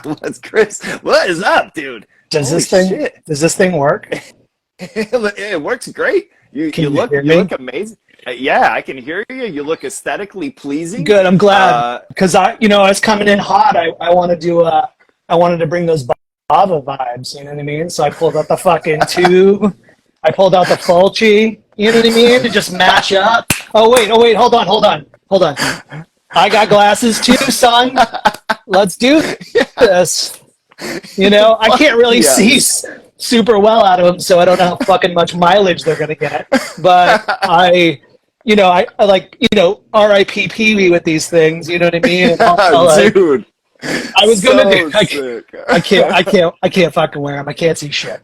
What's Chris? What is up, dude? Does Holy this thing shit. does this thing work? It works great. You Can you look hear you me? look amazing. Yeah, I can hear you. You look aesthetically pleasing. Good. I'm glad Uh, because I was coming in hot. I wanted to bring those Bava vibes. You know what I mean? So I pulled out the fucking tube. I pulled out the Fulci. You know what I mean? To just match up. Oh wait. Hold on. I got glasses too, son. Let's do this. I can't really see yes. super well out of them, so I don't know how fucking much mileage they're gonna get. But I like, R.I.P. Pee-wee with these things. You know what I mean? And I'll, like, Dude, I was gonna do. so sick. I can't fucking wear them. I can't see shit.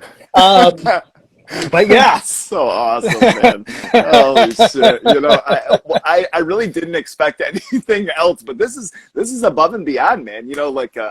But yeah. So awesome, man. Holy shit. I really didn't expect anything else, but this is above and beyond, man.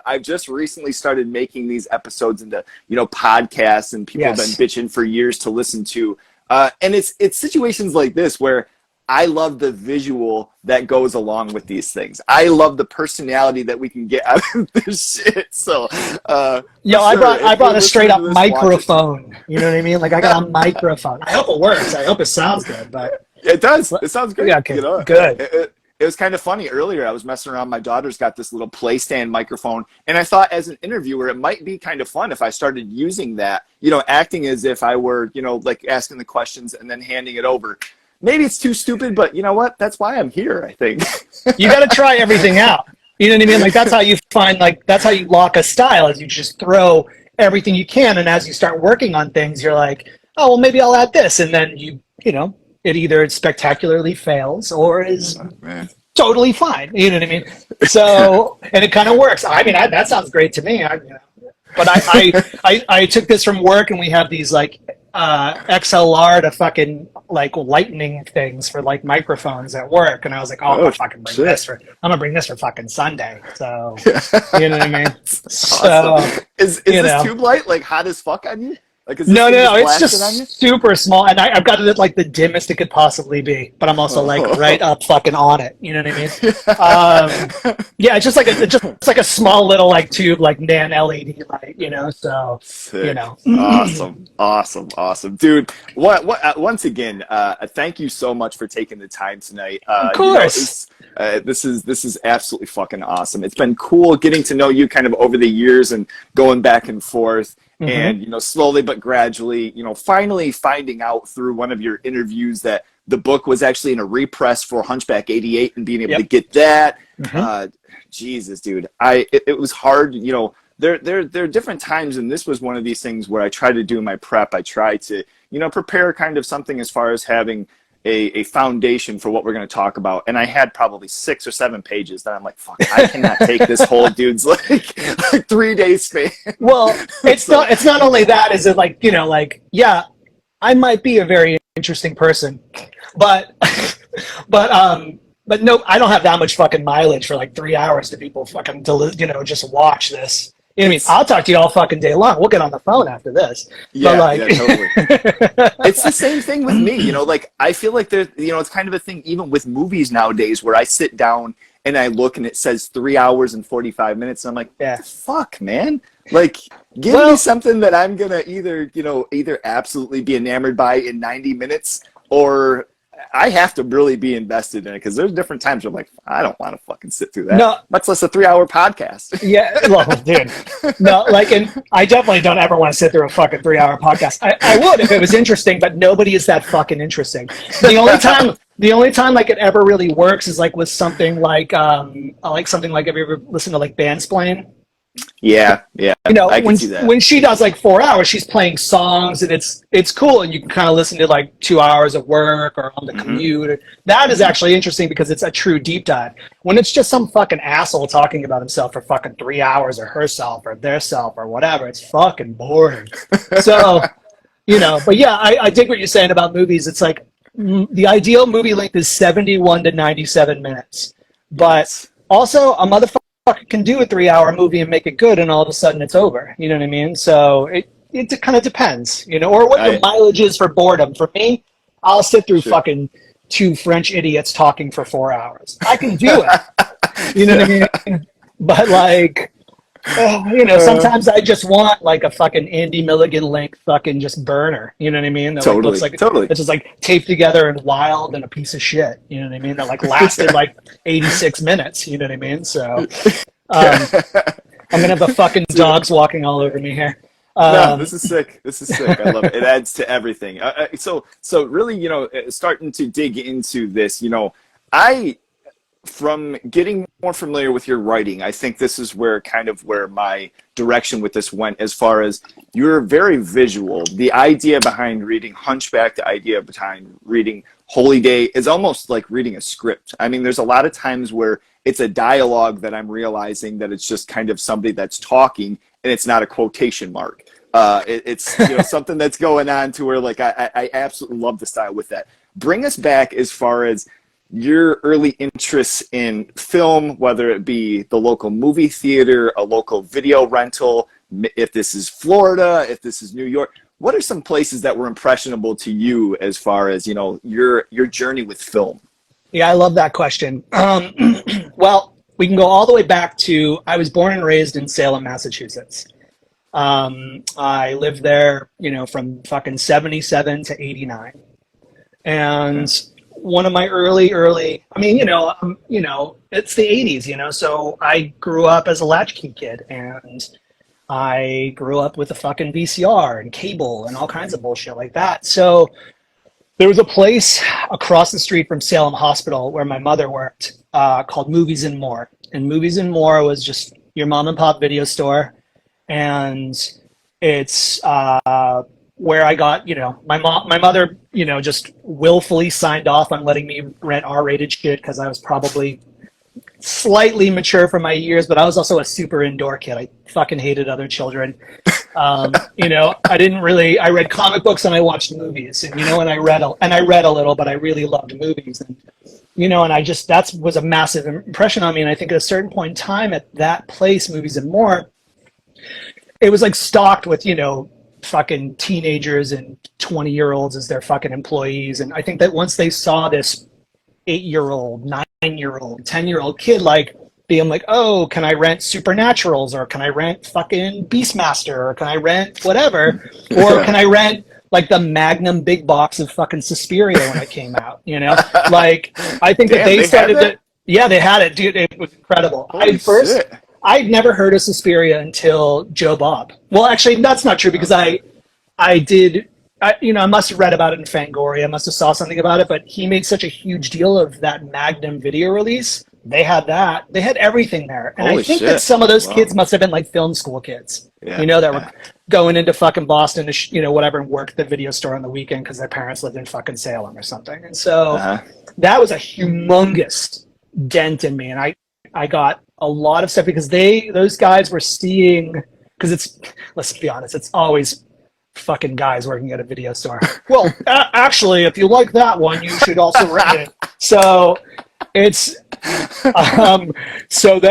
I've just recently started making these episodes into, podcasts, and people have been bitching for years to listen to. And it's situations like this where I love the visual that goes along with these things. I love the personality that we can get out of this shit. So, I brought a straight up microphone. You know what I mean? Like, I got a microphone. I hope it works. I hope it sounds good. But it does. It sounds great. Yeah, okay. Good. It was kind of funny earlier. I was messing around. My daughter's got this little play stand microphone, and I thought, as an interviewer, it might be kind of fun if I started using that. Acting as if I were, like asking the questions and then handing it over. Maybe it's too stupid, but you know what? That's why I'm here, I think. You got to try everything out. You know what I mean? Like, that's how you that's how you lock a style, is you just throw everything you can. And as you start working on things, you're like, oh, well, maybe I'll add this. And then it either spectacularly fails or is totally fine. You know what I mean? So, and it kind of works. I mean, that sounds great to me. But I took this from work, and we have these like XLR to fucking like lightning things for like microphones at work, and I was like, I'm gonna bring this for fucking Sunday. So you know what I mean? So awesome. Is this tube light like hot as fuck on you? Like, is this no, it's on you? just super small, and I've got it at like the dimmest it could possibly be, but I'm also like right up fucking on it. You know what I mean? Yeah, it's just like a small little like tube, like nan LED light. So sick. Awesome, dude. Once again, thank you so much for taking the time tonight. Of course. This is absolutely fucking awesome. It's been cool getting to know you kind of over the years and going back and forth. Mm-hmm. And, slowly but gradually, finally finding out through one of your interviews that the book was actually in a repress for Hunchback 88 and being able to get that. Mm-hmm. Jesus, dude. It was hard. There are different times, and this was one of these things where I try to do my prep. I try to, prepare kind of something as far as having a foundation for what we're going to talk about, and I had probably 6 or 7 pages that I'm like, fuck, I cannot take this whole dude's like 3-day span. Well, it's not only that, is it like, yeah, I might be a very interesting person, but no, I don't have that much fucking mileage for like 3 hours to people fucking just watch this. You know what I mean? I'll talk to you all fucking day long. We'll get on the phone after this. Yeah, totally. It's the same thing with me. I feel like there's, it's kind of a thing even with movies nowadays where I sit down and I look and it says 3 hours and 45 minutes. And I'm like, yeah, fuck, man. Like, give me something that I'm going to either absolutely be enamored by in 90 minutes, or I have to really be invested in it, because there's different times where I'm like, I don't want to fucking sit through that. No, much less a 3-hour podcast. Yeah, well, dude. No, and I definitely don't ever want to sit through a fucking 3-hour podcast. I would if it was interesting, but nobody is that fucking interesting. The only time like it ever really works is like with something like have you ever listened to like Bandsplain? Yeah. I can see that. When she does like 4 hours, she's playing songs, and it's cool, and you can kind of listen to like 2 hours of work or on the commute. That is actually interesting because it's a true deep dive. When it's just some fucking asshole talking about himself for fucking 3 hours, or herself or their self or whatever, it's fucking boring. So, but yeah, I dig what you're saying about movies. It's like the ideal movie length is 71 to 97 minutes, but also a motherfucker can do a 3-hour movie and make it good, and all of a sudden it's over. You know what I mean? So it kind of depends, or what your mileage is for boredom. For me, I'll sit through fucking 2 French idiots talking for 4 hours. I can do it. You know what I mean? But like, Sometimes I just want like a fucking Andy Milligan length fucking just burner. You know what I mean? That like looks Totally, like totally. it's just like taped together and wild and a piece of shit. You know what I mean? That like lasted like 86 minutes. You know what I mean? So um, I'm gonna have the fucking Dude, dogs walking all over me here. no, Um, this is sick. This is sick. I love it. It adds to everything. So really, starting to dig into this, I from getting more familiar with your writing, I think this is where my direction with this went, as far as you're very visual. The idea behind reading Hunchback, the idea behind reading Holy Day is almost like reading a script. I mean, there's a lot of times where it's a dialogue that I'm realizing that it's just kind of somebody that's talking and it's not a quotation mark. It's something that's going on to where like I absolutely love the style with that. Bring us back as far as your early interests in film, whether it be the local movie theater, a local video rental, if this is Florida, if this is New York. What are some places that were impressionable to you as far as your journey with film? yeah, I love that question. Well, we can go all the way back to I was born and raised in Salem, Massachusetts. I lived there, from fucking 77 to 89. Okay. And one of my early, I mean, it's the 80s, so I grew up as a latchkey kid and I grew up with a fucking VCR and cable and all kinds of bullshit like that. So there was a place across the street from Salem Hospital where my mother worked called Movies and More. And Movies and More was just your mom and pop video store. And it's where I got, my mother, just willfully signed off on letting me rent R-rated shit because I was probably slightly mature for my years, but I was also a super indoor kid. I fucking hated other children. I read comic books and I watched movies, and I read a little, but I really loved movies, that was a massive impression on me. And I think at a certain point in time at that place, Movies and More, it was like stocked with, fucking teenagers and 20-year-olds as their fucking employees. And I think that once they saw this 8-year-old, 9-year-old, 10-year-old kid like being like, oh, can I rent Supernaturals, or can I rent fucking Beastmaster, or can I rent whatever, or can I rent like the Magnum big box of fucking Suspiria when it came out, Like, I think that they started to, yeah, they had it, dude. It was incredible. Holy shit. I'd never heard of Suspiria until Joe Bob. Well, actually, that's not true because I must have read about it in Fangoria. I must have saw something about it, but he made such a huge deal of that Magnum video release. They had that. They had everything there. And Holy I think shit. that some of those kids must have been like film school kids, that were going into fucking Boston to, whatever, and work at the video store on the weekend because their parents lived in fucking Salem or something. And so that was a humongous dent in me. And I got a lot of stuff because those guys were seeing, because let's be honest, it's always fucking guys working at a video store. Well, actually, if you like that one, you should also rent it. So it's so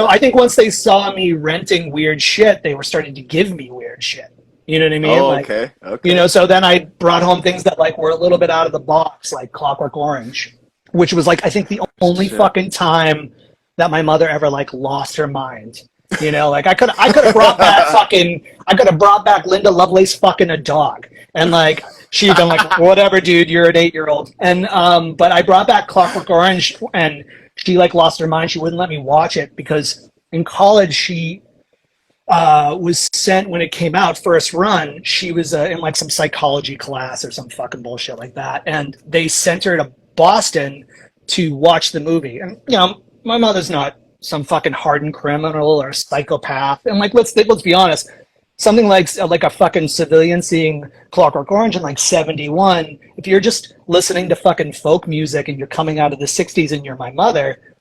I think once they saw me renting weird shit, they were starting to give me weird shit. You know what I mean? Oh, like, okay. So then I brought home things that like were a little bit out of the box, like Clockwork Orange, which was like I think the only fucking time that my mother ever like lost her mind. Like I could have brought back Linda Lovelace fucking a dog, and like she'd been like, whatever, dude, you're an 8-year-old. And but I brought back Clockwork Orange, and she like lost her mind. She wouldn't let me watch it because in college she was sent when it came out first run. She was in like some psychology class or some fucking bullshit like that, and they sent her to Boston to watch the movie. And my mother's not some fucking hardened criminal or psychopath. And like let's be honest, something like a fucking civilian seeing Clockwork Orange in like 71, if you're just listening to fucking folk music and you're coming out of the 60s and you're my mother,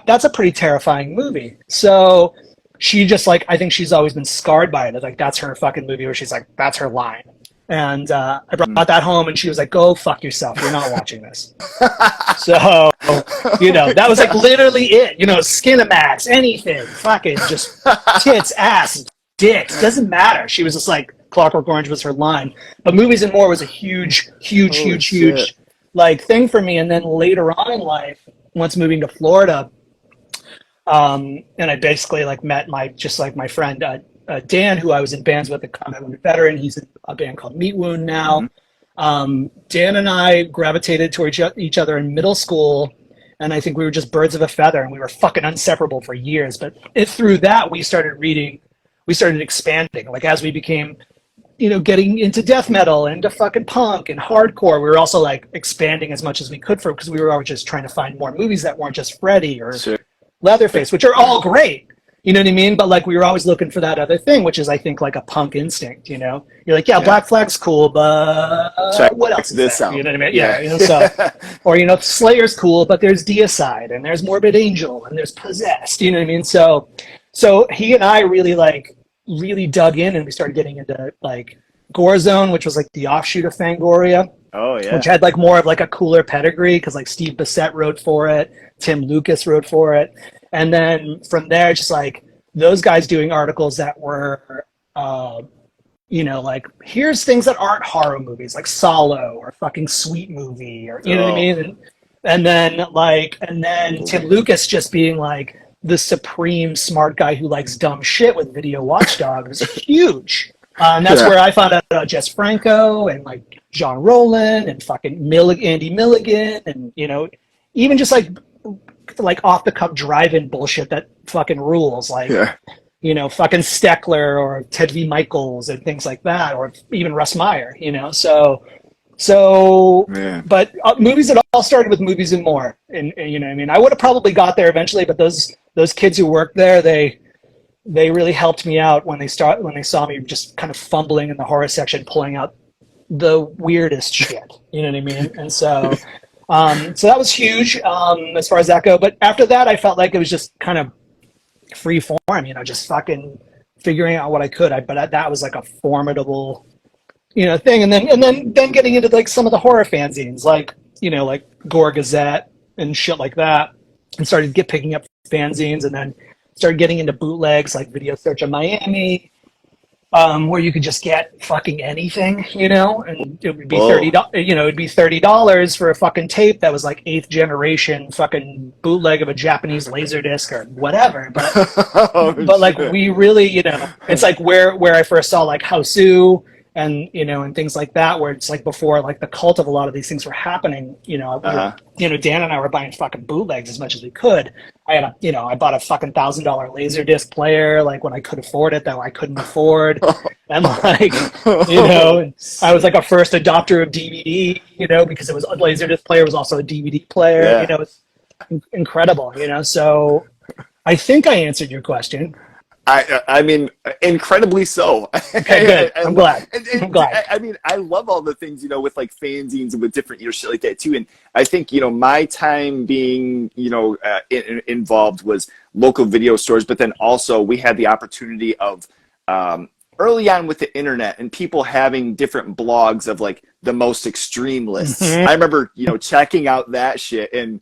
that's a pretty terrifying movie. So she just like, I think she's always been scarred by it. Like that's her fucking movie where she's like, that's her line. And I brought that home and she was like, go fuck yourself. You're not watching this. So, that was like literally it. Skinamax, anything, fucking just tits, ass, dicks, doesn't matter. She was just like, Clockwork Orange was her line. But Movies and More was a huge like thing for me. And then later on in life, once moving to Florida, And I basically like met my friend Dan, who I was in bands with, a combat wounded veteran. He's in a band called Meat Wound now. Dan and I gravitated toward each other in middle school, and I think we were just birds of a feather, and we were fucking inseparable for years. But through that, we started reading, we started expanding. Like as we became, getting into death metal and into fucking punk and hardcore, we were also like expanding as much as we could because we were always just trying to find more movies that weren't just Freddy or Leatherface, which are all great. You know what I mean? But like we were always looking for that other thing, which is I think like a punk instinct, You're like, yeah, Black Flag's cool, but what else is this there? out. You know what I mean? Yeah. So or Slayer's cool, but there's Deicide and there's Morbid Angel and there's Possessed, you know what I mean? So he and I really dug in, and we started getting into like Gore Zone, which was like the offshoot of Fangoria. Oh yeah. Which had like more of like a cooler pedigree because like Steve Bissett wrote for it, Tim Lucas wrote for it. And then from there, just like those guys doing articles that were, like here's things that aren't horror movies, like Solo or fucking Sweet Movie, or you know what I mean. And then Tim Lucas just being like the supreme smart guy who likes dumb shit with Video Watchdog was huge. And that's where I found out about Jess Franco and like John Rowland and fucking Andy Milligan, and even just like off the cuff drive-in bullshit that fucking rules, like fucking Steckler or Ted V. Michaels and things like that, or even Russ Meyer, but movies, it all started with Movies and More, and I would have probably got there eventually, but those kids who worked there, they really helped me out when they saw me just kind of fumbling in the horror section, pulling out the weirdest shit, you know what I mean? And so so that was huge as far as that go. But after that, I felt like it was just kind of free form, just fucking figuring out what I could. But that was like a formidable, thing. And then getting into like some of the horror fanzines, like Gore Gazette and shit like that, and started picking up fanzines, and then started getting into bootlegs like Video Search of Miami, where you could just get fucking anything, and it would be $30 for a fucking tape that was like 8th generation fucking bootleg of a Japanese Laserdisc or whatever. But like we really, it's like where I first saw like Houseu and and things like that, where it's like before like the cult of a lot of these things were happening. Dan and I were buying fucking bootlegs as much as we could. I bought a fucking $1,000 Laserdisc player, like when I could afford it, that I couldn't afford, and like and I was like a first adopter of DVD, because it was a Laserdisc player was also a DVD player. It's incredible, So I think I answered your question. I mean, incredibly so. Okay, good. I'm glad. I'm glad. I mean, I love all the things, with like fanzines and with different, shit like that too. And I think, my time being, involved was local video stores, but then also we had the opportunity of, early on with the internet and people having different blogs of like the most extreme lists. I remember, checking out that shit, and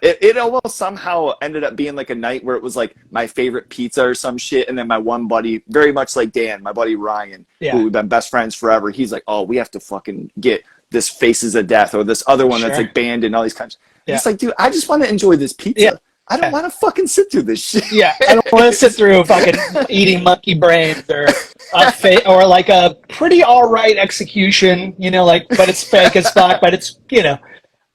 it almost somehow ended up being like a night where it was like my favorite pizza or some shit, and then my one buddy, very much like Dan, my buddy Ryan, who we've been best friends forever, he's like, oh, we have to fucking get this Faces of Death or this other one that's like banned and all these kinds. It's like, dude, I just want to enjoy this pizza. I don't want to fucking sit through this shit. I don't want to sit through fucking eating monkey brains or or like a pretty all right execution, but it's fake as fuck, but it's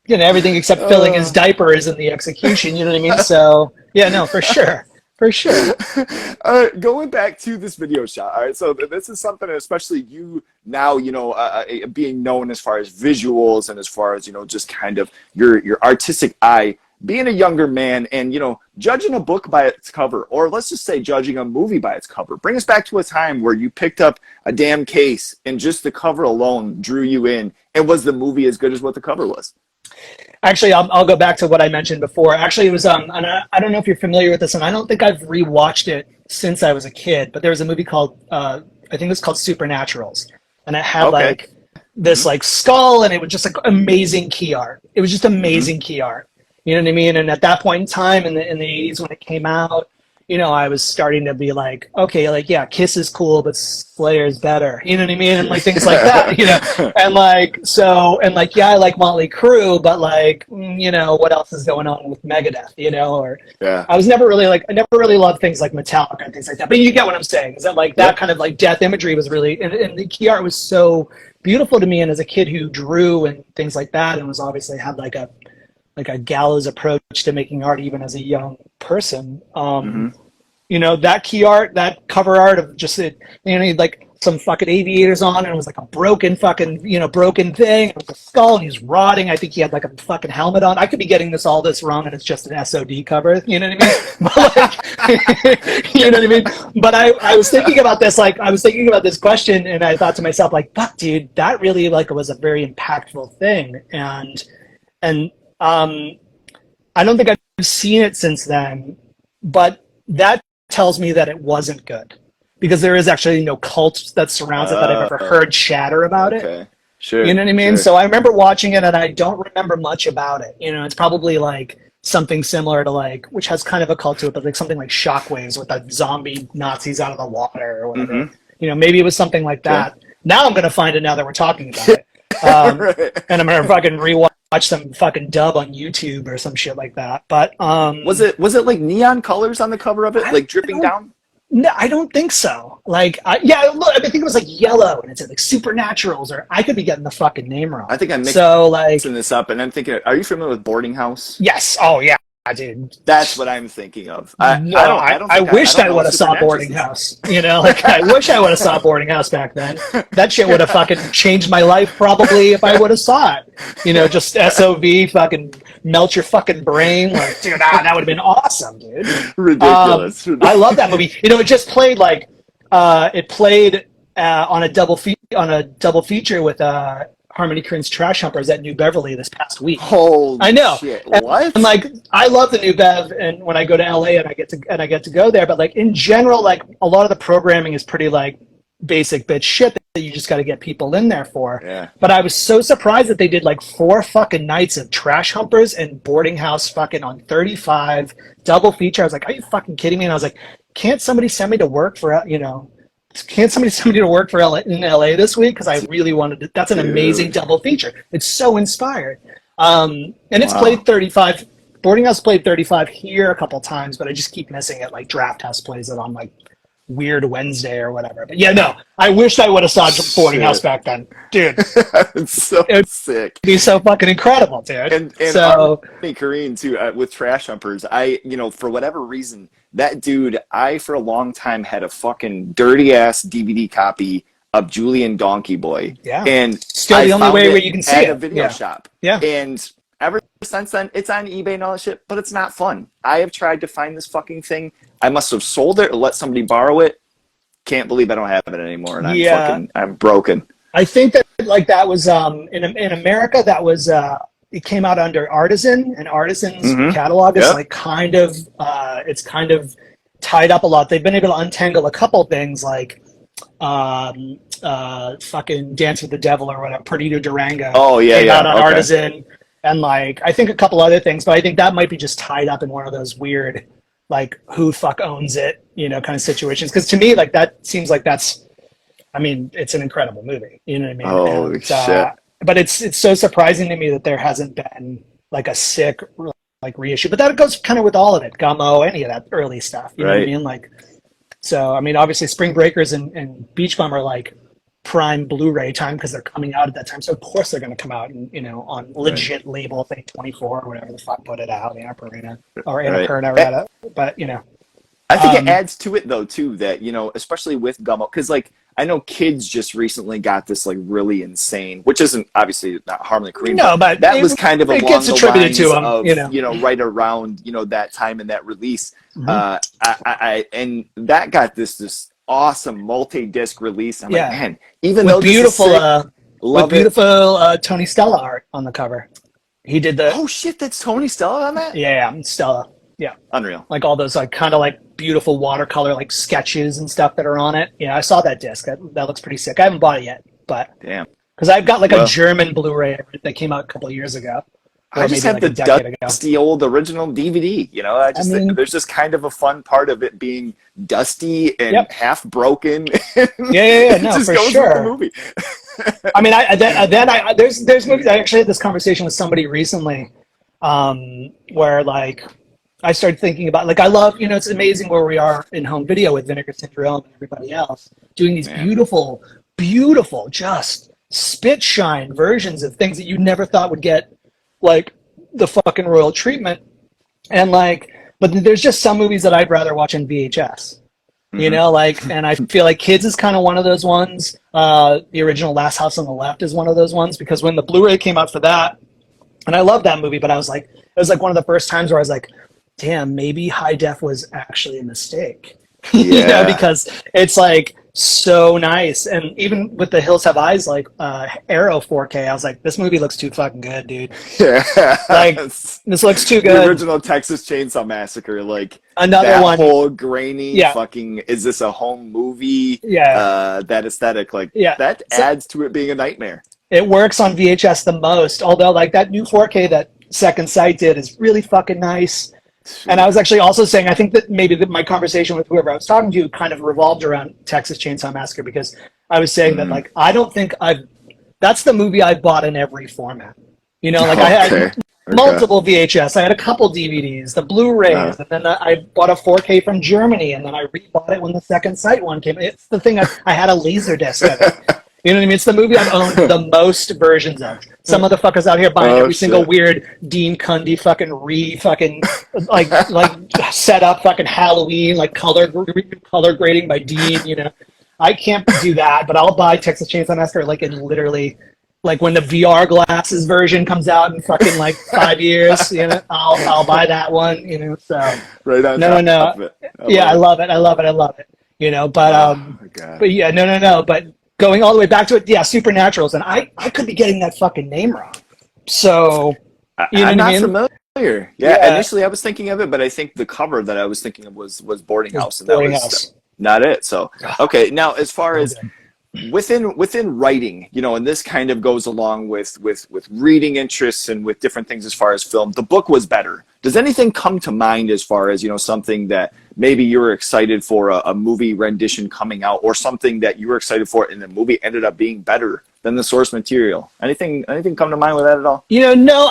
everything except filling his diaper is in the execution. You know what I mean? So no, for sure. Going back to this video shot. All right. So this is something, especially you now, being known as far as visuals and as far as, just kind of your artistic eye, being a younger man and, judging a book by its cover, or let's just say judging a movie by its cover. Bring us back to a time where you picked up a damn case and just the cover alone drew you in. And was the movie as good as what the cover was? Actually, I'll go back to what I mentioned before. Actually, it was, and I don't know if you're familiar with this, and I don't think I've rewatched it since I was a kid, but there was a movie called, I think it was called Supernaturals. And it had like this like skull, and it was just like amazing key art. It was just amazing key art. You know what I mean? And at that point in time in the 80s when it came out, I was starting to be like, okay, like, yeah, Kiss is cool, but Slayer is better. You know what I mean? And like things like that, and like, yeah, I like Motley Crue, but like, what else is going on with Megadeth, or Yeah. I never really loved things like Metallica and things like that. But you get what I'm saying, is that like that kind of like death imagery was really, and the key art was so beautiful to me. And as a kid who drew and things like that, and was obviously had like a gallows approach to making art even as a young person. That key art, that cover art of just it, like some fucking aviators on, and it was like a broken fucking, broken thing. It was a skull, and he's rotting. I think he had like a fucking helmet on. I could be getting this wrong, and it's just an SOD cover. You know what I mean? But like, you know what I mean? But I was thinking about this, like I was thinking about this question, and I thought to myself, like, fuck, dude, that really like was a very impactful thing, and I don't think I've seen it since then, but that tells me that it wasn't good, because there is actually no cult that surrounds it that I've ever heard chatter about it. Sure. You know what I mean? Sure. So I remember watching it, and I don't remember much about it. It's probably like something similar to like, which has kind of a cult to it, but like something like Shockwaves with the zombie Nazis out of the water or whatever. Maybe it was something like that. Sure. Now I'm going to find it now that we're talking about it. Right. And I'm going to fucking rewatch some fucking dub on YouTube or some shit like that. But was it like neon colors on the cover of it, like dripping down? No, I don't think so. Like, I think it was like yellow, and it said like Supernaturals, or I could be getting the fucking name wrong. I think I'm mixing this up, and I'm thinking, are you familiar with Boarding House? Yes. Oh yeah, dude. That's what I'm thinking of. I wished I would have saw Boarding House. I wish I would have saw Boarding House back then. That shit would have fucking changed my life probably if I would have saw it. Just SOV fucking melt your fucking brain. Like, dude, that would have been awesome, dude. Ridiculous. I love that movie. It just played like on a double feature with Harmony Korine's Trash Humpers at New Beverly this past week. Holy I know. Shit. What? And like, I love the New Bev, and when I go to LA and I get to go there, but like in general, like a lot of the programming is pretty like basic bitch shit that you just got to get people in there for. Yeah. But I was so surprised that they did like 4 fucking nights of Trash Humpers and Boarding House fucking on 35 double feature. I was like, are you fucking kidding me? And I was like, can't somebody send me to work for Can't somebody send me to work for in LA this week? Because I really wanted to. That's an amazing double feature. It's so inspired. And it's played 35. Boarding House played 35 here a couple times, but I just keep missing it. Like Draft House plays it on like Weird Wednesday or whatever. But yeah, no, I wished I would have saw Boarding House back then, dude. It's so sick. It'd be so fucking incredible, dude. And so Korine too with Trash Humpers. For whatever reason, that dude, I for a long time had a fucking dirty ass DVD copy of Julian Donkey Boy. Yeah. And still the only way where you can see it at a video shop. Yeah. And ever since then, it's on eBay and all that shit, but it's not fun. I have tried to find this fucking thing. I must have sold it or let somebody borrow it. Can't believe I don't have it anymore, and I'm broken. I think that like that was in America, that was it came out under Artisan, and Artisan's catalog is like kind of it's kind of tied up a lot. They've been able to untangle a couple things like fucking Dance with the Devil or whatever, Perdido Durango. Oh yeah, came out on Artisan, and like I think a couple other things, but I think that might be just tied up in one of those weird like who fuck owns it, kind of situations. Because to me, like that seems like it's an incredible movie. You know what I mean? Holy shit. But it's so surprising to me that there hasn't been like a sick like reissue. But that goes kind of with all of it, Gummo, any of that early stuff. You know what I mean? Like, so obviously Spring Breakers and Beach Bum are like prime Blu-ray time because they're coming out at that time. So of course they're going to come out and on legit label, I think 24 or whatever the fuck put it out, the Annapurna or Annapurna, but I think it adds to it though too that especially with Gummo, because like I know kids just recently got this like really insane, which isn't obviously not Harmony Korine. No, but that was kind of along gets the attributed lines to them, of right around that time and that release. I and that got this awesome multi-disc release. I'm like, man, even though beautiful, beautiful Tony Stella art on the cover. He did the. Oh shit, that's Tony Stella on that. Yeah, Stella. Yeah, unreal. Like all those like kind of like beautiful watercolor like sketches and stuff that are on it. Yeah, I saw that disc. That looks pretty sick. I haven't bought it yet, but damn, because I've got like a German Blu-ray that came out a couple of years ago. I or just maybe have like the a decade ago. dusty old original DVD. You know, I I just think mean, there's just kind of a fun part of it being dusty and yep. half broken. Yeah, It no, just for goes with the sure. movie. I mean, there's movies. I actually had this conversation with somebody recently, where like I started thinking about like I love it's amazing where we are in home video with Vinegar Syndrome and everybody else doing these Yeah. beautiful, just spit shine versions of things that you never thought would get like the fucking royal treatment. And like, but there's just some movies that I'd rather watch in VHS. Hmm. Like, and I feel like Kids is kind of one of those ones. The original Last House on the Left is one of those ones because when the Blu-ray came out for that, and I love that movie, but it was like one of the first times where I was like, damn, maybe high def was actually a mistake. Yeah. Because it's like so nice. And even with The Hills Have Eyes, like Arrow 4K, I was like, this movie looks too fucking good, dude. Like, Yes. this looks too The good. original Texas Chainsaw Massacre, like Another that one. whole grainy Yeah, fucking is this a home movie? yeah, That aesthetic, like yeah. that So adds to it being a nightmare. it works on VHS the most. Although, like that new 4K that Second Sight did is really fucking nice. And I was actually also saying, I think that maybe my conversation with whoever I was talking to kind of revolved around Texas Chainsaw Massacre because I was saying that Mm. like I don't think that's the movie I bought in every format. Like I Okay. had Okay. multiple VHS, I had a couple DVDs, the Blu-rays, Uh, and then I bought a 4K from Germany, and then I rebought it when the Second Sight one came. It's the thing I had a laser disc of it. You know what I mean? It's the movie I've owned the most versions of. Some motherfuckers out here buying oh every single shit. weird Dean Cundy fucking like set up fucking Halloween like color grading by Dean. I can't do that, but I'll buy Texas Chainsaw Massacre like in literally like when the VR glasses version comes out in fucking like 5 years. I'll buy that one. So Right on no, no, top no. of it. I Yeah, love I it. love it. I love it. I love it. Oh my god. But yeah, no, no, no. But going all the way back to it, yeah, Supernaturals, and I could be getting that fucking name wrong. So you know I'm what I not mean? familiar. Yeah, Yeah, initially I was thinking of it, but I think the cover that I was thinking of was Boarding it was House, and that Boarding was House. not it. So okay, now as far So as good. within writing, and this kind of goes along with reading interests and with different things as far as film. The book was better. Does anything come to mind as far as something that maybe you were excited for a movie rendition coming out, or something that you were excited for and the movie ended up being better than the source material? Anything come to mind with that at all? No,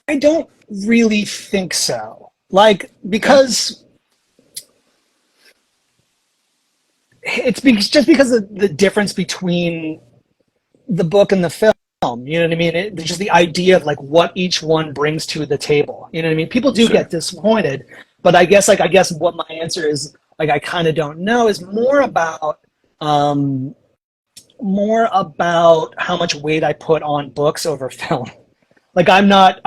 I don't really think so. Like Okay. because just because of the difference between the book and the film. You know what I mean? Just the idea of like what each one brings to the table. You know what I mean? People do get Sure. disappointed, but I guess what my answer is like I kind of don't know is um, more about how much weight I put on books over film. Like I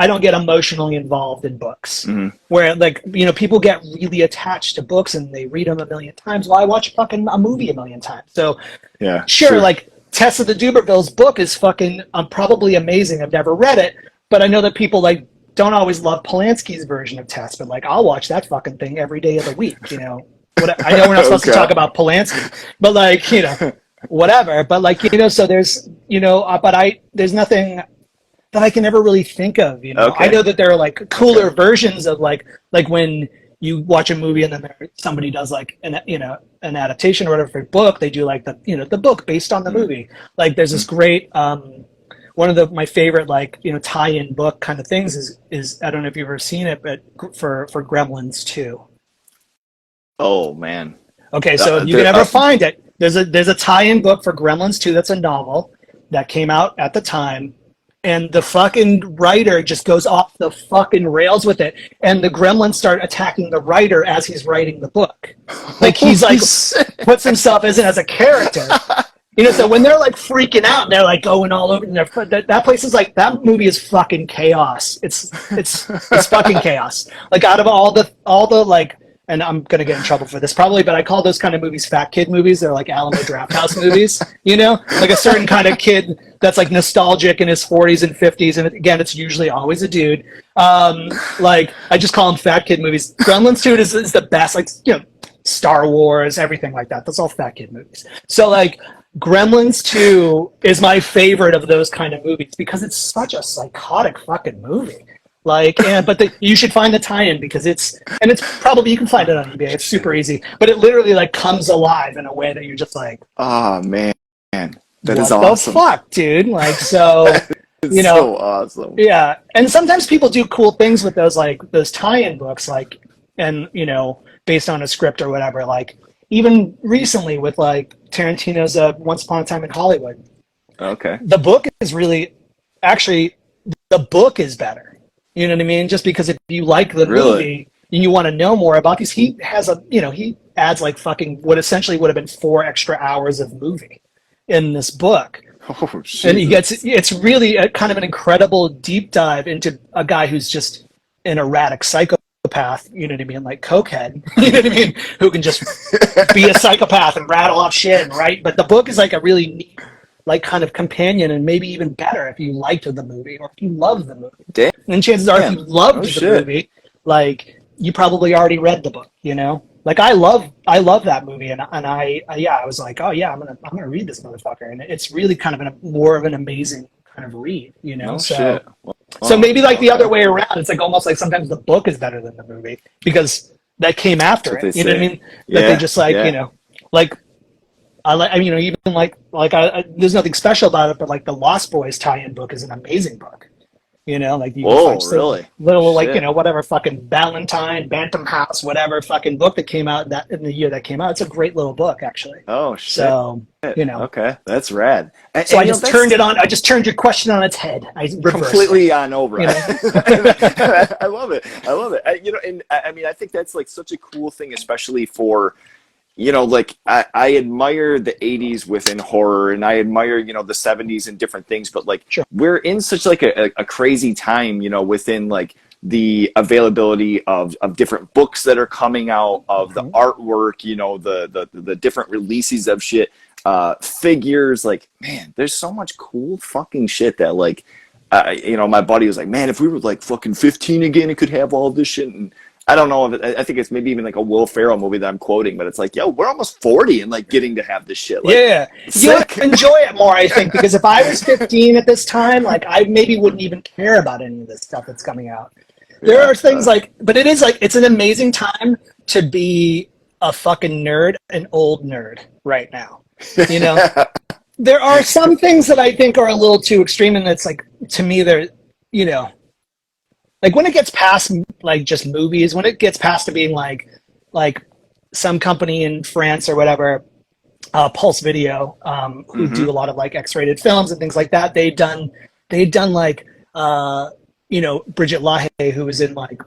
don't get emotionally involved in books. Hmm. Where like people get really attached to books and they read them a million times. Well, I watch fucking a movie a million times. So Yeah. sure, Sure. like Tessa the Dubervilles book is fucking probably amazing. I've never read it, but I know that people like don't always love Polanski's version of Tess, but like I'll watch that fucking thing every day of the week. What I know we're not supposed to Okay. talk about Polanski, but like whatever. But like so there's but there's nothing that I can never really think of. I Okay. know that there are like Okay. cooler versions of like when you watch a movie and then somebody does like an adaptation or whatever for a book. They do like the book based on the Mm. movie. Like there's this Mm. great one of my favorite like tie-in book kind of things is I don't know if you've ever seen it, but for Gremlins 2. Oh man. Okay, so if you can ever find it, there's a tie-in book for Gremlins 2 that's a novel that came out at the time, and the fucking writer just goes off the fucking rails with it, and the Gremlins start attacking the writer as he's writing the book. Like he's Holy like shit. puts himself as a character. So when they're like freaking out, and they're like going all over, and that place is like that movie is fucking chaos. It's fucking chaos. Like out of all the like, and I'm gonna get in trouble for this probably, but I call those kind of movies fat kid movies. They're like Alamo Drafthouse movies. Like a certain kind of kid that's like nostalgic in his 40s and 50s, and again, it's usually always a dude. Like I just call them fat kid movies. Gremlins 2 is the best. Like Star Wars, everything like that. That's all fat kid movies. So like Gremlins 2 is my favorite of those kind of movies because it's such a psychotic fucking movie. You should find the tie-in because it's probably, you can find it on eBay. It's super easy, but it literally like comes alive in a way that you're just like, oh man, that is what awesome. the fuck, dude? Like, so, It's so awesome. yeah. And sometimes people do cool things with those tie-in books, like, and, based on a script or whatever, like, even recently with like Tarantino's Once Upon a Time in Hollywood. Okay. The book is actually, the book is better. You know what I mean? Just because if you like the movie and you want to know more about these, he has he adds like fucking what essentially would have been 4 extra hours of movie in this book. Oh, Jesus. And it's really kind of an incredible deep dive into a guy who's just an erratic psychopath, you know what I mean? Like cokehead, you know what I mean? Who can just be a psychopath and rattle off shit, right? But the book is like a really neat, like kind of companion, and maybe even better if you liked the movie or if you love the movie. Damn. And chances are, if you loved the movie, like you probably already read the book, Like I love that movie, and I was like, oh yeah, I'm gonna read this motherfucker, and it's really kind of more of an amazing kind of read, Oh, so. shit. So maybe like the other way around, it's like almost like sometimes the book is better than the movie because that came after it. You know what I mean? That they just like like even like there's nothing special about it, but like the Lost Boys tie-in book is an amazing book. Like you can find really? little like whatever fucking Bantam House, whatever fucking book that came out in the year that came out. It's a great little book actually. Oh shit. So okay, that's rad. So I just turned it on. I just turned your question on its head. I completely on over. I love it. And I mean, I think that's like such a cool thing, especially for. Like I admire the 80s within horror, and I admire, the 70s and different things, but like we're in such like a crazy time, within like the availability of different books that are coming out, of the artwork, the different releases of shit, figures, like, man, there's so much cool fucking shit that like, my buddy was like, man, if we were like fucking 15 again, it could have all this shit. And I don't know if I think it's maybe even like a Will Ferrell movie that I'm quoting, but it's like, yo, we're almost 40 and like getting to have this shit. Like, you'll enjoy it more, I think, because if I was 15 at this time, like I maybe wouldn't even care about any of this stuff that's coming out. There are things but it is like, it's an amazing time to be a fucking nerd, an old nerd right now. There are some things that I think are a little too extreme, and it's like, to me, they're, like when it gets past like just movies, when it gets past to being like some company in France or whatever, Pulse Video, who do a lot of like X-rated films and things like that. They'd done like Bridget Lahaye, who was in like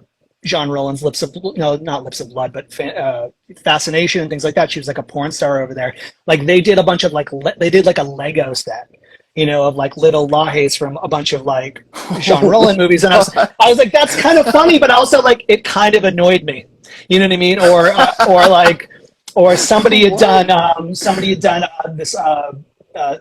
Jean Rollins' not Lips of Blood, but Fascination and things like that. She was like a porn star over there. Like they did a bunch of like they did like a Lego set. Of like little Lahays from a bunch of like Jean Rollin movies, and I was like, that's kind of funny, but also like it kind of annoyed me. You know what I mean? Or somebody had done this.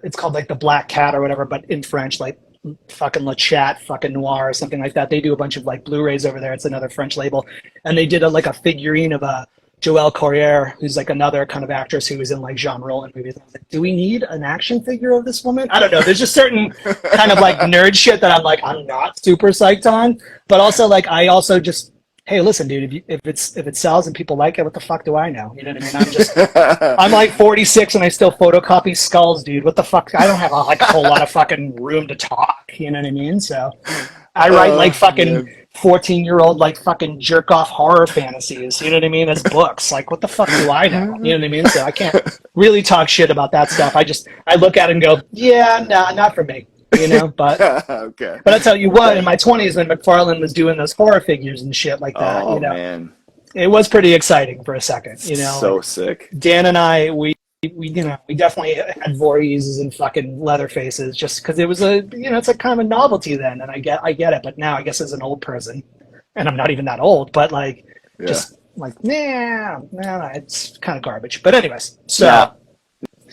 It's called like the Black Cat or whatever, but in French, like fucking Le Chat, fucking Noir or something like that. They do a bunch of like Blu-rays over there. It's another French label, and they did like a figurine of a G.O.Y.L, who's like another kind of actress who was in like Jean Rollin movies. I was like, do we need an action figure of this woman? I don't know. There's just certain kind of like nerd shit that I'm not super psyched on. But also like I also just, hey, listen, dude, if it sells and people like it, what the fuck do I know? You know what I mean? I'm like 46 and I still photocopy skulls, dude. What the fuck? I don't have a whole lot of fucking room to talk. You know what I mean? So I write like fucking 14-year-old like fucking jerk off horror fantasies, you know what I mean, as books. Like what the fuck do I know? You know what I mean? So I can't really talk shit about that stuff. I look at it and go, yeah, nah, not for me. But okay. But I tell you what, in my 20s when McFarlane was doing those horror figures and shit like that, man. It was pretty exciting for a second, So like, sick. Dan and I, we definitely had Voorheeses and fucking Leatherfaces just because it was it's a kind of a novelty then, and I get it, but now I guess as an old person, and I'm not even that old, but like just like nah, it's kind of garbage. But anyways, so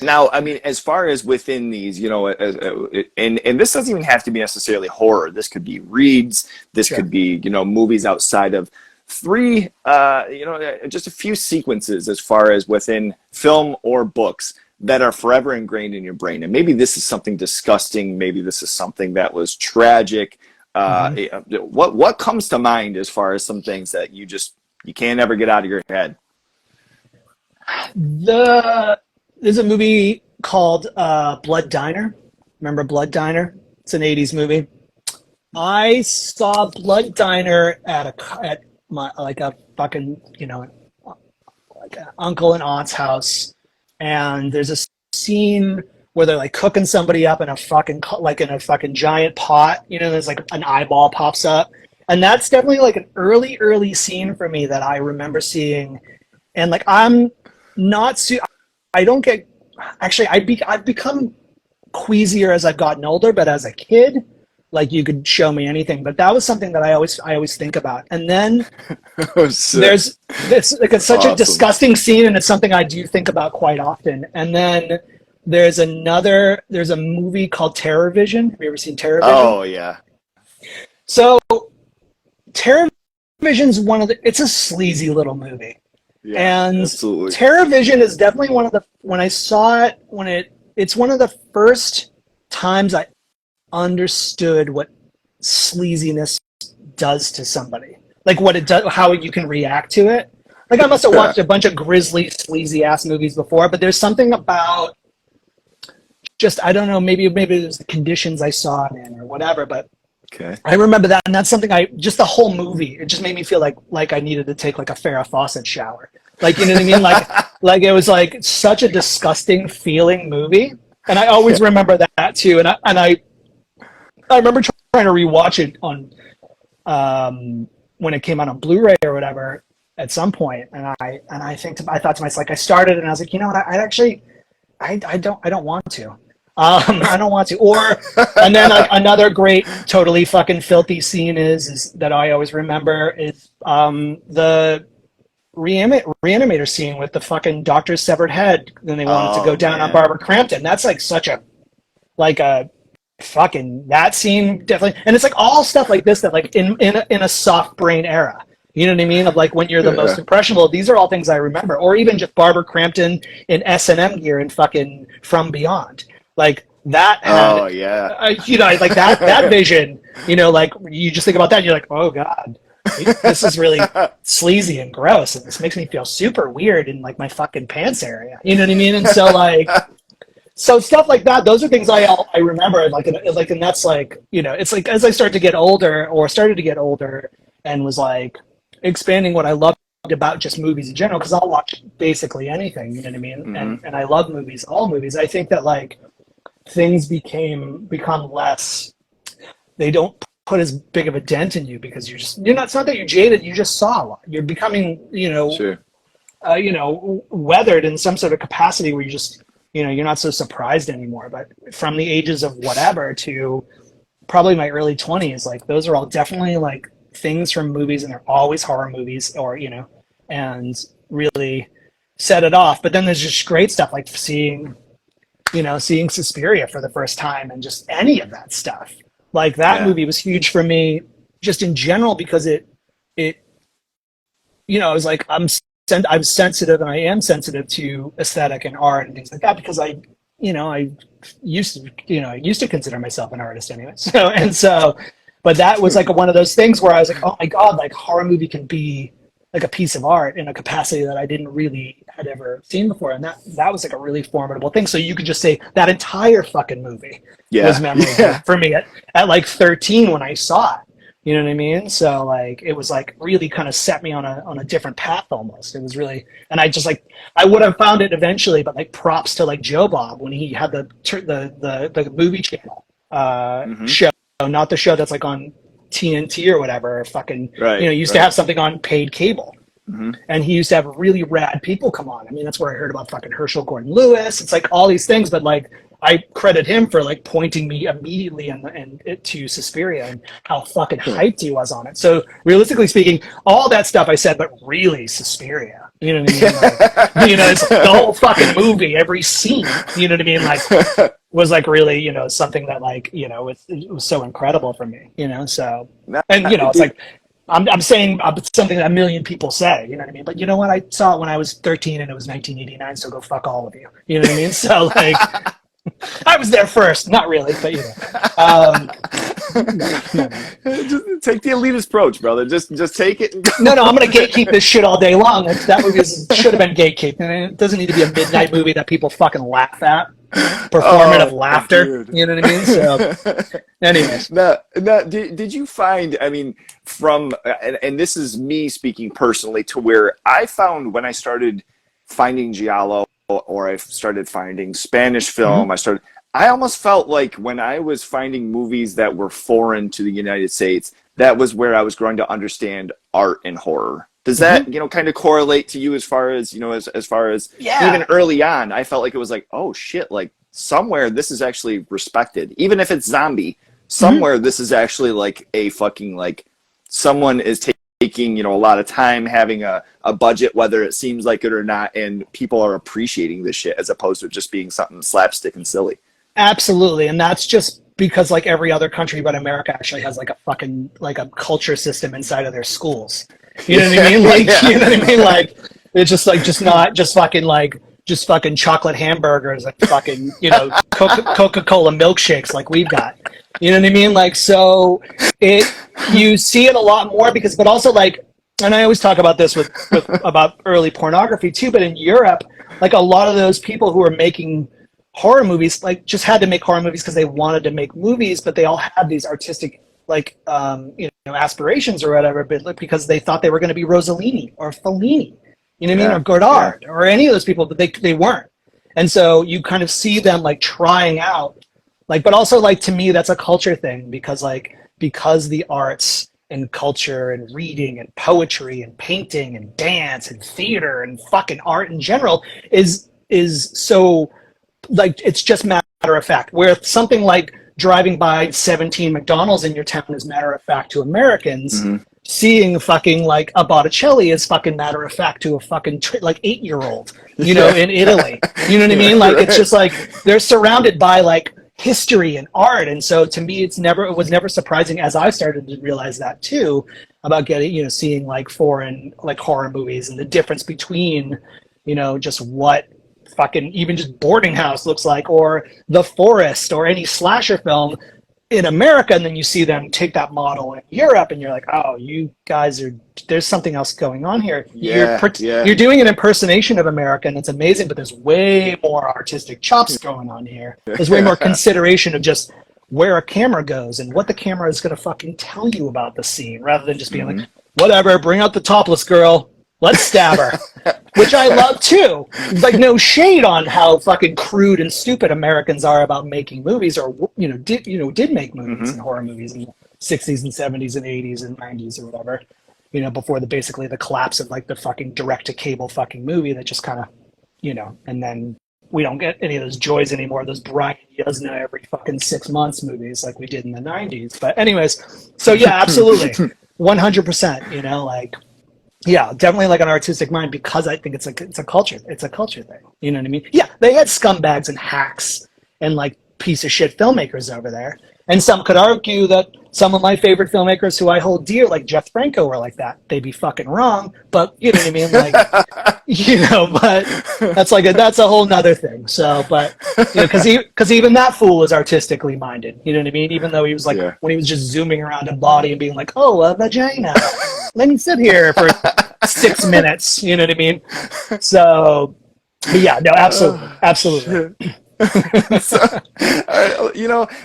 now I mean, as far as within these, and this doesn't even have to be necessarily horror. This could be reads. This could be movies outside of three, just a few sequences as far as within film or books that are forever ingrained in your brain. And maybe this is something disgusting. Maybe this is something that was tragic. What comes to mind as far as some things that you can't ever get out of your head? There's a movie called Blood Diner. Remember Blood Diner? It's an 80s movie. I saw Blood Diner at my like a fucking like an uncle and aunt's house, and there's a scene where they're like cooking somebody up in a fucking giant pot. There's like an eyeball pops up, and that's definitely like an early scene for me that I remember seeing, and like I'm not I don't get actually I've become queasier as I've gotten older, but as a kid, like you could show me anything, but that was something that I always think about. And then there's it's like it's such a disgusting scene, and it's something I do think about quite often. And then there's a movie called Terror Vision. Have you ever seen Terror Vision? Oh yeah. So Terror Vision's it's a sleazy little movie. Yeah, and absolutely. Terror Vision is definitely when I saw it, it's one of the first times I understood what sleaziness does to somebody. Like what it does, how you can react to it. Like I must have watched a bunch of grisly, sleazy ass movies before, but there's something about just, I don't know, maybe it was the conditions I saw it in or whatever, but okay. I remember that, and that's something just the whole movie, it just made me feel like I needed to take like a Farrah Fawcett shower. Like, you know what I mean? Like it was like such a disgusting feeling movie. And I always remember that too. And I remember trying to rewatch it on when it came out on Blu-ray or whatever at some point. And I thought to myself, like I started and I was like, you know what? I don't want to. I don't want to. And then like another great, totally fucking filthy scene is that I always remember is the reanimator scene with the fucking doctor's severed head. Then they wanted to go down on Barbara Crampton. That's like such a fucking, that scene definitely. And it's like all stuff like this that like in a soft brain era. You know what I mean? Of like when you're the most impressionable. These are all things I remember. Or even just Barbara Crampton in S&M gear and fucking From Beyond. Like that had, like that vision, like you just think about that and you're like, oh God, this is really sleazy and gross. And this makes me feel super weird in like my fucking pants area. You know what I mean? And so like, so stuff like that, those are things I remember. And that's like, it's like as I started to get older and was like expanding what I loved about just movies in general, because I'll watch basically anything, you know what I mean? Mm-hmm. And I love movies, all movies. I think that like things become less, they don't put as big of a dent in you because it's not that you're jaded, you just saw a lot. You're becoming, Sure. Weathered in some sort of capacity where you just, you're not so surprised anymore. But from the ages of whatever to probably my early 20s, like those are all definitely like things from movies, and they're always horror movies or, and really set it off. But then there's just great stuff like seeing Suspiria for the first time and just any of that stuff. Like that movie was huge for me just in general because it I was like, I'm sensitive, and I am sensitive to aesthetic and art and things like that because I used to consider myself an artist anyway. But that was like one of those things where I was like, oh my God, like horror movie can be like a piece of art in a capacity that I didn't really had ever seen before. And that was like a really formidable thing. So you could just say that entire fucking movie was memorable for me at like 13 when I saw it. You know what I mean? So like, it was like really kind of set me on a different path almost. It was really, and I just like, I would have found it eventually, but like props to like Joe Bob when he had the movie channel show, not the show that's like on TNT or whatever, or fucking, used to have something on paid cable. Mm-hmm. And he used to have really rad people come on. I mean, that's where I heard about fucking Herschel Gordon Lewis. It's like all these things, but like I credit him for like pointing me immediately and to Suspiria and how fucking hyped he was on it. So realistically speaking, all that stuff I said, but really Suspiria. You know what I mean? Like, it's the whole fucking movie, every scene. You know what I mean? Like was like really, something that like, it was so incredible for me. So and it's like I'm saying something that a million people say, you know what I mean? But you know what? I saw it when I was 13 and it was 1989, so go fuck all of you. You know what I mean? So like, I was there first. Not really, but No. Just take the elitist approach, brother. Just take it. No, I'm going to gatekeep this shit all day long. That movie should have been gatekeeped. And it doesn't need to be a midnight movie that people fucking laugh at. Performative laughter. Dude. You know what I mean? So, anyways. Now, did you find, I mean, and this is me speaking personally, to where I found when I started finding Giallo, or I started finding Spanish film, I almost felt like when I was finding movies that were foreign to the United States, that was where I was growing to understand art and horror. Does that, kind of correlate to you as far as, as far as even early on, I felt like it was like, oh shit, like somewhere this is actually respected. Even if it's zombie, somewhere this is actually like a fucking, like someone is taking, a lot of time, having a budget, whether it seems like it or not, and people are appreciating this shit as opposed to just being something slapstick and silly. Absolutely. And that's just because like every other country but America actually has like a fucking, like a culture system inside of their schoola. You know what I mean? Like, you know what I mean? Like, it's just like, just fucking chocolate hamburgers and fucking, Coca-Cola milkshakes like we've got. You know what I mean? Like, so you see it a lot more but also like, and I always talk about this with about early pornography too, but in Europe, like a lot of those people who are making horror movies, like just had to make horror movies because they wanted to make movies, but they all had these artistic, like, aspirations or whatever, but because they thought they were going to be Rossellini or Fellini, you know what I mean? Or Godard or any of those people, but they weren't. And so you kind of see them like trying out, like, but also like, to me, that's a culture thing because the arts and culture and reading and poetry and painting and dance and theater and fucking art in general is so, like, it's just matter of fact, where something like driving by 17 McDonald's in your town is matter of fact to Americans. Seeing fucking like a Botticelli is fucking matter of fact to a fucking like 8-year-old, in Italy. You know what I mean? Like, it's just like they're surrounded by like history and art. And so to me, it was never surprising, as I started to realize that too, about getting, seeing like foreign like horror movies and the difference between, just what fucking even just Boarding House looks like, or The Forest, or any slasher film in America, and then you see them take that model in Europe, and you're like, oh, you guys there's something else going on here. You're doing an impersonation of America, and it's amazing, but there's way more artistic chops going on here. There's way more consideration of just where a camera goes and what the camera is going to fucking tell you about the scene, rather than just being like, whatever, bring out the topless girl. Let's stab her, which I love too. Like, no shade on how fucking crude and stupid Americans are about making movies, or did make movies and horror movies in the 60s and 70s and 80s and 90s or whatever. Before basically the collapse of like the fucking direct to cable fucking movie that just kind of, and then we don't get any of those joys anymore. Those Brian Yuzna every fucking 6 months movies like we did in the 90s. But anyways, so yeah, absolutely, 100%. Like. Yeah, definitely like an artistic mind, because I think it's a culture. It's a culture thing. You know what I mean? Yeah, they had scumbags and hacks and like piece of shit filmmakers over there. And some could argue that some of my favorite filmmakers who I hold dear, like Jeff Franco, were like that. They'd be fucking wrong, but you know what I mean? Like, but that's a whole nother thing. So, but, because even that fool is artistically minded. You know what I mean? Even though he was like, when he was just zooming around a body and being like, oh, a vagina. Let me sit here for 6 minutes. You know what I mean? So, but yeah, no, absolutely. So,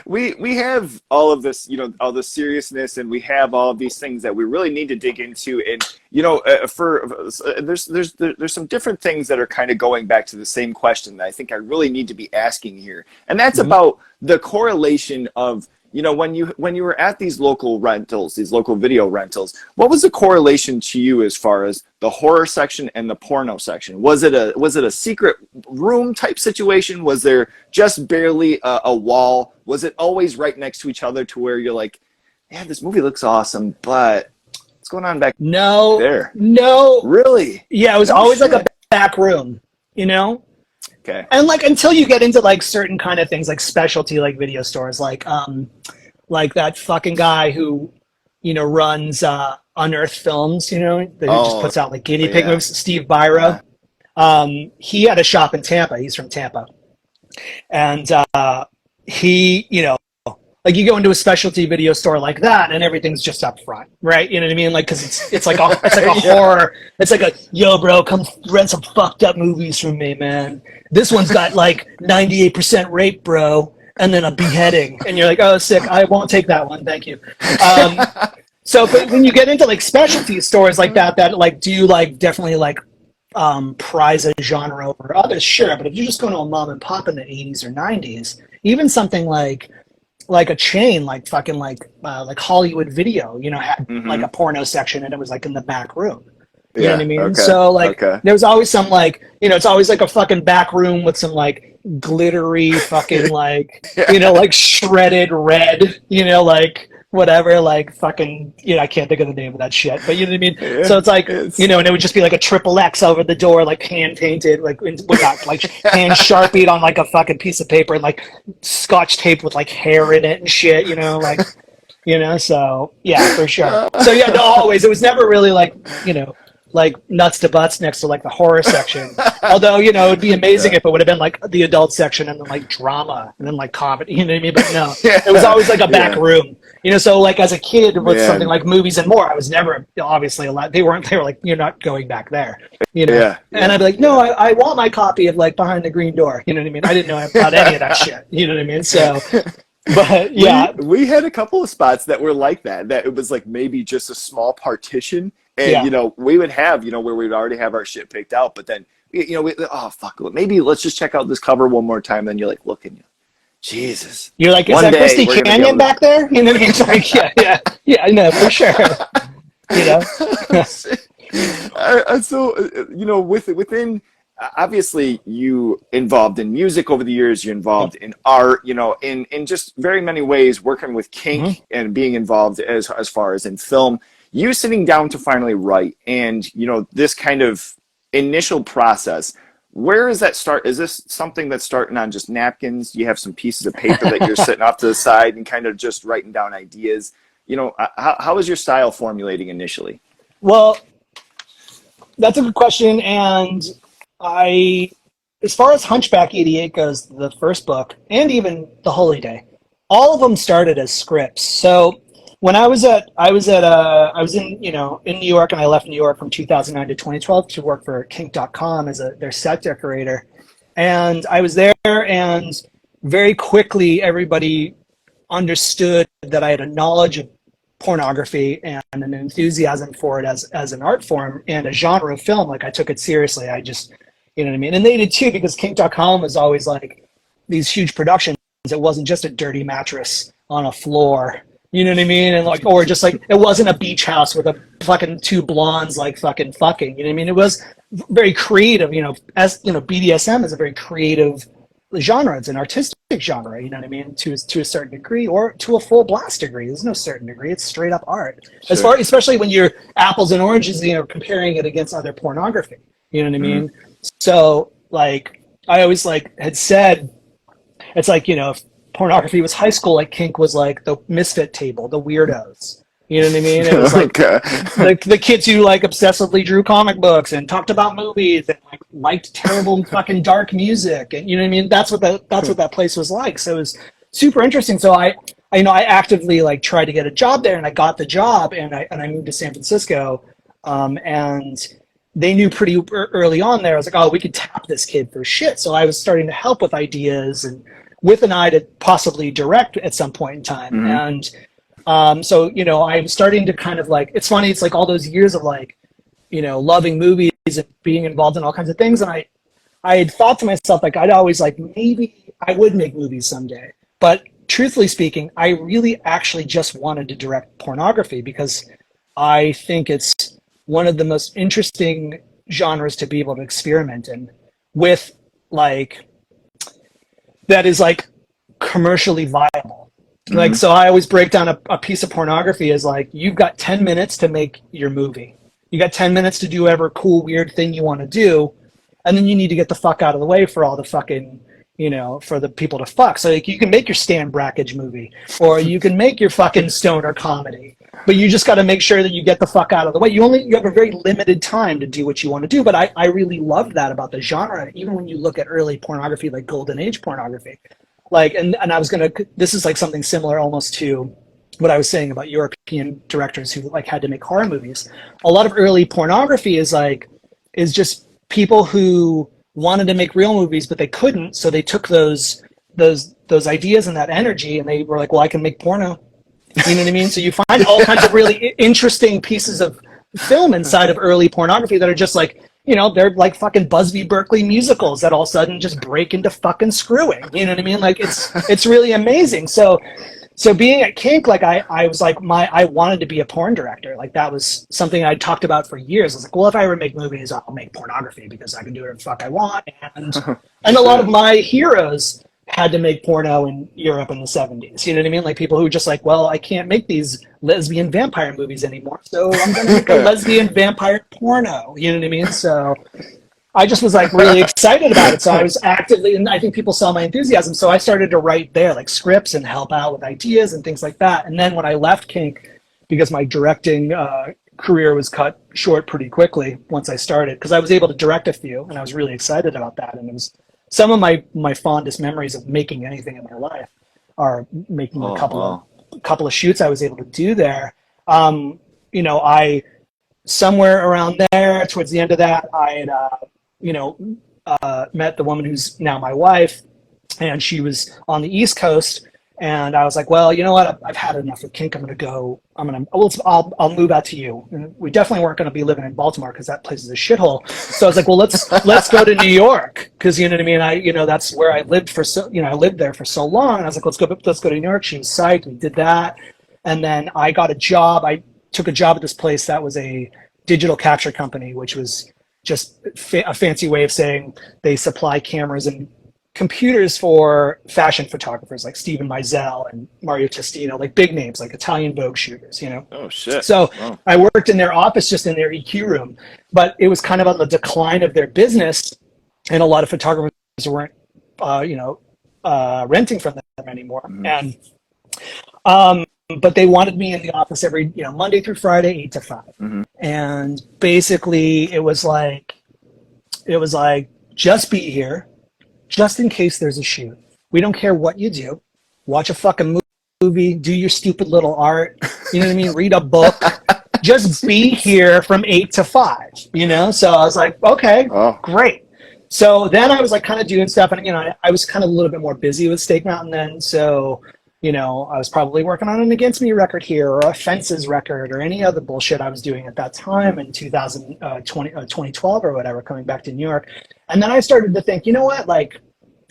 we have all of this, all the seriousness, and we have all of these things that we really need to dig into. And there's some different things that are kind of going back to the same question that I think I really need to be asking here, and that's about the correlation of, when you were at these local rentals, these local video rentals, what was the correlation to you as far as the horror section and the porno section? Was it a secret room type situation? Was there just barely a wall? Was it always right next to each other to where you're like, yeah, this movie looks awesome, but what's going on back there? No. Really? Yeah, it was always like a back room, Okay. And like, until you get into like certain kind of things, like specialty, like video stores, like that fucking guy who, runs Unearthed Films, that just puts out like guinea pig movies, Steve Byra. He had a shop in Tampa. He's from Tampa. And he, like you go into a specialty video store like that and everything's just up front, right? You know what I mean? Like, cause it's like a horror. It's like yo, bro, come rent some fucked up movies from me, man. This one's got like 98% rape, bro, and then a beheading. And you're like, oh, sick. I won't take that one. Thank you. So, but when you get into like specialty stores like that like do like definitely like prize a genre over others, sure. But if you're just going to a mom and pop in the 80s or 90s, even something like a chain like fucking like Hollywood Video, you know, had like a porno section and it was like in the back room. You know what I mean? Okay. So like there was always some like, you know, it's always like a fucking back room with some like glittery fucking like, you know, like shredded red, you know, like whatever, like fucking, you know, I can't think of the name of that shit, but you know what I mean? Yeah, so it's like, you know, and it would just be like a XXX over the door, like hand painted, like without like hand sharpied on like a fucking piece of paper and like scotch taped with like hair in it and shit, you know, like, you know, so yeah, for sure. So yeah, no, always, it was never really like, you know, like nuts to butts next to like the horror section. Although, you know, it'd be amazing if it would have been like the adult section and then like drama and then like comedy, you know what I mean? But no, it was always like a back room, you know? So like as a kid with something like Movies and More, I was never obviously allowed, they were like, you're not going back there, you know? And I'd be like, no, I want my copy of like Behind the Green Door. You know what I mean? I didn't know about any of that shit. You know what I mean? So, but yeah. We had a couple of spots that were like that it was like maybe just a small partition. And, you know, we would have, you know, where we'd already have our shit picked out. But then, you know, oh, fuck, maybe let's just check out this cover one more time. Then you're like, look at you. Jesus. You're like, is that Christy Canyon back there? You know what I mean? It's like, yeah, I know, for sure. You know? So, you know, within, obviously, you involved in music over the years. You're involved in art, you know, in just very many ways, working with kink and being involved as far as in film. You sitting down to finally write and, you know, this kind of initial process, where does that start? Is this something that's starting on just napkins? You have some pieces of paper that you're sitting off to the side and kind of just writing down ideas? You know, how is your style formulating initially? Well, that's a good question. And as far as Hunchback 88 goes, the first book, and even The Holy Day, all of them started as scripts. So when I was in, you know, in New York, and I left New York from 2009 to 2012 to work for kink.com as their set decorator. And I was there, and very quickly everybody understood that I had a knowledge of pornography and an enthusiasm for it as an art form and a genre of film. Like, I took it seriously. I just, you know what I mean? And they did too, because kink.com was always like these huge productions. It wasn't just a dirty mattress on a floor. You know what I mean? And like, or just like, it wasn't a beach house with a fucking two blondes like fucking. You know what I mean? It was very creative, you know, as you know, BDSM is a very creative genre. It's an artistic genre, you know what I mean? To a certain degree, or to a full blast degree. There's no certain degree. It's straight up art. Sure. Especially when you're apples and oranges, you know, comparing it against other pornography. You know what I mean? So like, I always like had said, it's like, you know, if pornography was high school, like kink was like the misfit table, the weirdos. You know what I mean? It was like the kids who like obsessively drew comic books and talked about movies and like liked terrible fucking dark music, and you know what I mean? That's what that place was like. So it was super interesting. So I you know, I actively like tried to get a job there, and I got the job, and I moved to San Francisco, and they knew pretty early on there. I was like, oh, we could tap this kid for shit. So I was starting to help with ideas and with an eye to possibly direct at some point in time. And so, you know, I'm starting to kind of like, it's funny, it's like all those years of like, you know, loving movies and being involved in all kinds of things. And I had thought to myself, like, I'd always like, maybe I would make movies someday. But truthfully speaking, I really actually just wanted to direct pornography, because I think it's one of the most interesting genres to be able to experiment in with, like, that is like commercially viable. Like, so I always break down a piece of pornography as like, you've got 10 minutes to make your movie. You got 10 minutes to do whatever cool, weird thing you want to do. And then you need to get the fuck out of the way for all the fucking, you know, for the people to fuck. So like, you can make your Stan Brakhage movie, or you can make your fucking stoner comedy, but you just got to make sure that you get the fuck out of the way. You have a very limited time to do what you want to do. But I really loved that about the genre. Even when you look at early pornography, like Golden Age pornography, like, and I was gonna. This is like something similar almost to what I was saying about European directors who like had to make horror movies. A lot of early pornography is just people who wanted to make real movies but they couldn't, so they took those ideas and that energy and they were like, well, I can make porno. You know what I mean? So you find all kinds of really interesting pieces of film inside of early pornography that are just like, you know, they're like fucking Busby Berkeley musicals that all of a sudden just break into fucking screwing. You know what I mean? Like it's really amazing. So being at Kink, like I was like I wanted to be a porn director. Like that was something I talked about for years. I was like, well, if I ever make movies, I'll make pornography because I can do whatever the fuck I want. And a lot of my heroes had to make porno in Europe in the 70s. You know what I mean? Like people who were just like, well, I can't make these lesbian vampire movies anymore, so I'm going to make a lesbian vampire porno. You know what I mean? So I just was like really excited about it. So I was actively, and I think people saw my enthusiasm. So I started to write there like scripts and help out with ideas and things like that. And then when I left Kink, because my directing career was cut short pretty quickly once I started, because I was able to direct a few and I was really excited about that. And it was some of my fondest memories of making anything in my life are making a couple of shoots I was able to do there. You know, I somewhere around there towards the end of that, I had met the woman who's now my wife, and she was on the East Coast. And I was like, well, you know what? I've had enough of Kink. I'll move out to you. And we definitely weren't going to be living in Baltimore because that place is a shithole. So I was like, well, let's go to New York, because you know what I mean. That's where I lived I lived there for so long. And I was like, let's go to New York. She was psyched. We did that, and then I got a job. I took a job at this place that was a digital capture company, which was just a fancy way of saying they supply cameras and computers for fashion photographers like Steven Meisel and Mario Testino, like big names, like Italian Vogue shooters, you know? Oh, shit. So wow. I worked in their office, just in their EQ room, but it was kind of on the decline of their business, and a lot of photographers weren't, renting from them anymore. Mm. And, but they wanted me in the office every, Monday through Friday, 8 to 5. Mm-hmm. And basically it was like, just be here, just in case there's a shoot. We don't care what you do. Watch a fucking movie, do your stupid little art, you know what I mean? Read a book. Just be here from 8 to 5, So I was like, okay, great. So then I was like kind of doing stuff, and I was kind of a little bit more busy with Stake Mountain then. So, I was probably working on an Against Me record here, or a Fences record, or any other bullshit I was doing at that time in 2012 or whatever, coming back to New York. And then I started to think, you know what, like,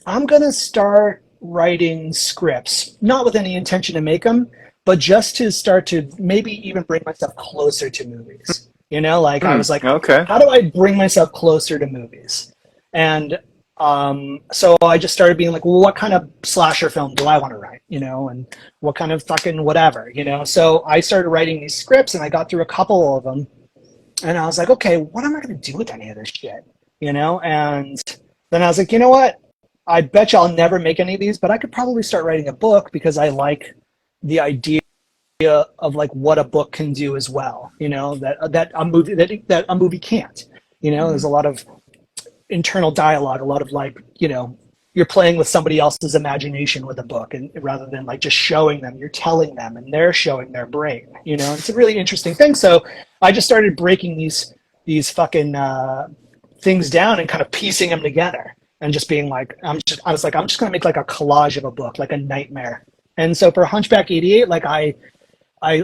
I'm going to start writing scripts, not with any intention to make them, but just to start to maybe even bring myself closer to movies. I was like, okay, how do I bring myself closer to movies? And so I just started being like, well, what kind of slasher film do I want to write, and what kind of fucking whatever, So I started writing these scripts, and I got through a couple of them, and I was like, okay, what am I going to do with any of this shit, And then I was like, you know what? I bet you I'll never make any of these, but I could probably start writing a book, because I like the idea of like what a book can do as well, that a movie can't. There's a lot of internal dialogue, a lot of like, you're playing with somebody else's imagination with a book, and rather than like just showing them, you're telling them, and they're showing their brain. It's a really interesting thing. So I just started breaking these fucking things down and kind of piecing them together, and just being like, I'm just going to make like a collage of a book, like a nightmare. And so for Hunchback 88, like I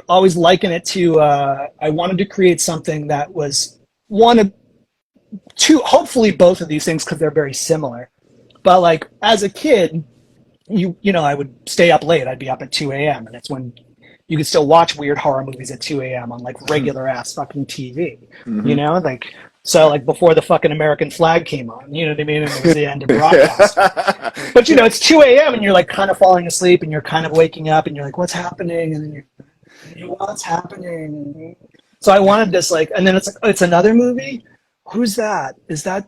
always liken it to, I wanted to create something that was hopefully both of these things, because they're very similar. But like as a kid, I would stay up late. I'd be up at 2 a.m. and it's when you could still watch weird horror movies at 2 a.m. on like regular ass fucking TV. Mm-hmm. So like before the fucking American flag came on, you know what I mean? And it was the end of broadcast. But it's 2 a.m. and you're like kind of falling asleep, and you're kind of waking up, and you're like, what's happening? And then you're what's happening? So I wanted this and then it's like, it's another movie. Who's that? Is that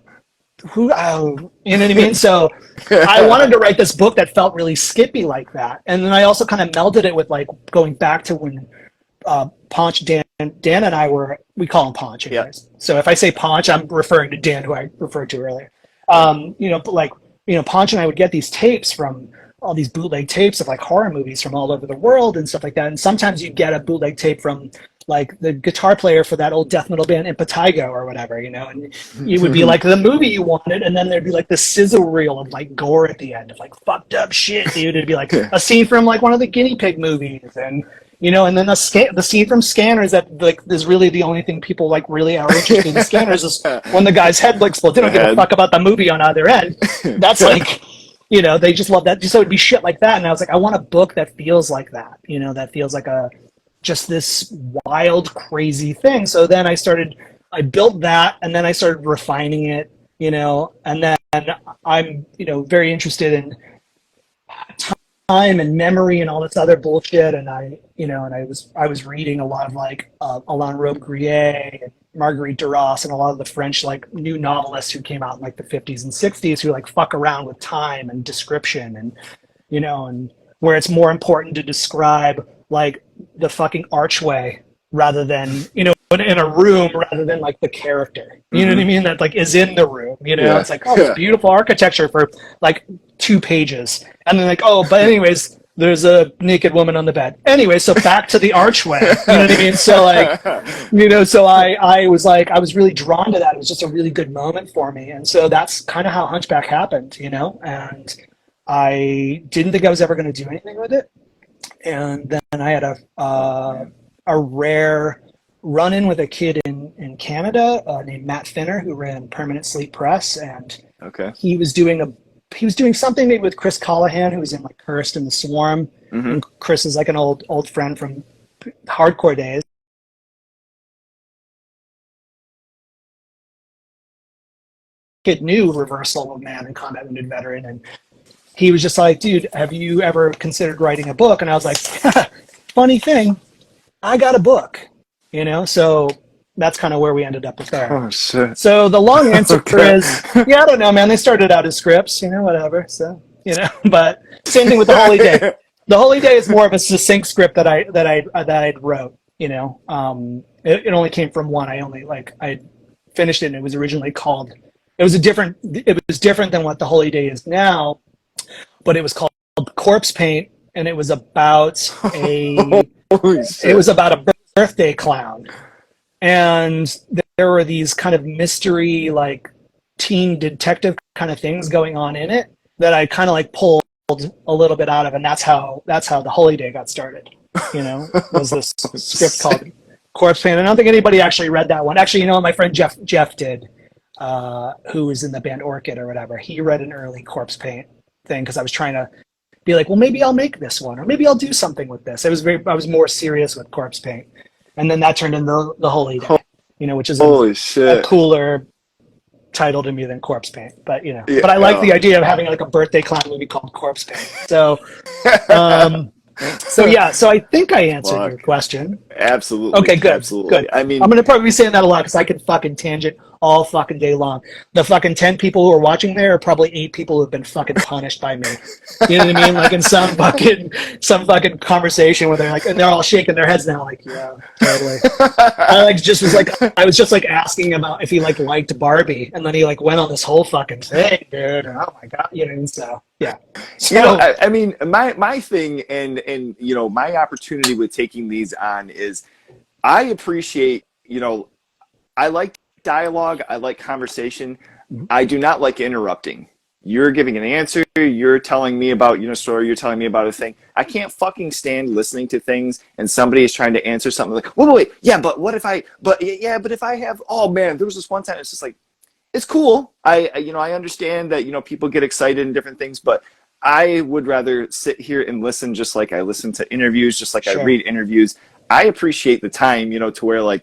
who? Oh, you know what I mean? So I wanted to write this book that felt really Skippy like that. And then I also kind of melded it with like going back to when Ponch, Dan and I we call him Ponch anyways. Yep. So if I say Ponch, I'm referring to Dan, who I referred to earlier. Ponch and I would get these tapes from all these bootleg tapes of like horror movies from all over the world and stuff like that. And sometimes you get a bootleg tape from like the guitar player for that old death metal band Impetigo or whatever, you know, and it would be like the movie you wanted, and then there'd be like the sizzle reel of like gore at the end of like fucked up shit, dude. It'd be like a scene from like one of the guinea pig movies, and you know, and then the scene from Scanners that like is really the only thing people like really are interested in. Scanners is when the guy's head explodes. They don't give a fuck about the movie on either end. That's like, you know, they just love that. So it'd be shit like that, and I was like, I want a book that feels like that, you know, that feels like just this wild, crazy thing. So then I built that, and then I started refining it, you know, and then I'm, you know, very interested in time and memory and all this other bullshit. And I was reading a lot of like Alain Robbe-Grillet and Marguerite Duras and a lot of the French like new novelists who came out in like the 50s and 60s who like fuck around with time and description, and, you know, and where it's more important to describe like the fucking archway rather than, you know, in a room rather than like the character, you know what I mean? That like is in the room, you know, it's like, oh, it's beautiful architecture for like 2 pages. And then like, oh, but anyways, there's a naked woman on the bed. Anyway, so back to the archway, you know what I mean? So like, you know, so I was really drawn to that. It was just a really good moment for me. And so that's kind of how Hunchback happened, you know, and I didn't think I was ever going to do anything with it. And then I had a rare run-in with a kid in Canada named Matt Finner, who ran Permanent Sleep Press, and he was doing something maybe with Chris Callahan, who was in like Cursed and the Swarm. And Chris is like an old friend from hardcore days. Kid knew Reversal of Man and Combat Wounded Veteran, and he was just like, dude, have you ever considered writing a book? And I was like, funny thing, I got a book, you know? So that's kind of where we ended up with there. Oh, shit. So the long answer is, I don't know, man. They started out as scripts, you know, whatever. So, you know, but same thing with The Holy Day. The Holy Day is more of a succinct script that I wrote, you know. It only came from one. I finished it, and it was originally called, it was different than what The Holy Day is now. But it was called Corpse Paint, and it was about a birthday clown, and there were these kind of mystery, like teen detective kind of things going on in it that I kind of like pulled a little bit out of, and that's how The Holy Day got started. You know, was this script called Corpse Paint. I don't think anybody actually read that one. Actually, you know, my friend Jeff did, who was in the band Orchid or whatever. He read an early Corpse Paint thing because I was trying to be like, well, maybe I'll make this one, or maybe I'll do something with this. I was more serious with Corpse Paint, and then that turned into The Holy Day, you know, which is a cooler title to me than Corpse Paint. But you know, but I like the idea of having like a birthday clown movie called Corpse Paint. So, so I think I answered your question. Absolutely. Okay, good. Absolutely. Good. I mean, I'm gonna probably be saying that a lot because I can fucking tangent all fucking day long. The fucking 10 people who are watching there are probably 8 people who have been fucking punished by me. You know what I mean? Like in some fucking conversation where they're like, and they're all shaking their heads now, like, yeah, totally. I was just asking about if he liked Barbie, and then he went on this whole fucking thing, dude. Oh my god, you know. And so yeah. So, you know, I mean, my thing and you know, my opportunity with taking these on is I appreciate, you know, I like dialogue, I like conversation. I do not like interrupting. You're giving an answer, you're telling me about, you know, story, you're telling me about a thing. I can't fucking stand listening to things and somebody is trying to answer something like, wait, yeah, but what if but if I have, oh man, there was this one time, it's just like, it's cool. I understand that, you know, people get excited and different things, but I would rather sit here and listen just like I listen to interviews, just like Sure. I read interviews. I appreciate the time, you know, to where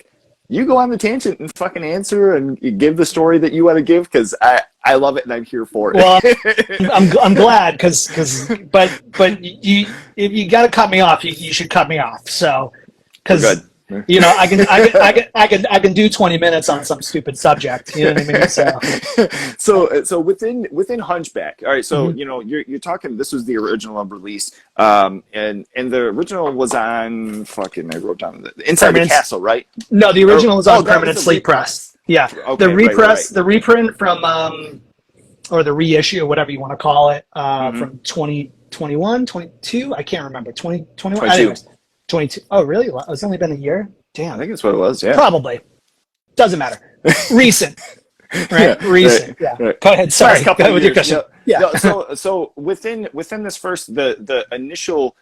you go on the tangent and fucking answer and you give the story that you want to give, because I love it and I'm here for it. Well, I'm glad but you if you got to cut me off, you should cut me off. So because you know I can do 20 minutes on some stupid subject. You know what I mean? So within Hunchback, all right. So you know you're talking. This was the original release, and the original was on fucking. I wrote down the Inside the Castle, right? No, the original was on Permanent Sleep Press. Yeah, okay, the reprint from or the reissue, whatever you want to call it, from 2010 21, 22? I can't remember. 20, 21? 22. Anyways, 22. Oh, really? It's only been a year? Damn. I think that's what it was. Yeah. Probably. Doesn't matter. Recent. Right? Yeah, Recent. right, Yeah. right. Go ahead. Sorry. Last couple Go of with years. your question. Yeah. So within this first the initial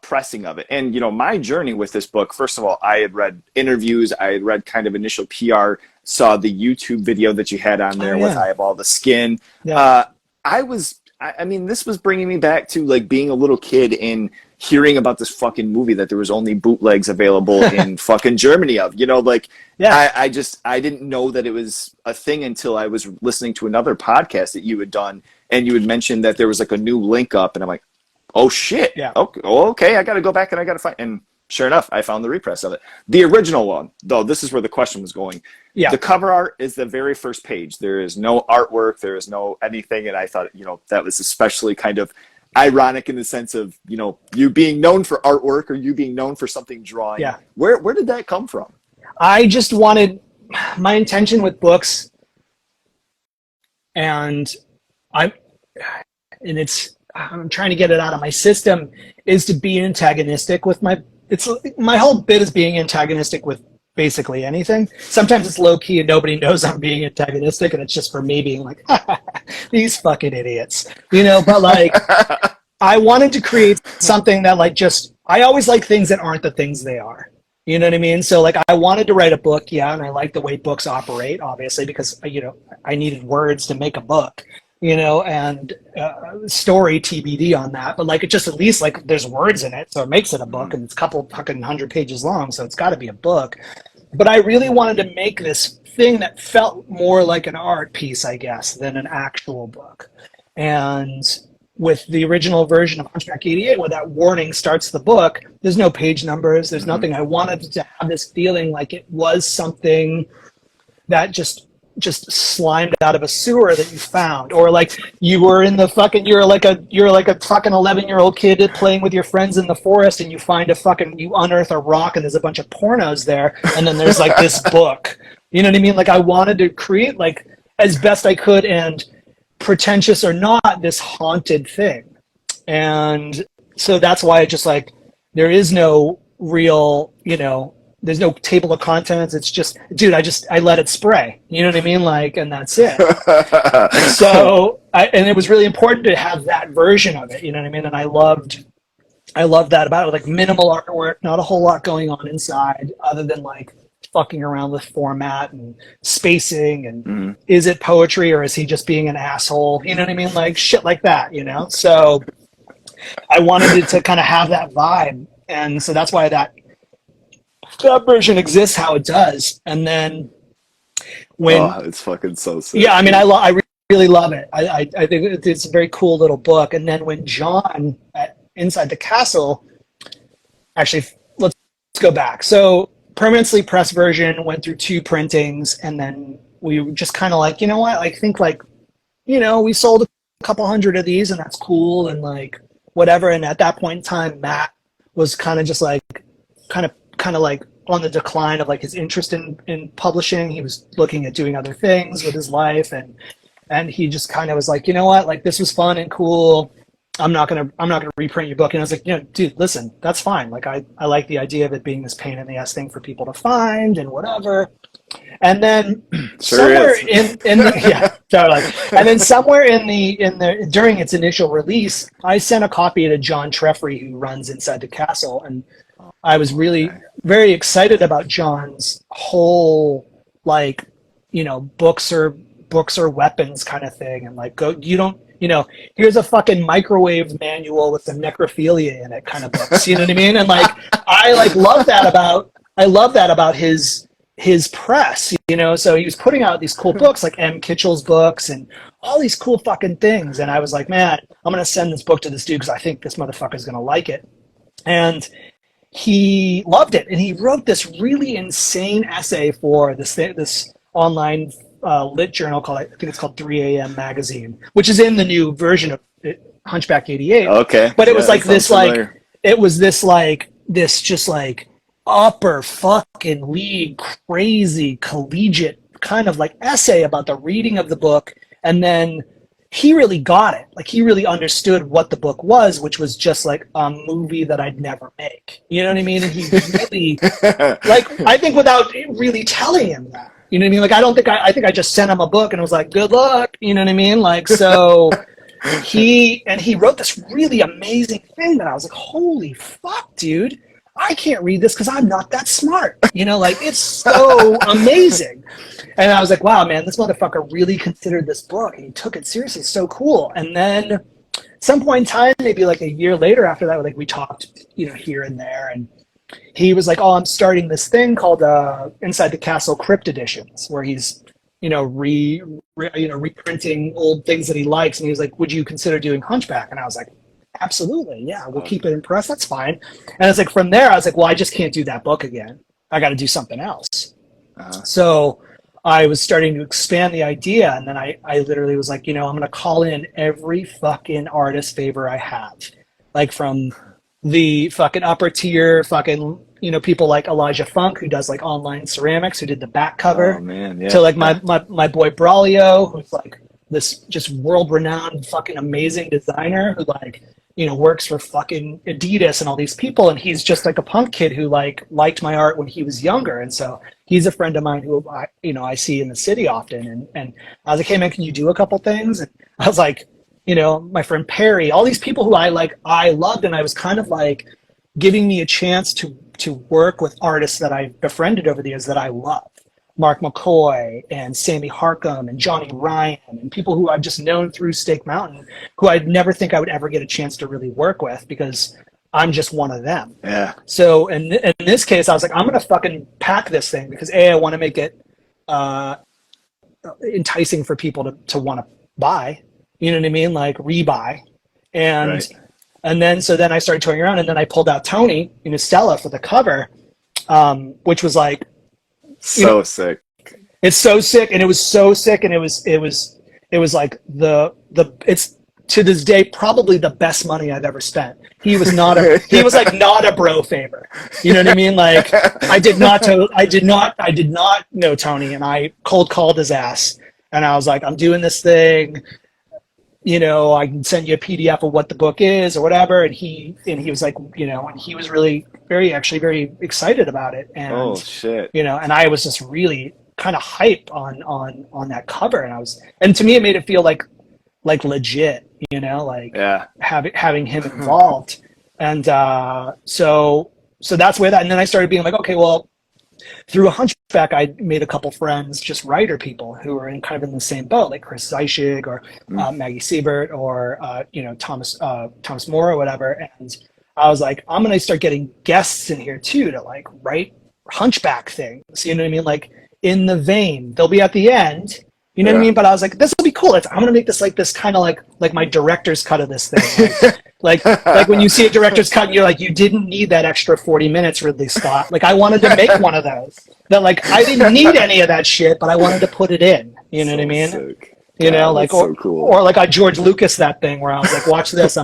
pressing of it, and my journey with this book. First of all, I had read interviews. I had read kind of initial PR. Saw the YouTube video that you had on there with I Have All the Skin. Yeah. I mean, this was bringing me back to like being a little kid and hearing about this fucking movie that there was only bootlegs available in fucking Germany of, like, Yeah. I didn't know that it was a thing until I was listening to another podcast that you had done, and you had mentioned that there was like a new link up, and I'm like, oh shit. Yeah. Okay. I got to go back and I got to find, and sure enough, I found the repress of it. The original one, though, this is where the question was going. Yeah. The cover art is the very first page. There is no artwork. There is no anything. And I thought, that was especially kind of ironic in the sense of, you being known for artwork or you being known for something drawing. Yeah. Where did that come from? I just wanted, my intention with books, and I'm trying to get it out of my system, is to be antagonistic with my whole bit is being antagonistic with basically anything. Sometimes it's low key and nobody knows I'm being antagonistic, and it's just for me being like, these fucking idiots, but like, I wanted to create something that like, I always like things that aren't the things they are. You know what I mean? So like, I wanted to write a book. Yeah. And I like the way books operate, obviously, because, I needed words to make a book, and story TBD on that. But like, it just at least like there's words in it. So it makes it a book, and it's a couple fucking 100 pages long. So it's got to be a book. But I really wanted to make this thing that felt more like an art piece, I guess, than an actual book. And with the original version of Hunchback 88, where that warning starts the book, there's no page numbers, there's nothing. I wanted to have this feeling like it was something that just slimed out of a sewer that you found, or like you were in the fucking, you're like a fucking 11-year-old kid playing with your friends in the forest, and you unearth a rock and there's a bunch of pornos there, and then there's like this book. You know what I mean? Like, I wanted to create, like, as best I could, and pretentious or not, this haunted thing. And so that's why it just like, there is no real, there's no table of contents. It's just, dude, I let it spray, you know what I mean? Like, and that's it. So and it was really important to have that version of it, you know what I mean? And I loved that about it, like minimal artwork, not a whole lot going on inside other than like fucking around with format and spacing and is it poetry or is he just being an asshole? You know what I mean? Like shit like that, So I wanted it to kind of have that vibe. And so that's why that version exists how it does. And then it's fucking so sick. Yeah, I mean, I really love it. I think it's a very cool little book. And then when John at Inside the Castle, actually, let's go back. So permanently pressed version went through 2 printings, and then we were just kind of like, you know what? I think like, we sold a couple hundred of these, and that's cool, and like whatever. And at that point in time, Matt was kind of just like, kind of like on the decline of like his interest in publishing. He was looking at doing other things with his life, and he just kind of was like, you know what? Like, this was fun and cool. I'm not gonna reprint your book. And I was like, dude, listen, that's fine. Like, I like the idea of it being this pain in the ass thing for people to find and whatever. And then somewhere in the, yeah, totally. And then somewhere in the during its initial release, I sent a copy to John Treffry, who runs Inside the Castle, and I was really very excited about John's whole like, books are weapons kind of thing, and like here's a fucking microwave manual with some necrophilia in it kind of books. You know what I mean? And like, I love that about his press, so he was putting out these cool books like M. Kitchell's books and all these cool fucking things. And I was like, man, I'm going to send this book to this dude because I think this motherfucker's going to like it. And he loved it. And he wrote this really insane essay for this online lit journal called, I think it's called 3 a.m. Magazine, which is in the new version of Hunchback 88. Okay. But it was this just like upper fucking league, crazy collegiate kind of like essay about the reading of the book, and then he really got it. Like he really understood what the book was, which was just like a movie that I'd never make. You know what I mean? And he really, like, I think without really telling him that, you know what I mean? Like, I think I just sent him a book and I was like, good luck. You know what I mean? Like, so he wrote this really amazing thing that I was like, holy fuck, dude. I can't read this because I'm not that smart. You know, like it's so amazing. And I was like, wow, man, this motherfucker really considered this book and he took it seriously. It's so cool. And then at some point in time, maybe like a year later after that, like we talked, you know, here and there. And he was like, oh, I'm starting this thing called Inside the Castle Crypt Editions, where he's, you know, reprinting old things that he likes. And he was like, would you consider doing Hunchback? And I was like, absolutely. Yeah, we'll keep it in press. That's fine. And it's like from there, I was like, well, I just can't do that book again. I got to do something else. So I was starting to expand the idea. And then I literally was like, you know, I'm going to call in every fucking artist favor I have. Like from the fucking upper tier fucking, you know, people like Elijah Funk, who does like online ceramics, who did the back cover. Oh, man, yeah. To like my boy Braulio, who's like this just world-renowned fucking amazing designer who like, you know, works for fucking Adidas and all these people. And he's just like a punk kid who like liked my art when he was younger. And so he's a friend of mine who I see in the city often. And I was like, hey man, can you do a couple things? And I was like, you know, my friend Perry, all these people who I loved. And I was kind of like giving me a chance to work with artists that I befriended over the years that I love. Mark McCoy and Sammy Harcum and Johnny Ryan and people who I've just known through Stake Mountain, who I'd never think I would ever get a chance to really work with because I'm just one of them. Yeah. So in this case, I was like, I'm going to fucking pack this thing because I want to make it enticing for people to want to buy, you know what I mean? Like rebuy. And, right. and then I started touring around and then I pulled out Tony, you know, Stella for the cover, which was like, so sick. It's so sick, and it was so sick, and it was like it's to this day probably the best money I've ever spent. He was not a bro favor. You know what I mean? Like I did not know Tony, and I cold called his ass, and I was like, I'm doing this thing. You know, I can send you a PDF of what the book is or whatever. And he was like, you know, and he was really very excited about it. And, oh shit. You know, and I was just really kind of hype on that cover. And to me, it made it feel like legit, you know, like having him involved. And, so that's where and then I started being like, okay, well, through a Hunchback, I made a couple friends, just writer people who were kind of in the same boat, like Chris Zeischig or Maggie Siebert or you know Thomas Moore or whatever. And I was like, I'm gonna start getting guests in here too to like write Hunchback things. You know what I mean? Like in the vein, they'll be at the end. You know what I mean? But I was like, this will be cool. I'm gonna make this like this kind of like my director's cut of this thing. Like when you see a director's cut and you're like, you didn't need that extra 40 minutes, Ridley Scott. Like I wanted to make one of those. That like I didn't need any of that shit, but I wanted to put it in. You know what I mean? Sick. You know, like so cool. or like I George Lucas that thing where I was like, watch this.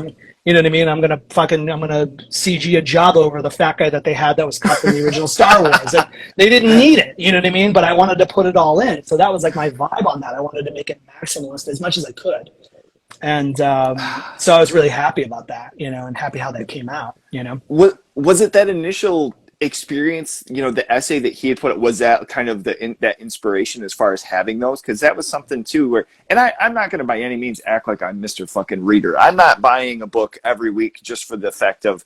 You know what I mean? I'm gonna CG a job over the fat guy that they had that was cut from the original Star Wars. And they didn't need it, you know what I mean? But I wanted to put it all in. So that was like my vibe on that. I wanted to make it maximalist as much as I could. And so I was really happy about that, you know, and happy how that came out, you know. Was it that initial experience, you know, the essay that he had put, was that kind of that inspiration as far as having those? Because that was something too where, and I'm not going to by any means act like I'm Mr. fucking reader. I'm not buying a book every week just for the effect of,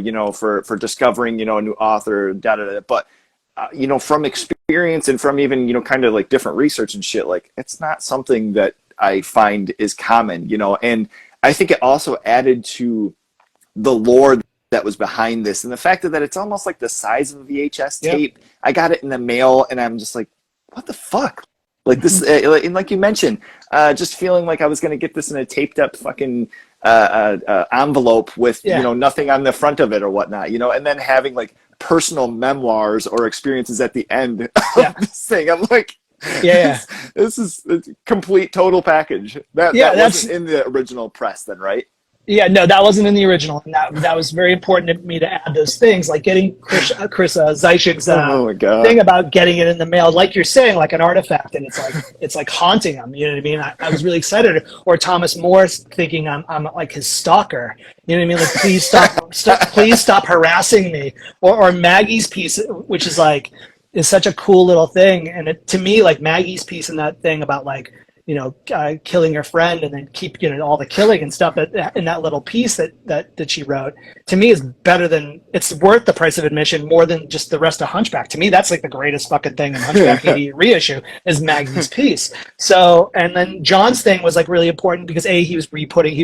you know, for discovering, you know, a new author, but you know, from experience and from even, you know, kind of like different research and shit, like it's not something that I find is common, you know. And I think it also added to the lore that was behind this, and the fact that it's almost like the size of a VHS tape. I got it in the mail, and I'm just like, what the fuck? Like this, and like you mentioned, just feeling like I was going to get this in a taped up fucking envelope with you know nothing on the front of it or whatnot, you know, and then having like personal memoirs or experiences at the end of this thing. I'm like, this is a complete total package. That wasn't in the original press then, right? Yeah, no, that wasn't in the original, and that was very important to me to add those things, like getting Chris Zeichig's Oh my god. thing about getting it in the mail, like you're saying, like an artifact, and it's like haunting him. You know what I mean? I was really excited. Or Thomas Morris thinking I'm like his stalker. You know what I mean? Like please stop harassing me. Or Maggie's piece, which is such a cool little thing, and to me, like Maggie's piece in that thing about like, killing your friend and then keep, all the killing and stuff in that little piece that she wrote, to me is better than, it's worth the price of admission more than just the rest of Hunchback. To me, that's like the greatest fucking thing in Hunchback immediate reissue is Maggie's piece. So, and then John's thing was like really important because he was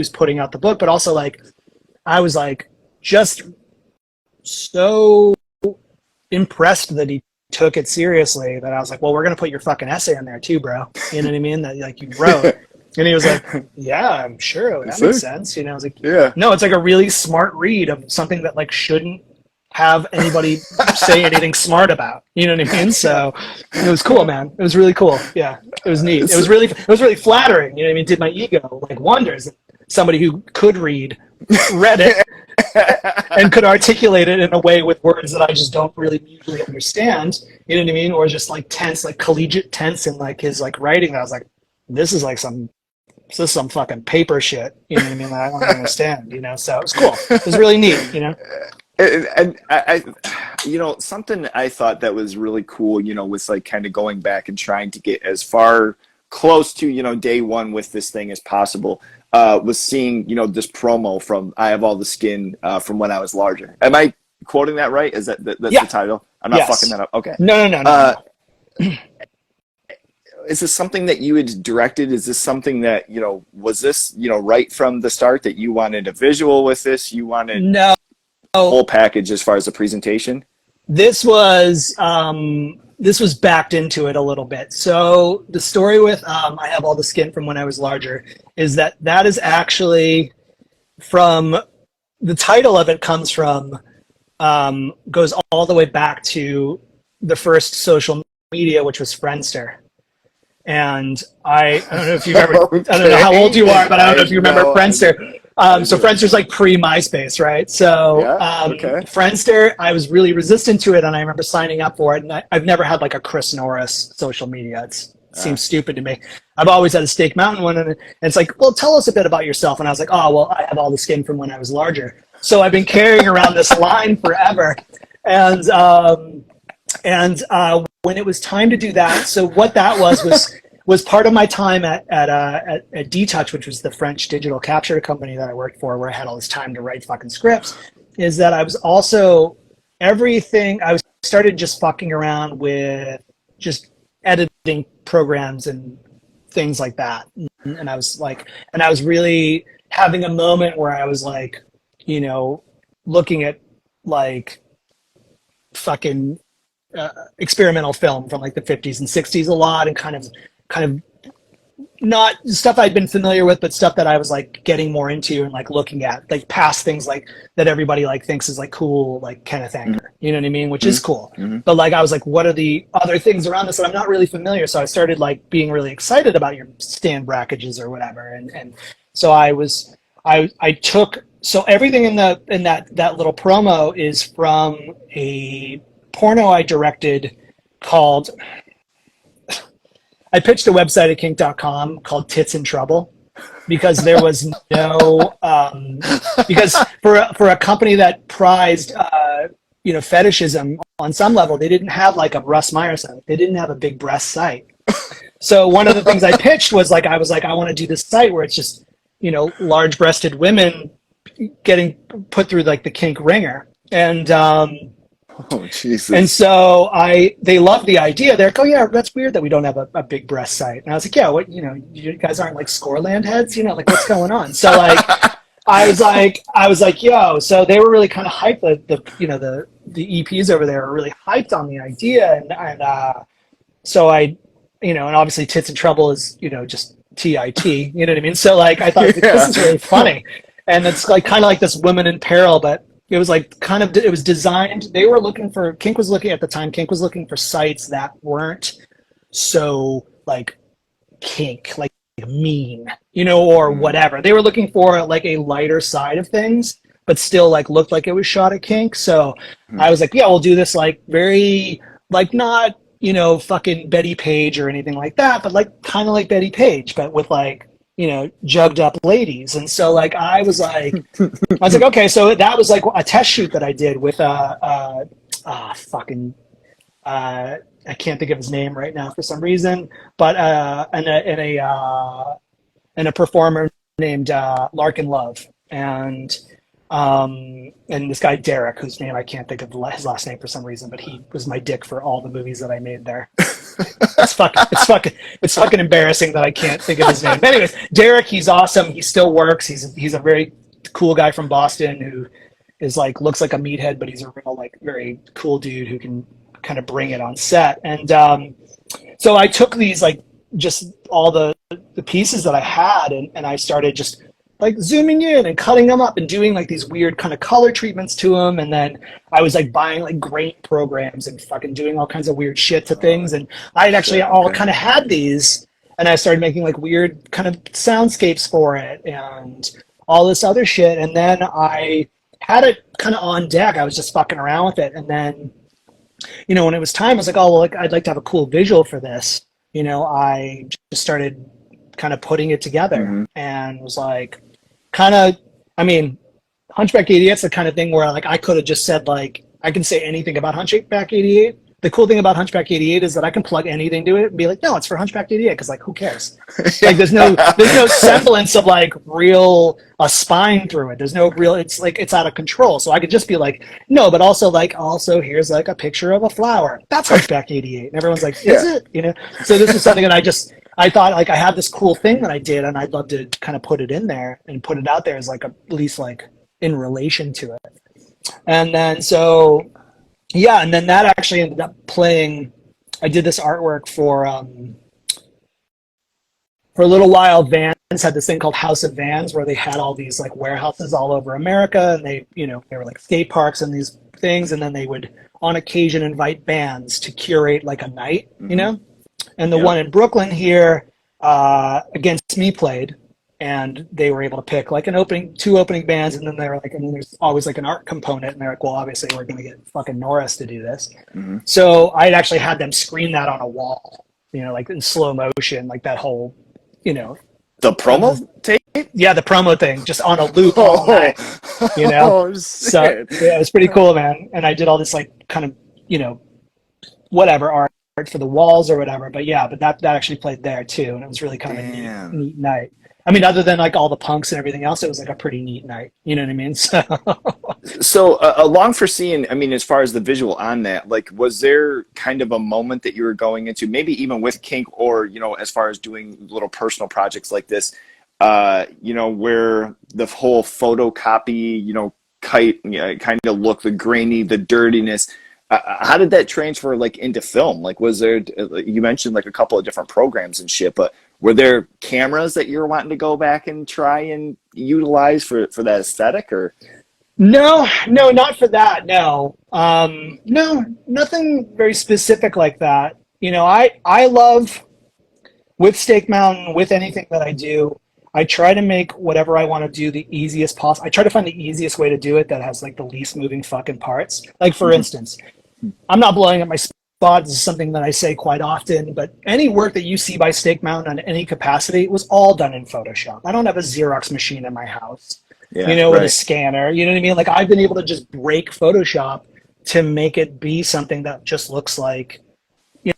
putting out the book, but also like, I was like, just so impressed that he took it seriously that I was like, well, we're going to put your fucking essay in there too, bro. You know what I mean? That like you wrote. And he was like, yeah, I'm sure that makes sense. I was like, yeah, no, it's like a really smart read of something that like shouldn't have anybody say anything smart about. You know what I mean? So it was cool, man. It was really cool. Yeah, it was neat. It was really flattering. You know what I mean? Did my ego like wonders that somebody who could read it and could articulate it in a way with words that I just don't really usually understand, you know what I mean? Or just like tense, like collegiate tense in like his like writing. I was like, this is some fucking paper shit, you know what I mean? That I don't understand, So it was cool. It was really neat, And I something I thought that was really cool, was like kind of going back and trying to get as far close to, day one with this thing as possible. Was seeing, this promo from I Have All the Skin from When I Was Larger. Am I quoting that right? Is that's the title? I'm not fucking that up. Okay. No. Is this something that you had directed? Is this something that, was this, right from the start that you wanted a visual with this? You wanted no whole package as far as the presentation? This was backed into it a little bit. So the story with I Have All the Skin from When I Was Larger is that is actually from, the title of it comes from, goes all the way back to the first social media, which was Friendster. And I don't know if you've ever, I don't know how old you are, but I don't know if you remember Friendster. So Friendster's like pre-MySpace, right? So Friendster, I was really resistant to it, and I remember signing up for it, and I've never had like a Chris Norris social media. It seems stupid to me. I've always had a Stake Mountain one, and it's like, well, tell us a bit about yourself. And I was like, oh, well, I have all the skin from when I was larger. So I've been carrying around this line forever. And when it was time to do that, so what that was part of my time at D-Touch, which was the French digital capture company that I worked for, where I had all this time to write fucking scripts, is that I was also started just fucking around with just editing programs and things like that. And I was really having a moment where I was like, looking at like fucking experimental film from like the 50s and 60s a lot, and kind of not stuff I'd been familiar with, but stuff that I was like getting more into and like looking at like past things like that everybody like thinks is like cool, like Kenneth Anger, you know what I mean? Which is cool. But like, I was like, what are the other things around this that I'm not really familiar? So I started like being really excited about your Stan Brackages or whatever. And so I took, so everything in that little promo is from a porno I directed called, I pitched a website at kink.com called Tits in Trouble, because there was no, because for a company that prized, fetishism on some level, they didn't have like a Russ Meyer site. They didn't have a big breast site. So one of the things I pitched was like, I want to do this site where it's just, large breasted women getting put through like the kink ringer. And, oh, Jesus. And so they loved the idea. They're like, oh yeah, that's weird that we don't have a big breast site. And I was like, yeah, what, you guys aren't like Scoreland heads, like what's going on? So like, I was like, yo, so they were really kind of hyped. The EPs over there were really hyped on the idea. And so and obviously Tits in Trouble is, just TIT, you know what I mean? So like, I thought this is really funny. And it's like, kind of like this woman in peril, but it was like it was designed. Kink was looking for sites that weren't so like kink, like mean, or whatever. They were looking for like a lighter side of things, but still like looked like it was shot at kink. So I was like, yeah, we'll do this like very like not, fucking Betty Page or anything like that, but like kind of like Betty Page, but with like, jugged up ladies. And so like I was like, okay, so that was like a test shoot that I did with fucking I can't think of his name right now for some reason, but and a performer named Larkin Love, and this guy Derek, whose name I can't think of his last name for some reason, but he was my dick for all the movies that I made there. It's fucking embarrassing that I can't think of his name. But anyways, Derek, he's awesome. He still works. He's a very cool guy from Boston who is like looks like a meathead, but he's a real like very cool dude who can kind of bring it on set. And so I took these like just all the pieces that I had, and I started just like zooming in and cutting them up and doing like these weird kind of color treatments to them. And then I was like buying like grain programs and fucking doing all kinds of weird shit to things. And I had actually all kind of had these, and I started making like weird kind of soundscapes for it and all this other shit. And then I had it kind of on deck. I was just fucking around with it. And then, when it was time, I was like, oh, well, I'd like to have a cool visual for this. I just started kind of putting it together and was like, Hunchback 88's the kind of thing where like I could have just said like, I can say anything about Hunchback 88. The cool thing about Hunchback 88 is that I can plug anything to it and be like, no, it's for Hunchback 88, because like who cares? Like there's no semblance of like real a spine through it. There's no real, it's like it's out of control. So I could just be like, no, but also here's like a picture of a flower. That's Hunchback 88. And everyone's like, is it? So this is something that I thought like I had this cool thing that I did, and I'd love to kind of put it in there and put it out there as like at least like in relation to it. And then and then that actually ended up playing. I did this artwork for a little while. Vans had this thing called House of Vans, where they had all these like warehouses all over America, and they were like skate parks and these things, and then they would on occasion invite bands to curate like a night, And the one in Brooklyn here, Against Me played, and they were able to pick like two opening bands, and then they were like, and then there's always like an art component, and they're like, well, obviously we're going to get fucking Norris to do this. So I'd actually had them screen that on a wall, like in slow motion, like that whole, the promo tape? Yeah, the promo thing, just on a loop all night, So yeah, it was pretty cool, man. And I did all this like kind of, whatever art for the walls or whatever, but that actually played there too, and it was really kind of a neat night. I mean, other than like all the punks and everything else, it was like a pretty neat night. You know what I mean? So along for seeing, I mean, as far as the visual on that, like, was there kind of a moment that you were going into, maybe even with kink, or as far as doing little personal projects like this, where the whole photocopy, kind of look, the grainy, the dirtiness. How did that transfer like into film? Like, was there? You mentioned like a couple of different programs and shit, but were there cameras that you were wanting to go back and try and utilize for that aesthetic, or? No, not for that. No, no, nothing very specific like that. I love with Stake Mountain, with anything that I do, I try to make whatever I want to do the easiest possible. I try to find the easiest way to do it that has like the least moving fucking parts. Like for instance, I'm not blowing up my spot. This is something that I say quite often, but any work that you see by Stake Mountain on any capacity was all done in Photoshop. I don't have a Xerox machine in my house, with a scanner. You know what I mean? Like I've been able to just break Photoshop to make it be something that just looks like, a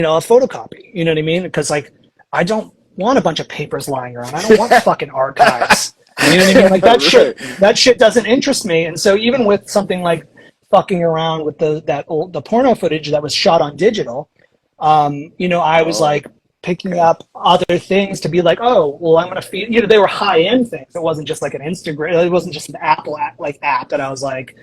photocopy. You know what I mean? Because like I don't want a bunch of papers lying around. I don't want fucking archives. You know what I mean? Like that shit doesn't interest me. And so even with something like fucking around with the porno footage that was shot on digital, I was like picking up other things to be like, oh, well, I'm gonna feed. They were high end things. It wasn't just like an Instagram. It wasn't just an Apple app that I was like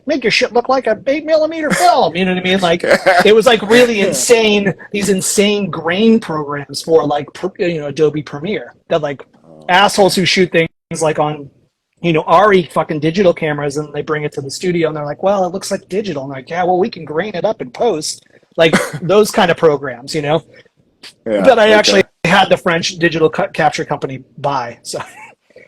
make your shit look like a 8mm film. You know what I mean? Like it was like really insane. These insane grain programs for like Adobe Premiere that like assholes who shoot things like on ARRI fucking digital cameras, and they bring it to the studio and they're like, well, it looks like digital. And they're like, yeah, well, we can grain it up in post, like those kind of programs, that I actually had the French digital capture company buy. So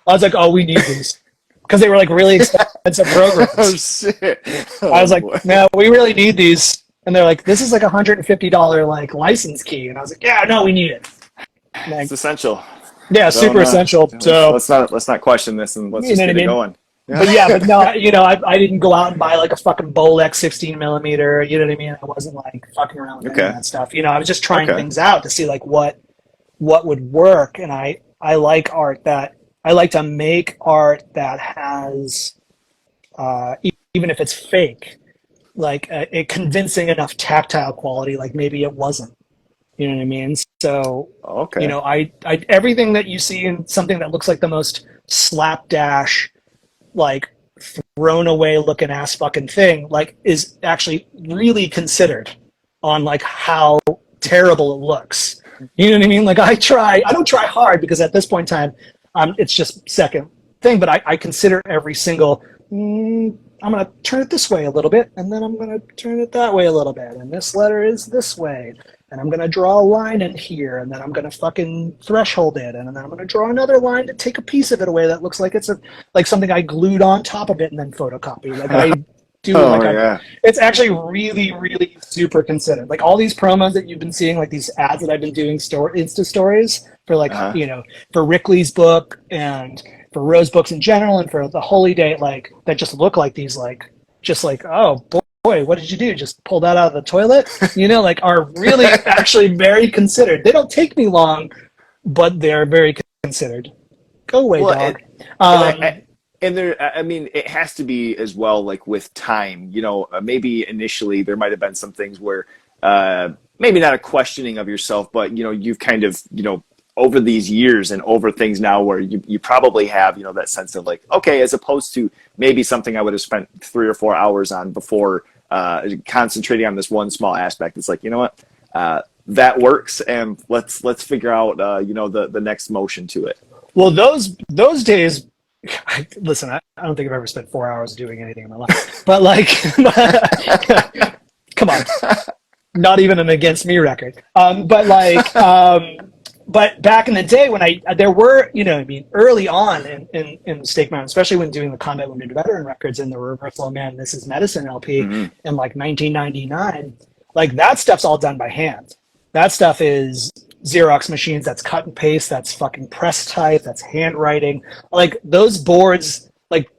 I was like, oh, we need these. Because they were like really expensive programs. Oh shit! I was like, no, we really need these. And they're like, this is like $150 like license key. And I was like, yeah, no, we need it. Like, it's essential. yeah, super essential. So let's not question this and let's just get it going. But yeah, but no, I didn't go out and buy like a fucking Bolex 16 millimeter. You know what I mean? I wasn't like fucking around with any of that stuff. I was just trying things out to see like what would work. And I like art that I like to make art that has, even if it's fake, like a convincing enough tactile quality. Like maybe it wasn't. You know what I mean? So, I everything that you see in something that looks like the most slapdash, like thrown away looking ass fucking thing, like is actually really considered on like how terrible it looks. You know what I mean? Like I don't try hard because at this point in time, it's just second thing, but I consider every single, I'm going to turn it this way a little bit, and then I'm going to turn it that way a little bit, and this letter is this way, and I'm going to draw a line in here, and then I'm going to fucking threshold it, and then I'm going to draw another line to take a piece of it away that looks like it's like something I glued on top of it and then photocopy. Like I do. It's actually really, really super considered. Like all these promos that you've been seeing, like these ads that I've been doing, Insta stories for like, for Rickley's book and for Rose books in general and for the Holy Day, like that just look like these, like, just like, oh boy, what did you do? Just pull that out of the toilet? Like are really actually very considered. They don't take me long, but they're very considered. Go away, dog. And there, I mean, it has to be as well, like with time, maybe initially there might have been some things where maybe not a questioning of yourself, but, you've kind of, over these years and over things now where you probably have, that sense of like, okay, as opposed to maybe something I would have spent 3 or 4 hours on before concentrating on this one small aspect. It's like, you know what, that works. And let's figure out, the next motion to it. Well, those days, listen, I don't think I've ever spent 4 hours doing anything in my life, but like, come on, not even an against me record. But like, but back in the day when there were, early on in Stake Mountain, especially when doing the Combat Wounded Veteran records and the Reversal of Man, This Is Medicine LP in like 1999, like that stuff's all done by hand. That stuff is Xerox machines, that's cut and paste, that's fucking press type, that's handwriting. Like those boards, like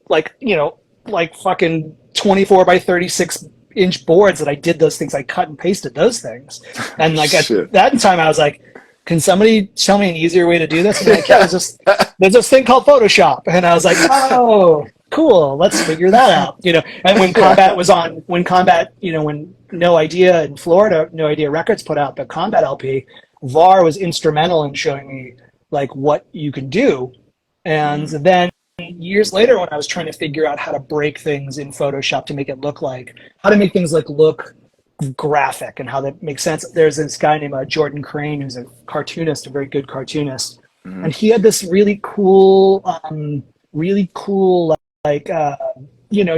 fucking 24 by 36 inch boards that I did those things, I cut and pasted those things. And like at that time I was like, can somebody tell me an easier way to do this? And like, yeah, there's this thing called Photoshop. And I was like, oh, cool, let's figure that out. And when Combat was on, when No Idea in Florida, No Idea Records put out the Combat LP, VAR was instrumental in showing me like what you can do. And then years later, when I was trying to figure out how to break things in Photoshop to make it look like, how to make things like look graphic and how that makes sense. There's this guy named Jordan Crane, who's a cartoonist, a very good cartoonist. And he had this really cool,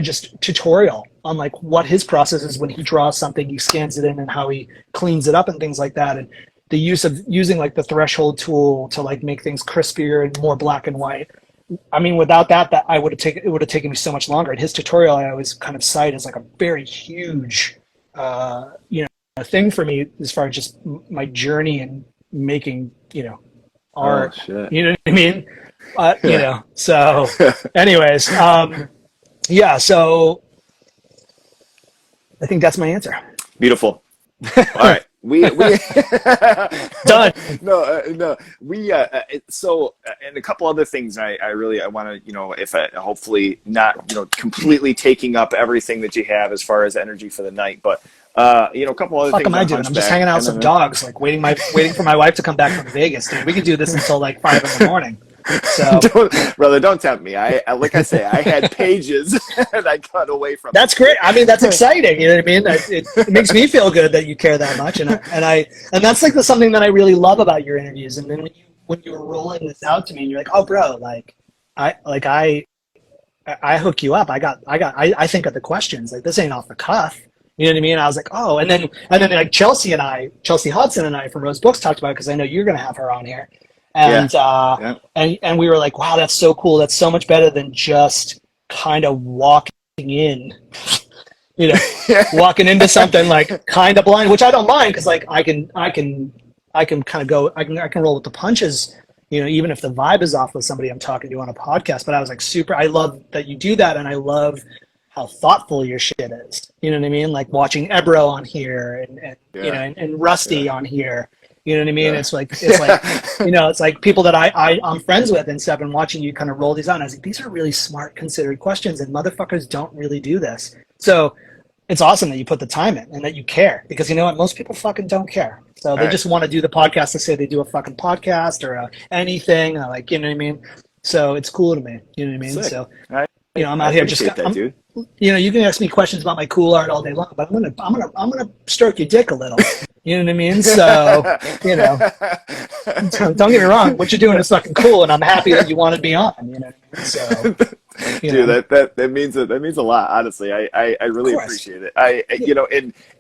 just tutorial on like what his process is when he draws something, he scans it in and how he cleans it up and things like that. And the use of using like the threshold tool to like make things crispier and more black and white. I mean, without that it would have taken me so much longer. And his tutorial, I always kind of cite as like a very huge, thing for me as far as just my journey in making, art. Oh, you know what I mean? So anyways, so I think that's my answer. Beautiful. All right. We done. No. So and a couple other things I want to, if hopefully not, completely taking up everything that you have as far as energy for the night, but a couple other things. What am I doing? I'm just hanging out with some dogs, like waiting for my wife to come back from Vegas, dude. We could do this until like 5 in the morning. So, brother, don't tempt me. I like I say, I had pages and I cut away from. That's great. I mean, that's exciting. You know what I mean? It makes me feel good that you care that much, and that's like something that I really love about your interviews. And then when you were rolling this out to me, and you're like, oh, bro, I hook you up. I think of the questions. Like this ain't off the cuff. You know what I mean? I was like, oh, and then like Chelsea Hudson and I from Rose Books talked about it because I know you're going to have her on here, Yeah. and Yeah. and we were like, wow, that's so cool. That's so much better than just kind of walking in, you know, walking into something like kind of blind, which I don't mind because like I can kind of go, I can roll with the punches, you know, even if the vibe is off with somebody I'm talking to on a podcast. But I was like, I love that you do that, and I love how thoughtful your shit is. You know what I mean? Like watching Ebro on here and you know, and Rusty on here. You know what I mean? Yeah. It's like you know, it's like people that I'm friends with and stuff, and watching you kind of roll these on. I was like, these are really smart, considered questions, and motherfuckers don't really do this. So it's awesome that you put the time in and that you care, because you know what? Most people fucking don't care. So they just want to do the podcast to say they do a fucking podcast or anything, like, you know what I mean? So it's cool to me. You know what I mean? Sick. So, you know, I'm out here just, dude. you know, you can ask me questions about my cool art all day long, but I'm gonna stroke your dick a little. You know what I mean? So, you know, don't get me wrong. What you're doing is fucking cool, and I'm happy that you wanted me on. You know what I mean? So, dude, that means a lot. Honestly, I really appreciate it. You know,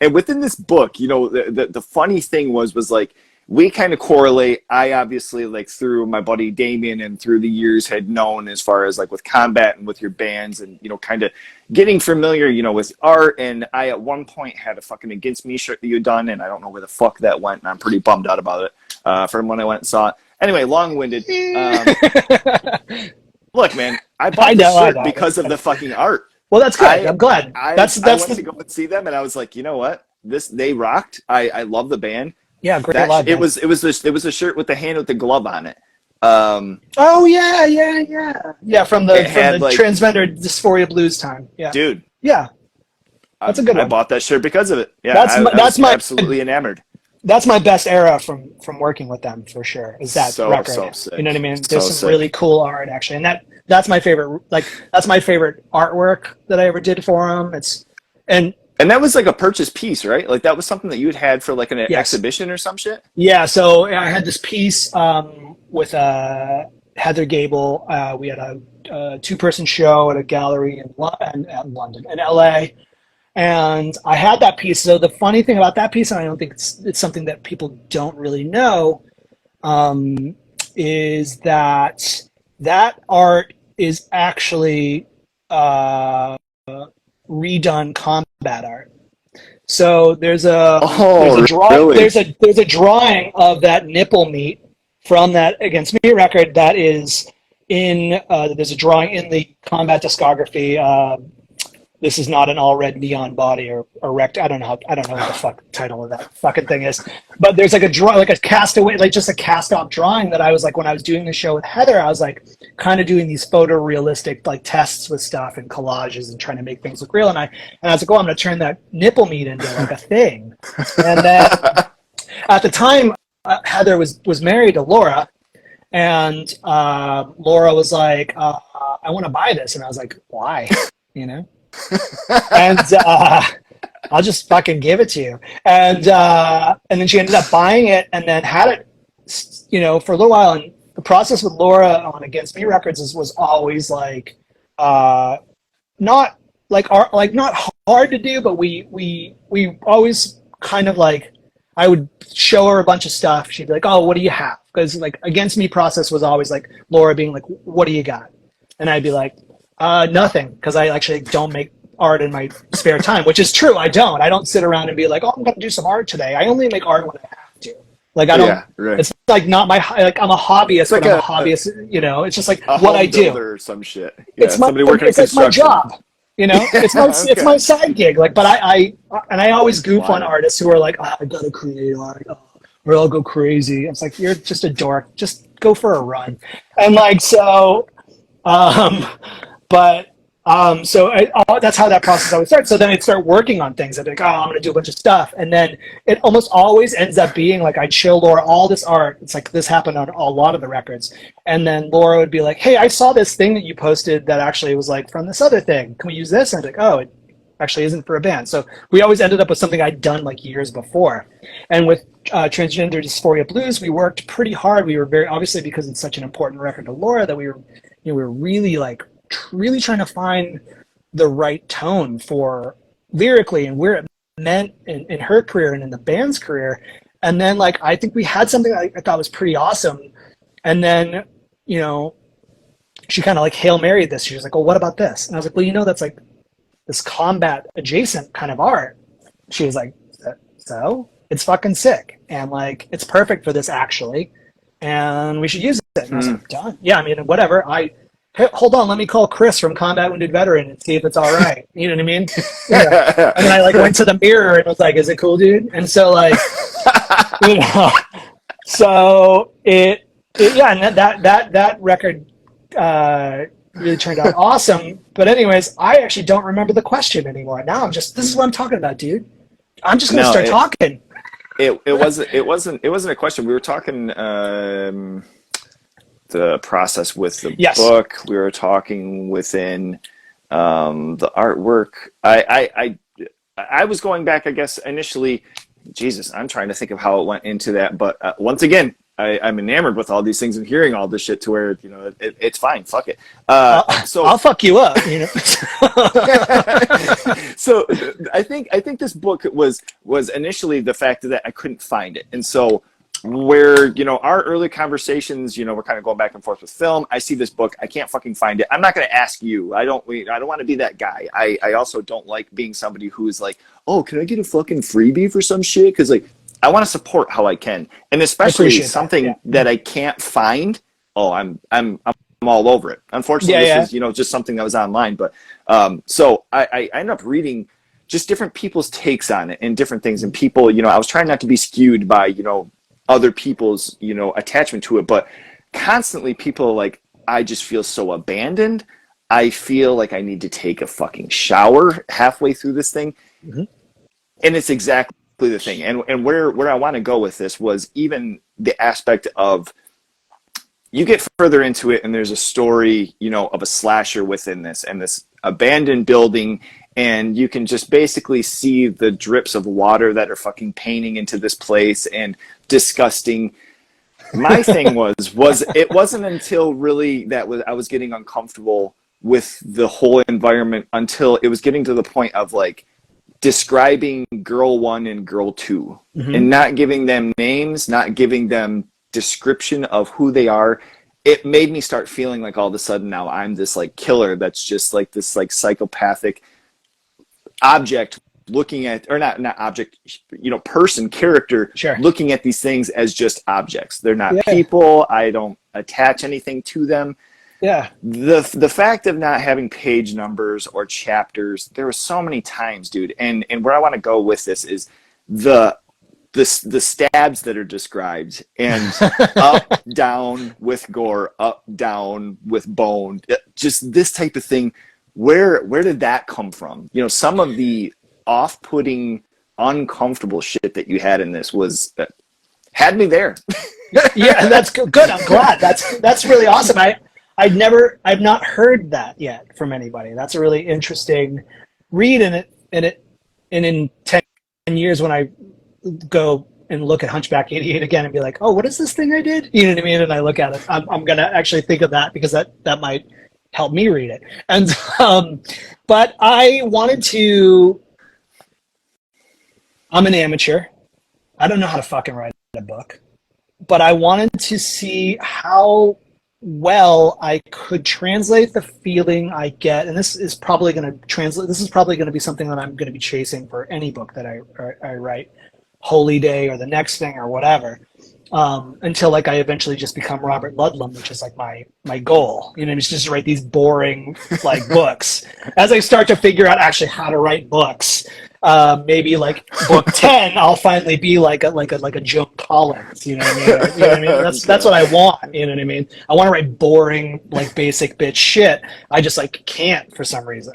and within this book, you know, the funny thing was like, we kind of correlate. I obviously, like, through my buddy Damien and through the years had known as far as like with combat and with your bands and, you know, kind of getting familiar, you know, with art. And I at one point had a fucking Against Me shirt that you had done, and I don't know where the fuck that went, and I'm pretty bummed out about it from when I went and saw it. Anyway, long-winded. Look, man, I bought the shirt because of the fucking art. Well, that's good. I'm glad. I went to go and see them, and I was like, you know what? They rocked. I love the band. Yeah, great live. It was a shirt with the hand with the glove on it. Oh yeah. From the Transgender Dysphoria Blues time. Yeah, dude. Yeah, that's a good one. I bought that shirt because of it. Yeah, that's my absolutely enamored. That's my best era from working with them for sure. Is that record? So sick. You know what I mean? There's some really cool art actually, and that's my favorite. Like that's my favorite artwork that I ever did for them. And that was like a purchase piece, right? Like that was something that you'd had for like an exhibition or some shit? Yeah, so I had this piece with Heather Gable. We had a 2-person show at a gallery in London, in LA. And I had that piece. So the funny thing about that piece, and I don't think it's something that people don't really know, is that art is actually redone combat art. So there's a drawing of that nipple meat from that Against Me record that is in there's a drawing in the combat discography. This is not an all red neon body or erect. I don't know what the fuck title of that fucking thing is. But there's like a drawing, like a castaway, like just a cast off drawing that I was like, when I was doing the show with Heather, I was like kind of doing these photorealistic like tests with stuff and collages and trying to make things look real. And I was like, oh, I'm going to turn that nipple meat into like a thing. And then at the time, Heather was married to Laura, and Laura was like, I want to buy this. And I was like, why? You know? And I'll just fucking give it to you. And then she ended up buying it and then had it, you know, for a little while. And the process with Laura on Against Me Records was always like not hard to do, but we always kind of like, I would show her a bunch of stuff. She'd be like, oh, what do you have? Because like Against Me process was always like Laura being like, what do you got? And I'd be like, nothing, because I actually don't make art in my spare time, which is true. I don't sit around and be like, oh, I'm going to do some art today. I only make art when I have to. Like, I don't, right. It's like not my, like, I'm a hobbyist, like I'm a hobbyist, you know, it's just like what I do. Or some shit. Yeah, it's like my job, you know, it's my, okay. It's my side gig. Like, but I always goof on artists who are like, oh, I got to create art, or I'll go crazy. It's like, you're just a dork. Just go for a run. And like, so, so that's how that process always starts. So then I'd start working on things. I'd be like, oh, I'm going to do a bunch of stuff. And then it almost always ends up being like, I'd show Laura all this art. It's like, this happened on a lot of the records. And then Laura would be like, hey, I saw this thing that you posted that actually was like from this other thing. Can we use this? And I'd be like, oh, it actually isn't for a band. So we always ended up with something I'd done like years before. And with Transgender Dysphoria Blues, we worked pretty hard. We were very, obviously because it's such an important record to Laura, that we were really really trying to find the right tone for lyrically and where it meant in her career and in the band's career. And then like I think we had something I thought was pretty awesome. And then, you know, she kind of like Hail Married this. She was like, well, what about this? And I was like, well, you know, that's like this combat adjacent kind of art. She was like, so it's fucking sick. And like, it's perfect for this actually. And we should use it. And I was like, done. Yeah, I mean, whatever. Hey, hold on, let me call Chris from Combat Wounded Veteran and see if it's all right. You know what I mean? Yeah. And then I like went to the mirror and was like, is it cool, dude? And so like, you know, so yeah, and that record really turned out awesome. But anyways, I actually don't remember the question anymore. Now this is what I'm talking about, dude. I'm just gonna start talking. It wasn't a question. We were talking the process with the book. We were talking within the artwork. I was going back, I guess, initially. Jesus, I'm trying to think of how it went into that. But once again, I'm enamored with all these things and hearing all this shit to where, you know, it's fine. Fuck it. So I'll fuck you up. You know. So I think this book was initially the fact that I couldn't find it, and so where, you know, our early conversations, you know, we're kind of going back and forth with film. I see this book, I can't fucking find it. I'm not going to ask you. I don't want to be that guy. I also don't like being somebody who is like, oh, can I get a fucking freebie for some shit? Because like I want to support how I can, and especially something that I can't find. Oh, I'm all over it. Unfortunately, this is, you know, just something that was online, but so I ended up reading just different people's takes on it and different things, and people, you know, I was trying not to be skewed by, you know, other people's, you know, attachment to it, but constantly people are like, I just feel so abandoned. I feel like I need to take a fucking shower halfway through this thing. Mm-hmm. And it's exactly the thing. And where I want to go with this was even the aspect of, you get further into it and there's a story, you know, of a slasher within this and this abandoned building, and you can just basically see the drips of water that are fucking painting into this place and disgusting. My thing was it wasn't until really I was getting uncomfortable with the whole environment until it was getting to the point of like describing girl 1 and girl 2, mm-hmm. and not giving them names, not giving them description of who they are. It made me start feeling like all of a sudden now I'm this like killer that's just like this like psychopathic object looking at, or not object, you know, person, character, looking at these things as just objects. They're not people. I don't attach anything to them. Yeah. The fact of not having page numbers or chapters, there were so many times, dude. And where I want to go with this is the stabs that are described, and up, down with gore, up, down with bone, just this type of thing. Where did that come from? You know, some of the off-putting, uncomfortable shit that you had in this had me there. Yeah, that's good. I'm glad. That's really awesome. I've not heard that yet from anybody. That's a really interesting read. And in 10 years when I go and look at Hunchback 88 again and be like, oh, what is this thing I did? You know what I mean? And I look at it, I'm gonna actually think of that, because that might help me read it. And but I wanted to. I'm an amateur. I don't know how to fucking write a book, but I wanted to see how well I could translate the feeling I get, and this is probably going to be something that I'm going to be chasing for any book that I write, Holy Day or the next thing or whatever, until like I eventually just become Robert Ludlum, which is like my goal. You know, it's just to write these boring like books. As I start to figure out actually how to write books, maybe like book 10, I'll finally be like a Joan Collins. You know what I mean? You know what I mean? That's what I want. You know what I mean? I want to write boring, like basic bitch shit. I just like can't for some reason.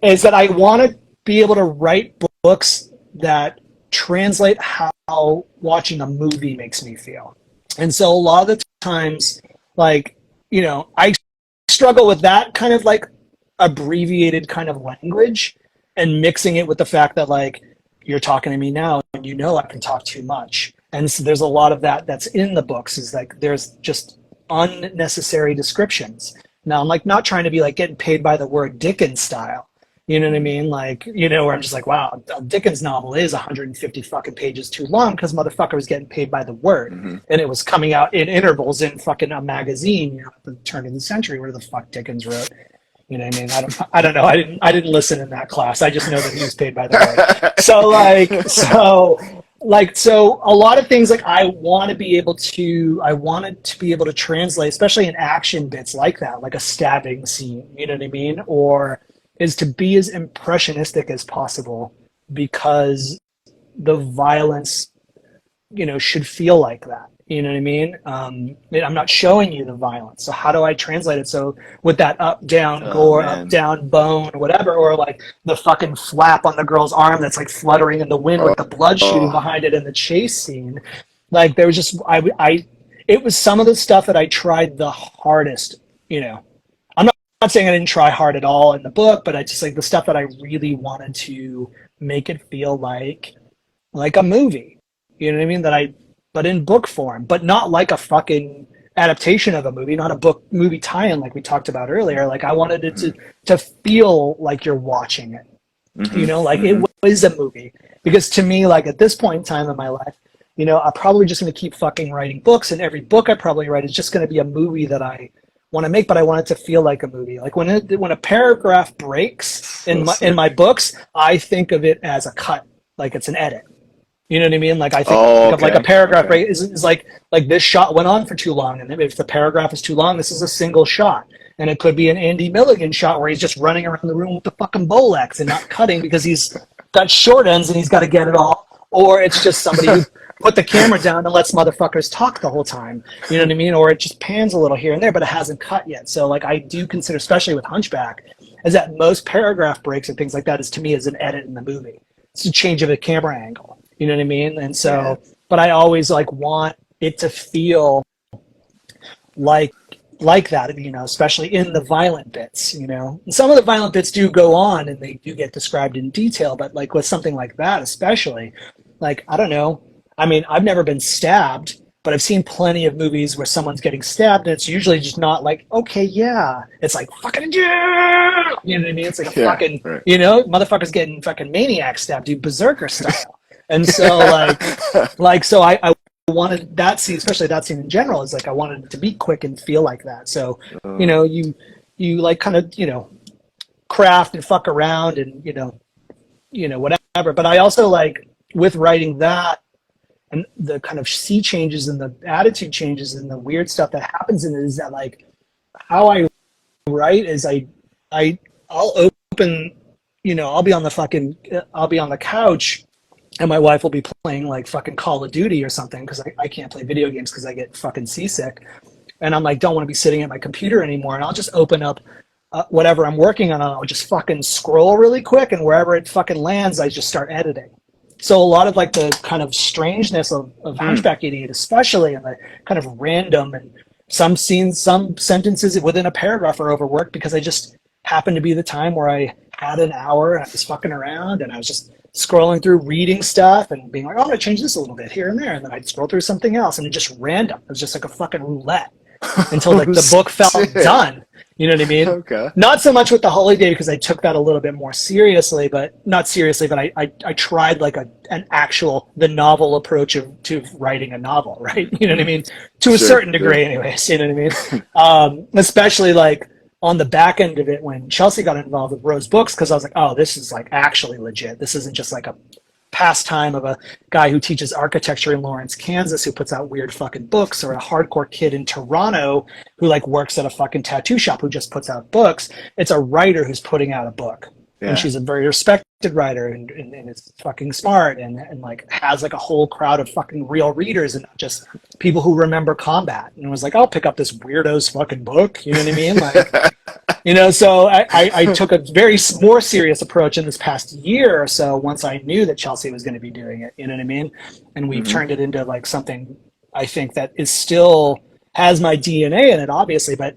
Is that I want to be able to write books that translate how watching a movie makes me feel. And so a lot of the times, like, you know, I struggle with that kind of like abbreviated kind of language, and mixing it with the fact that like you're talking to me now and you know I can talk too much. And so there's a lot of that's in the books, is like there's just unnecessary descriptions. Now I'm like not trying to be like getting paid by the word Dickens style, You know what I mean? Like, where I'm just like, wow, a Dickens novel is 150 fucking pages too long because motherfucker was getting paid by the word. Mm-hmm. And it was coming out in intervals in fucking a magazine, at the turn of the century, where the fuck Dickens wrote. You know what I mean? I don't know. I didn't listen in that class. I just know that he was paid by the word. So a lot of things like I wanted to be able to translate, especially in action bits like that, like a stabbing scene, you know what I mean? Or is to be as impressionistic as possible because the violence, should feel like that. You know what I mean? I'm not showing you the violence. So how do I translate it? So with that up, down, gore, up, down, bone, whatever, or like the fucking flap on the girl's arm that's like fluttering in the wind with the blood shooting behind it in the chase scene. Like there was just, it was some of the stuff that I tried the hardest, I'm not saying I didn't try hard at all in the book, but I just like the stuff that I really wanted to make it feel like a movie. You know what I mean? But in book form, but not like a fucking adaptation of a movie, not a book movie tie-in like we talked about earlier. Like I wanted it to feel like you're watching it, it was a movie. Because to me, like at this point in time in my life, I'm probably just going to keep fucking writing books, and every book I probably write is just going to be a movie that I want to make, but I want it to feel like a movie. Like when a paragraph breaks in my books, I think of it as a cut, like it's an edit. You know what I mean? Like I think of like a paragraph break is like this shot went on for too long, and if the paragraph is too long, this is a single shot. And it could be an Andy Milligan shot where he's just running around the room with the fucking bootlegs and not cutting because he's got short ends and he's got to get it all. Or it's just somebody who put the camera down and lets motherfuckers talk the whole time. You know what I mean? Or it just pans a little here and there, but it hasn't cut yet. So like I do consider, especially with Hunchback, is that most paragraph breaks and things like that is to me as an edit in the movie. It's a change of a camera angle. You know what I mean? And so, but I always like want it to feel like that, especially in the violent bits, And some of the violent bits do go on and they do get described in detail, but like with something like that, especially, like, I don't know. I mean, I've never been stabbed, but I've seen plenty of movies where someone's getting stabbed and it's usually just not like, okay, yeah. It's like, fucking, yeah! You know what I mean? It's like a fucking, right. Motherfuckers getting fucking maniac stabbed, dude, berserker style. And so so I wanted that scene, especially that scene in general, is like I wanted it to be quick and feel like that. So, you like kind of, craft and fuck around and, whatever. But I also like with writing that and the kind of sea changes and the attitude changes and the weird stuff that happens in it is that like how I write is I'll open, I'll be on the couch and my wife will be playing like fucking Call of Duty or something because I can't play video games because I get fucking seasick. And I'm like, don't want to be sitting at my computer anymore. And I'll just open up whatever I'm working on. I'll just fucking scroll really quick. And wherever it fucking lands, I just start editing. So a lot of like the kind of strangeness of Hunchback Idiot, especially, and the kind of random and some scenes, some sentences within a paragraph are overworked because I just happened to be the time where I had an hour and I was fucking around and I was just scrolling through reading stuff and being like, oh, I'm going to change this a little bit here and there. And then I'd scroll through something else and it just random. It was just like a fucking roulette until like the book felt done. You know what I mean? Okay. Not so much with The Holiday because I took that a little bit more seriously, but not seriously, but I tried like the novel approach to writing a novel, right? You know what I mean? To a certain degree anyways, you know what I mean? Especially like on the back end of it when Chelsea got involved with Rose Books, because I was like, oh, this is like actually legit. This isn't just like a pastime of a guy who teaches architecture in Lawrence, Kansas, who puts out weird fucking books, or a hardcore kid in Toronto who like works at a fucking tattoo shop who just puts out books. It's a writer who's putting out a book. Yeah. And she's a very respected writer and is fucking smart and like has like a whole crowd of fucking real readers and not just people who remember combat. And it was like, I'll pick up this weirdo's fucking book. You know what I mean? Like, so I took a very more serious approach in this past year or so once I knew that Chelsea was going to be doing it. You know what I mean? And we've turned it into like something I think that is still has my DNA in it, obviously. But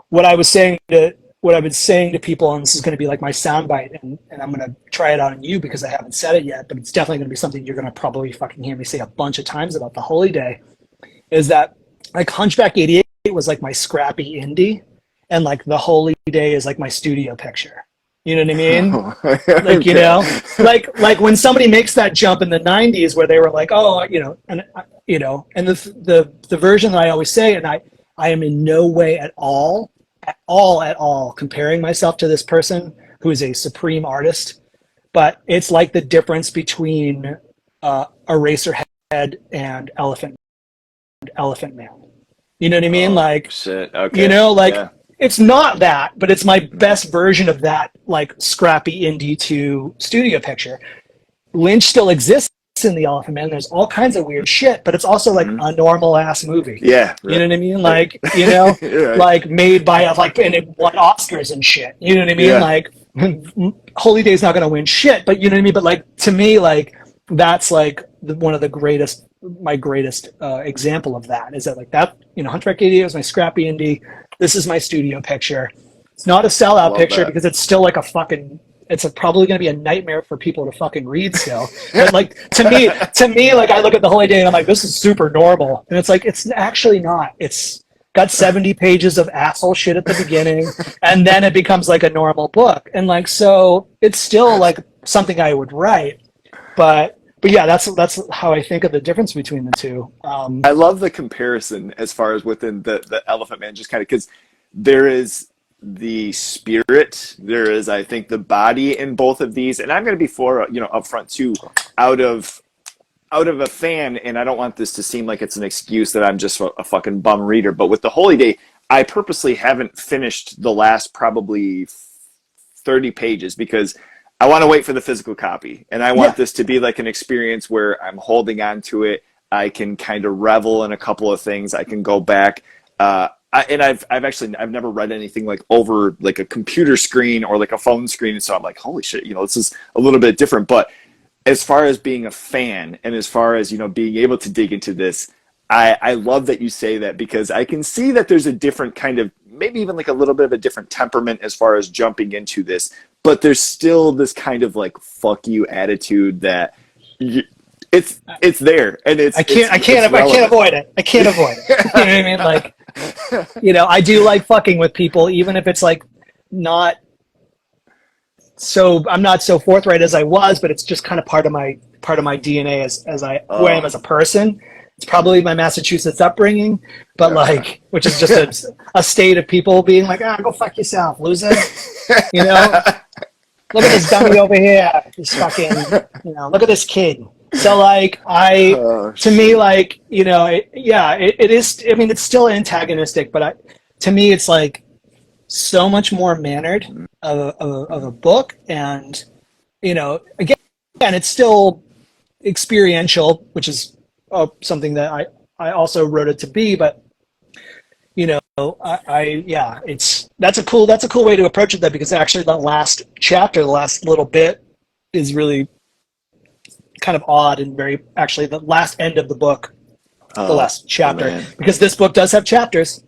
what I've been saying to people, and this is going to be like my soundbite, and I'm going to try it on you because I haven't said it yet, but it's definitely going to be something you're going to probably fucking hear me say a bunch of times about The Holy Day, is that like Hunchback 88 was like my scrappy indie, and like The Holy Day is like my studio picture. You know what I mean? Like, you Okay. know, like when somebody makes that jump in the 90s where they were like, oh, you know, and and the version that I always say, and I am in no way at all comparing myself to this person who is a supreme artist, but it's like the difference between Eraserhead and Elephant Man. You know what I mean? Oh Like, shit. Okay. like Yeah. it's not that, but it's my best version of that, like scrappy indie to studio picture. Lynch still exists in the Elephant Man. There's all kinds of weird shit, but it's also like Hmm. a normal ass movie. Yeah. You Right. know what I mean? Right. Like, Right. like made by and it won Oscars and shit. You know what I mean? Yeah. Like, Holy Day's not going to win shit, but you know what I mean? But like, to me, like, that's like one of the greatest, my greatest example of that is that like that, Hunchback 88 is my scrappy indie. This is my studio picture. It's not a sellout Love picture that. because it's still like it's probably going to be a nightmare for people to fucking read still. But like to me, like I look at the Holy Day and I'm like, this is super normal, and it's like it's actually not. It's got 70 pages of asshole shit at the beginning, and then it becomes like a normal book, and like so it's still like something I would write, but yeah, that's how I think of the difference between the two. I love the comparison as far as within the Elephant Man, just kind of because there is the spirit, there is, I think, the body in both of these, and I'm going to be upfront too, out of a fan, and I don't want this to seem like it's an excuse that I'm just a fucking bum reader, but with the Holy Day, I purposely haven't finished the last probably 30 pages because I want to wait for the physical copy. And I want Yeah, this to be like an experience where I'm holding on to it. I can kind of revel in a couple of things. I can go back. I've never read anything like over like a computer screen or like a phone screen. And so I'm like, holy shit, this is a little bit different. But as far as being a fan and as far as, being able to dig into this, I love that you say that because I can see that there's a different kind of, maybe even like a little bit of a different temperament as far as jumping into this, but there's still this kind of like fuck you attitude that it's there and I it's can't relevant. avoid it. I can't avoid it. You know what I mean? Like, I do like fucking with people, even if it's like not so. I'm not so forthright as I was, but it's just kind of part of my DNA as who I am Oh, as a person. It's probably my Massachusetts upbringing, but like, which is just a state of people being like, go fuck yourself, loser. You know, look at this dummy over here. This fucking, look at this kid. So like oh to me, shit. like, it is, I mean, it's still antagonistic, but to me, it's like so much more mannered of a book. And, again, it's still experiential, which is something that I also wrote it to be, but yeah, that's a cool way to approach it, though, because actually the last chapter, the last little bit is really kind of odd and very, actually the last end of the book, the Oh, last chapter, man. because this book does have chapters,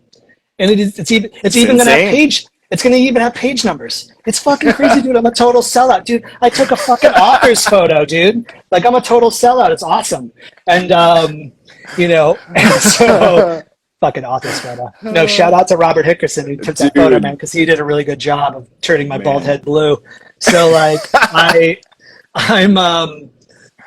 and it's It's even going to have insane. it's going to even have page numbers. It's fucking crazy, dude. I'm a total sellout, dude. I took a fucking author's photo, dude. Like, I'm a total sellout. It's awesome. And and so fucking author's photo. No, shout out to Robert Hickerson who took that photo, man, Dude, because he did a really good job of turning my bald man. head blue. So like I'm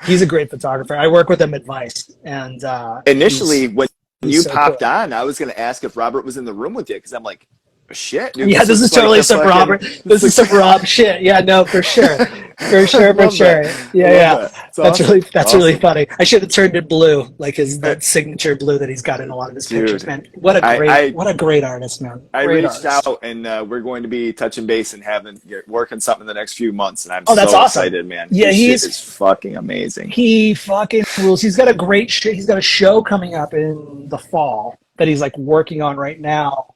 he's a great photographer. I work with him at Vice, and Initially, when he's you so cool. popped on, I was going to ask if Robert was in the room with you because I'm like, shit, dude, Yeah, this this is looks like totally a some fucking. Robert. This This is looks some like, Rob shit. Yeah, no, for sure, I for love sure. that. I Yeah, love yeah. that. It's awesome. That's really Awesome. funny. I should have turned it blue, like Uh, that signature blue that he's got in a lot of his pictures, Dude, man. I, I What a great artist, man. I Great reached artist. out and we're going to be touching base and having working something in the next few months, and I'm Oh, that's so awesome. excited, man. Yeah, His shit is fucking amazing. he fucking rules. He's got a great shit. He's got a show coming up in the fall that he's like working on right now,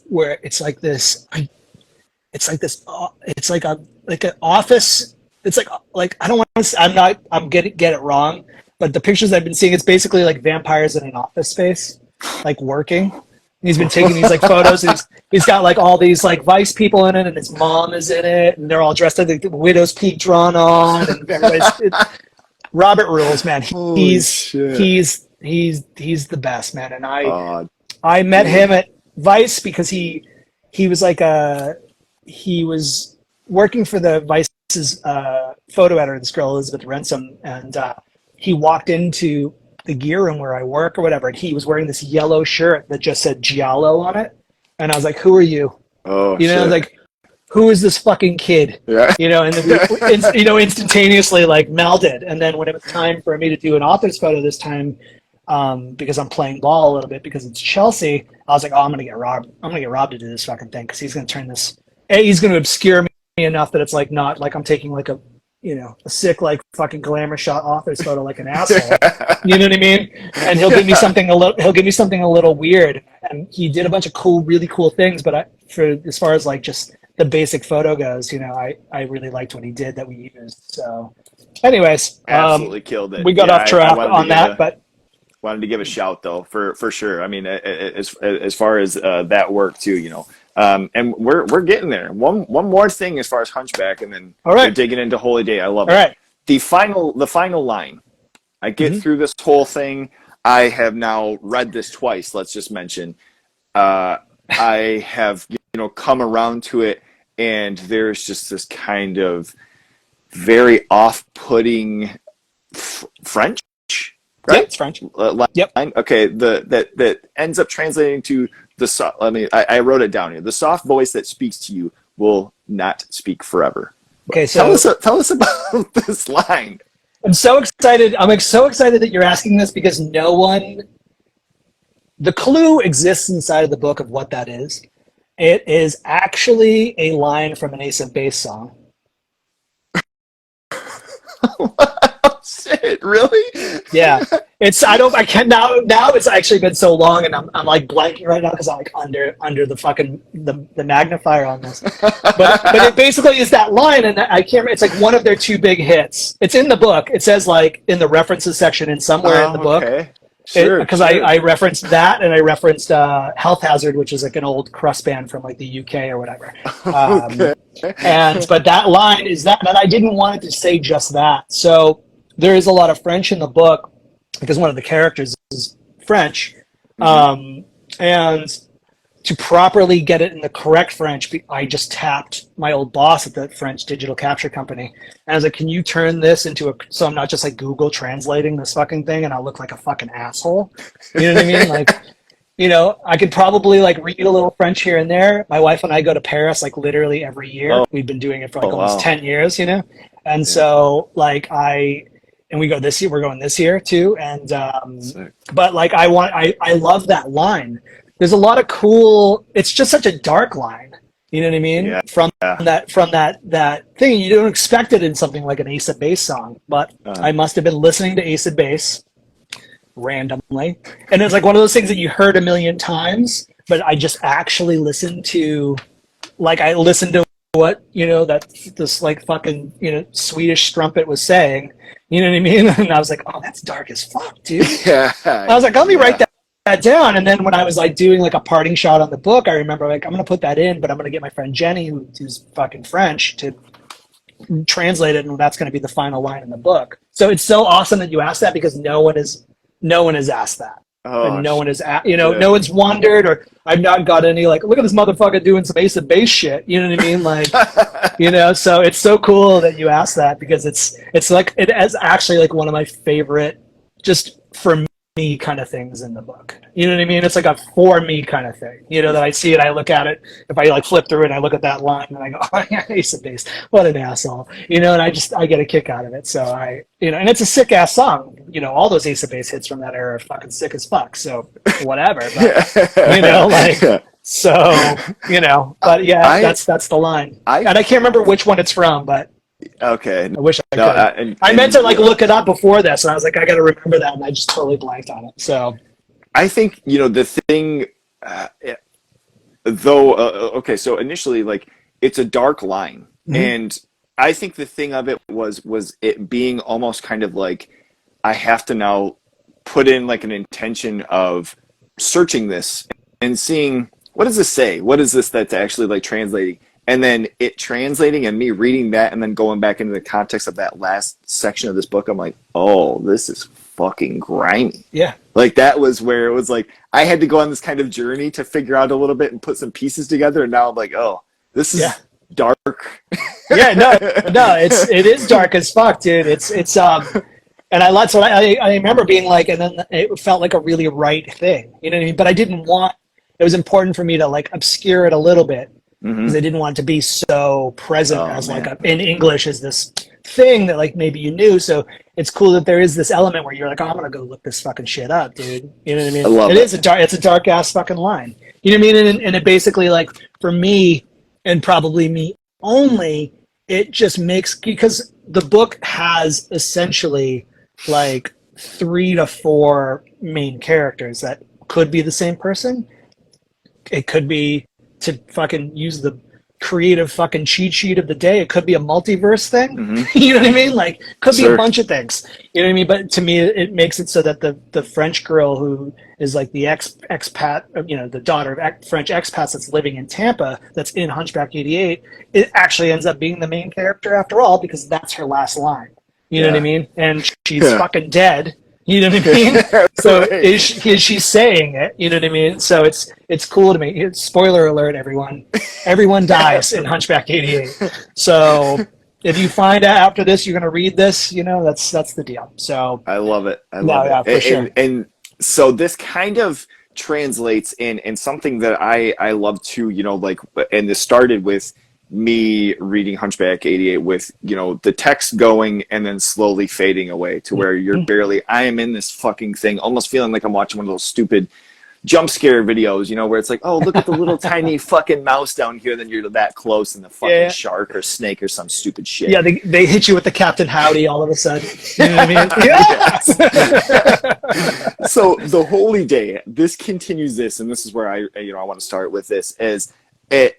where it's like this. It's like this. It's like an office. It's like I don't want to. I'm get it wrong, but the pictures I've been seeing, it's basically like vampires in an office space, like working. And he's been taking these like photos, and he's got like all these like Vice people in it, and his mom is in it, and they're all dressed up, like the widow's peak drawn on, and everybody's. Robert rules, man. Holy He's shit. he's the best, man. And Oh, I met dude. him at Vice because he was like a he was working for the Vice's photo editor, this girl Elizabeth Ransom, and he walked into the gear room where I work or whatever, and he was wearing this yellow shirt that just said Giallo on it, and I was like, "Who are you?" Oh, you know, shit. Like, who is this fucking kid? Yeah. And then we, instantaneously like melded. And then when it was time for me to do an author's photo this time, because I'm playing ball a little bit because it's Chelsea, I was like, oh, I'm gonna get robbed. I'm gonna get robbed to do this fucking thing because he's gonna turn this. He's gonna obscure me enough that it's like not like I'm taking like a sick like fucking glamour shot author's photo like an asshole. You know what I mean? And he'll give me something a little weird. And he did a bunch of really cool things. But for as far as like just the basic photo goes, I really liked what he did that we used. So, anyways, Absolutely killed it. We got off track on that, but wanted to give a shout though for sure. I mean, as far as that work too, and we're getting there. One more thing as far as Hunchback, and then all right, we're digging into Holy Day. I love it. All right, the final line. I get through this whole thing. I have now read this twice. Let's just mention. I have come around to it, and there's just this kind of very off-putting French. Right? Yeah, it's French. Yep. Okay. That ends up translating to I wrote it down here. The soft voice that speaks to you will not speak forever. Okay. So tell us about this line. I'm so excited. I'm so excited that you're asking this because the clue exists inside of the book of what that is. It is actually a line from an Ace of Base song. Shit, really? Yeah. I can't now it's actually been so long and I'm like blanking right now because I'm like under the fucking the magnifier on this. But it basically is that line, and I can't remember, it's like one of their two big hits. It's in the book. It says like in the references section and somewhere in the book. Okay. Sure. Because I referenced that, and I referenced Health Hazard, which is like an old crust band from like the UK or whatever. Okay. But that line is that, and I didn't want it to say just that. So there is a lot of French in the book because one of the characters is French. And to properly get it in the correct French, I just tapped my old boss at the French digital capture company. And I was like, can you turn this so I'm not just like Google translating this fucking thing and I'll look like a fucking asshole. You know what I mean? Like, I could probably like read a little French here and there. My wife and I go to Paris like literally every year. Oh. We've been doing it for like almost 10 years, And so like and we go this year, we're going this year too. And, but like, I love that line. There's a lot of cool, it's just such a dark line. You know what I mean? Yeah. From that thing, you don't expect it in something like an Ace of Base song, but I must have been listening to Ace of Base randomly. And it's like one of those things that you heard a million times, but I just actually listened to, I listened to what, this like fucking, Swedish strumpet was saying, you know what I mean? And I was like, oh, that's dark as fuck, dude. Yeah. I was like, let me write that down. And then when I was like doing like a parting shot on the book, I remember like, I'm going to put that in, but I'm going to get my friend Jenny, who's fucking French, to translate it. And that's going to be the final line in the book. So it's so awesome that you asked that because no one has asked that. Oh, and no one has, no one's wondered, or I've not got any like, look at this motherfucker doing some Ace of Base shit. You know what I mean? Like, so it's so cool that you asked that because it's like, it is actually like one of my favorite, just for me kind of things in the book. You know what I mean? It's like a for me kind of thing, that I see it, I look at it, if I like flip through it and I look at that line and I go, oh yeah, Ace of Base, what an asshole, and I get a kick out of it. So and it's a sick ass song, all those Ace of Base hits from that era are fucking sick as fuck, so whatever, but so but yeah, that's the line. And I can't remember which one it's from, but okay. I wish I could. I meant to look it up before this, and I was like, I got to remember that, and I just totally blanked on it. So, I think the thing, though. Okay, so initially, like, it's a dark line, and I think the thing of it was it being almost kind of like I have to now put in like an intention of searching this and seeing what does this say, what is this that's actually like translating. And then it translating and me reading that and then going back into the context of that last section of this book, I'm like, oh, this is fucking grimy. Yeah. Like that was where it was like, I had to go on this kind of journey to figure out a little bit and put some pieces together. And now I'm like, oh, this dark. Yeah, no, it is dark as fuck, dude. And I remember being like, and then it felt like a really right thing, you know what I mean? But I didn't want. It was important for me to like obscure it a little bit because I didn't want it to be so present as like in English as this thing that like maybe you knew. So it's cool that there is this element where you're like, oh, I'm gonna go look this fucking shit up, dude. You know what I mean? I love it. It's a dark ass fucking line. You know what I mean? And it basically like for me and probably me only, it just makes because the book has essentially like 3 to 4 main characters that could be the same person. It could be, to fucking use the creative fucking cheat sheet of the day, it could be a multiverse thing. You know what I mean? Like, could be a bunch of things. You know what I mean? But to me, it makes it so that the French girl who is like the expat, you know, the daughter of French expats that's living in Tampa, that's in Hunchback 88, it actually ends up being the main character after all because that's her last line. You know what I mean? And she's fucking dead. You know what I mean? So is she saying it? You know what I mean? So it's cool to me. Spoiler alert, everyone. Everyone dies in Hunchback 88. So if you find out after this you're going to read this, you know, that's the deal. So I love it. I love it. Yeah, for sure. And so this kind of translates in something that I love too, you know, like, and this started with me reading Hunchback 88 with, you know, the text going and then slowly fading away to where you're barely, I am in this fucking thing, almost feeling like I'm watching one of those stupid jump scare videos, you know, where it's like, oh, look at the little tiny fucking mouse down here, then you're that close and the fucking shark or snake or some stupid shit. Yeah, they hit you with the Captain Howdy all of a sudden. You know what I mean? Yes! So the Holy Day, this continues this, and this is where I want to start with this, is it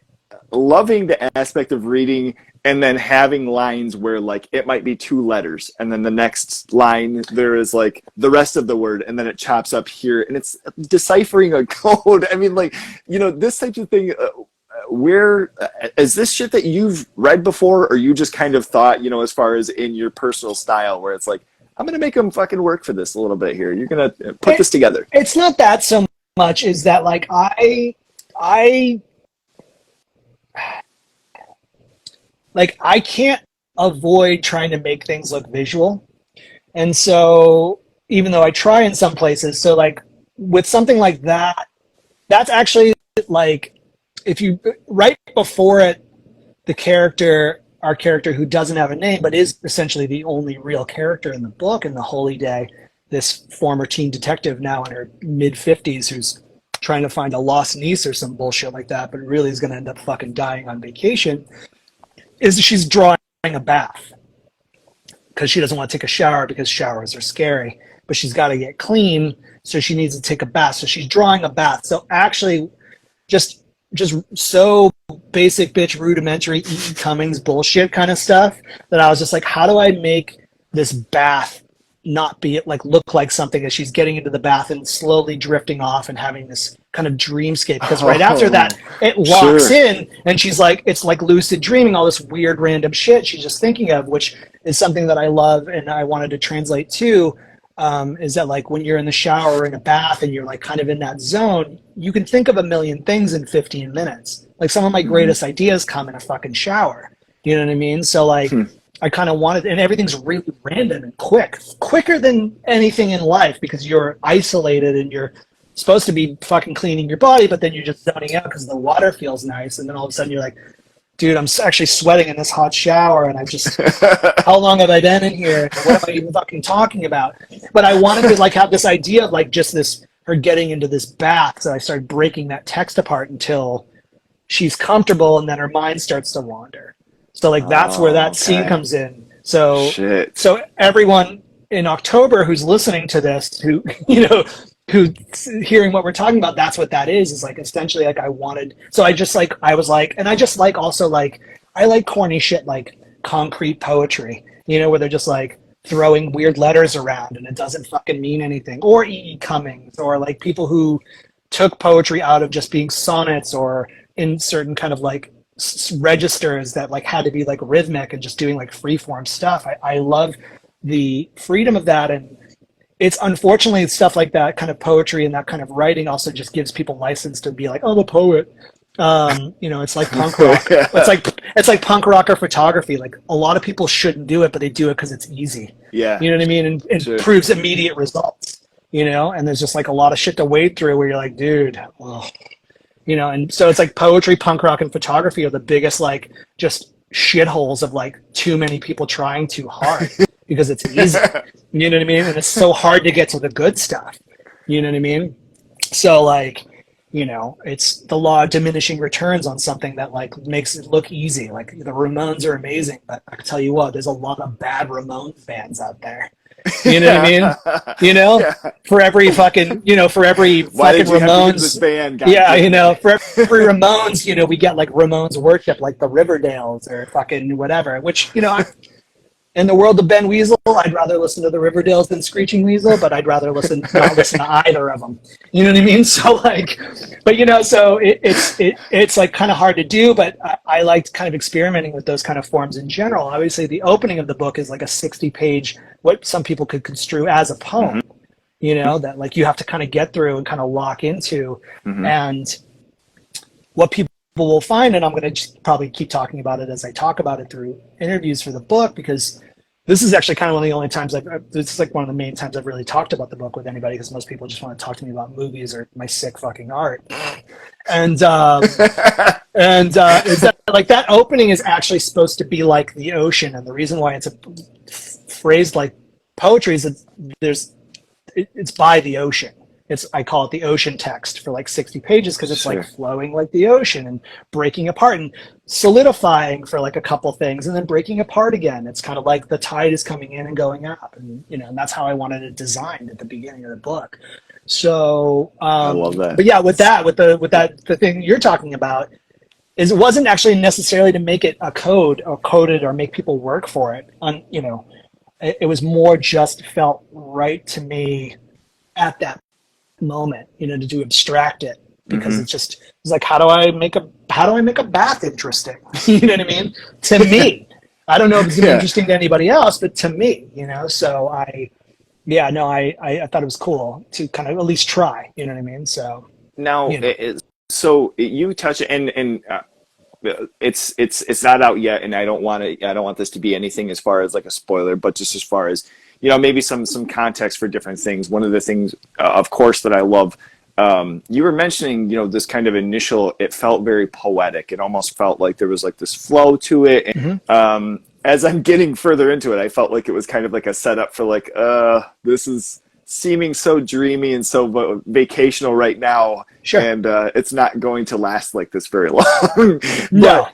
loving the aspect of reading and then having lines where like it might be 2 letters and then the next line there is like the rest of the word and then it chops up here and it's deciphering a code. I mean, like, you know, this type of thing, where is this shit that you've read before, or you just kind of thought, you know, as far as in your personal style where it's like, I'm gonna make them fucking work for this a little bit here, you're gonna put this together? It's not that so much, is that like I can't avoid trying to make things look visual. And so even though I try in some places, so like with something like that, that's actually like, if you, right before it, our character who doesn't have a name, but is essentially the only real character in the book, in the Holy Day, this former teen detective now in her mid-50s who's trying to find a lost niece or some bullshit like that, but really is going to end up fucking dying on vacation, is she's drawing a bath because she doesn't want to take a shower because showers are scary, but she's got to get clean, so she needs to take a bath. So she's drawing a bath. So actually just so basic bitch rudimentary E. Cummings bullshit kind of stuff that I was just like, how do I make this bath not be like look like something as she's getting into the bath and slowly drifting off and having this kind of dreamscape, because right after that it locks in and she's like, it's like lucid dreaming, all this weird random shit she's just thinking of, which is something that I love and I wanted to translate too, is that like when you're in the shower or in a bath and you're like kind of in that zone, you can think of a million things in 15 minutes. Like some of my greatest ideas come in a fucking shower, you know what I mean? So like I kind of wanted, and everything's really random and quicker than anything in life, because you're isolated and you're supposed to be fucking cleaning your body, but then you're just zoning out because the water feels nice, and then all of a sudden you're like, dude, I'm actually sweating in this hot shower, and I just, how long have I been in here? What am I even fucking talking about? But I wanted to like have this idea of like just this, her getting into this bath, so I started breaking that text apart until she's comfortable, and then her mind starts to wander. So like that's where that scene comes in. So so everyone in October who's listening to this, who, you know, who's hearing what we're talking about, that's what that is like essentially like I wanted. So I just like, I was like, and I just like also like, I like corny shit like concrete poetry, you know, where they're just like throwing weird letters around and it doesn't fucking mean anything, or E. Cummings, or like people who took poetry out of just being sonnets or in certain kind of like registers that like had to be like rhythmic and just doing like freeform stuff. I love the freedom of that, and it's unfortunately stuff like that kind of poetry and that kind of writing also just gives people license to be like, oh, the poet. You know, it's like punk rock. It's like it's like punk rocker photography. Like a lot of people shouldn't do it, but they do it because it's easy. Yeah. You know what I mean? And it proves immediate results, you know? And there's just like a lot of shit to wade through where you're like, dude, well, you know, and so it's like poetry, punk rock, and photography are the biggest, like, just shitholes of like too many people trying too hard because it's easy. You know what I mean? And it's so hard to get to the good stuff. You know what I mean? So like, you know, it's the law of diminishing returns on something that like makes it look easy. Like the Ramones are amazing, but I can tell you what, there's a lot of bad Ramones fans out there. You know what I mean? You know, for every fucking, you know, for every fucking Ramones band, yeah, you know, for every Ramones, you know, we get like Ramones worship, like the Riverdales or fucking whatever. Which, you know, in the world of Ben Weasel, I'd rather listen to the Riverdales than Screeching Weasel, but I'd rather not listen to either of them. You know what I mean? So like, but you know, so it's like kind of hard to do, but I liked kind of experimenting with those kind of forms in general. Obviously, the opening of the book is like a 60-page, what some people could construe as a poem, you know, that like you have to kind of get through and kind of lock into. And what people will find, and I'm going to probably keep talking about it as I talk about it through interviews for the book, because this is actually kind of one of the only times this is like one of the main times I've really talked about the book with anybody, because most people just want to talk to me about movies or my sick fucking art. And is that like that opening is actually supposed to be like the ocean, and the reason why it's phrased like poetry is that it's by the ocean. I call it the ocean text for like 60 pages because it's like flowing like the ocean and breaking apart and solidifying for like a couple things and then breaking apart again. It's kind of like the tide is coming in and going out, and you know, and that's how I wanted it designed at the beginning of the book. So I love that. But yeah, with the thing you're talking about is it wasn't actually necessarily to make it a code or coded or make people work for it. You know, it was more just felt right to me at that moment, you know, to abstract it, because it's like, how do I make a bath interesting? You know what I mean? To me, I don't know if it's gonna be interesting to anybody else, but to me, you know. So I thought it was cool to kind of at least try. You know what I mean? So now, you know. So you touch and it's not out yet, and I don't want this to be anything as far as like a spoiler, but just as far as, you know, maybe some context for different things. One of the things, of course, that I love, you were mentioning, you know, this kind of initial, it felt very poetic. It almost felt like there was like this flow to it. And, as I'm getting further into it, I felt like it was kind of like a setup for like, this is seeming so dreamy and so vacational right now. And it's not going to last like this very long. No.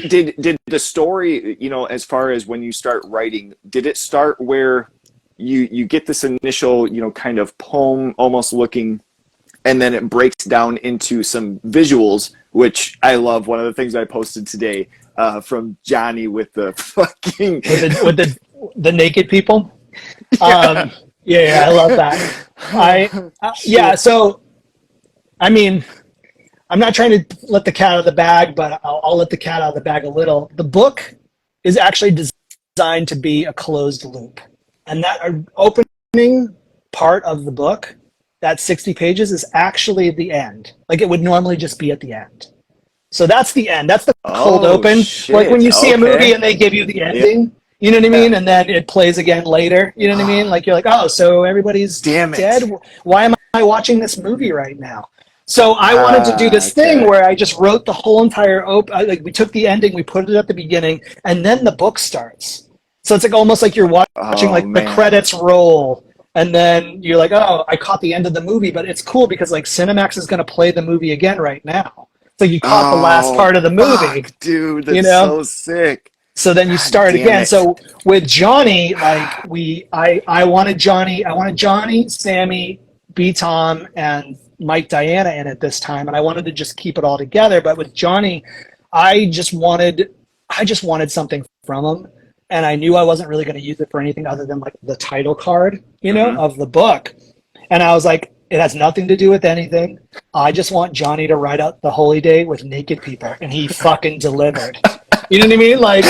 Did the story, you know, as far as when you start writing, did it start where you get this initial, you know, kind of poem almost looking, and then it breaks down into some visuals, which I love. One of the things I posted today from Johnny with the fucking with the naked people. Yeah, I love that. So I mean, I'm not trying to let the cat out of the bag, but I'll let the cat out of the bag a little. The book is actually designed to be a closed loop. And that opening part of the book, that 60 pages, is actually the end. Like it would normally just be at the end. So that's the end. That's the cold open. Shit. Like when you see a movie and they give you the ending, you know what I mean? And then it plays again later. You know what I mean? Like you're like, oh, so everybody's dead? Why am I watching this movie right now? So I wanted to do this thing where I just wrote the whole entire like we took the ending, we put it at the beginning, and then the book starts. So it's like almost like you're watching the credits roll, and then you're like, oh, I caught the end of the movie, but it's cool because like Cinemax is going to play the movie again right now. So you caught the last part of the movie. Fuck, dude, that's so sick. So then you start again. So with Johnny, like I wanted Johnny, Sammy, B. Tom, and Mike Diana in it this time, and I wanted to just keep it all together. But with Johnny, I just wanted something from him, and I knew I wasn't really going to use it for anything other than like the title card, you know, of the book. And I was like, it has nothing to do with anything. I just want Johnny to write out the holy day with naked people, and he fucking delivered. You know what I mean? Like,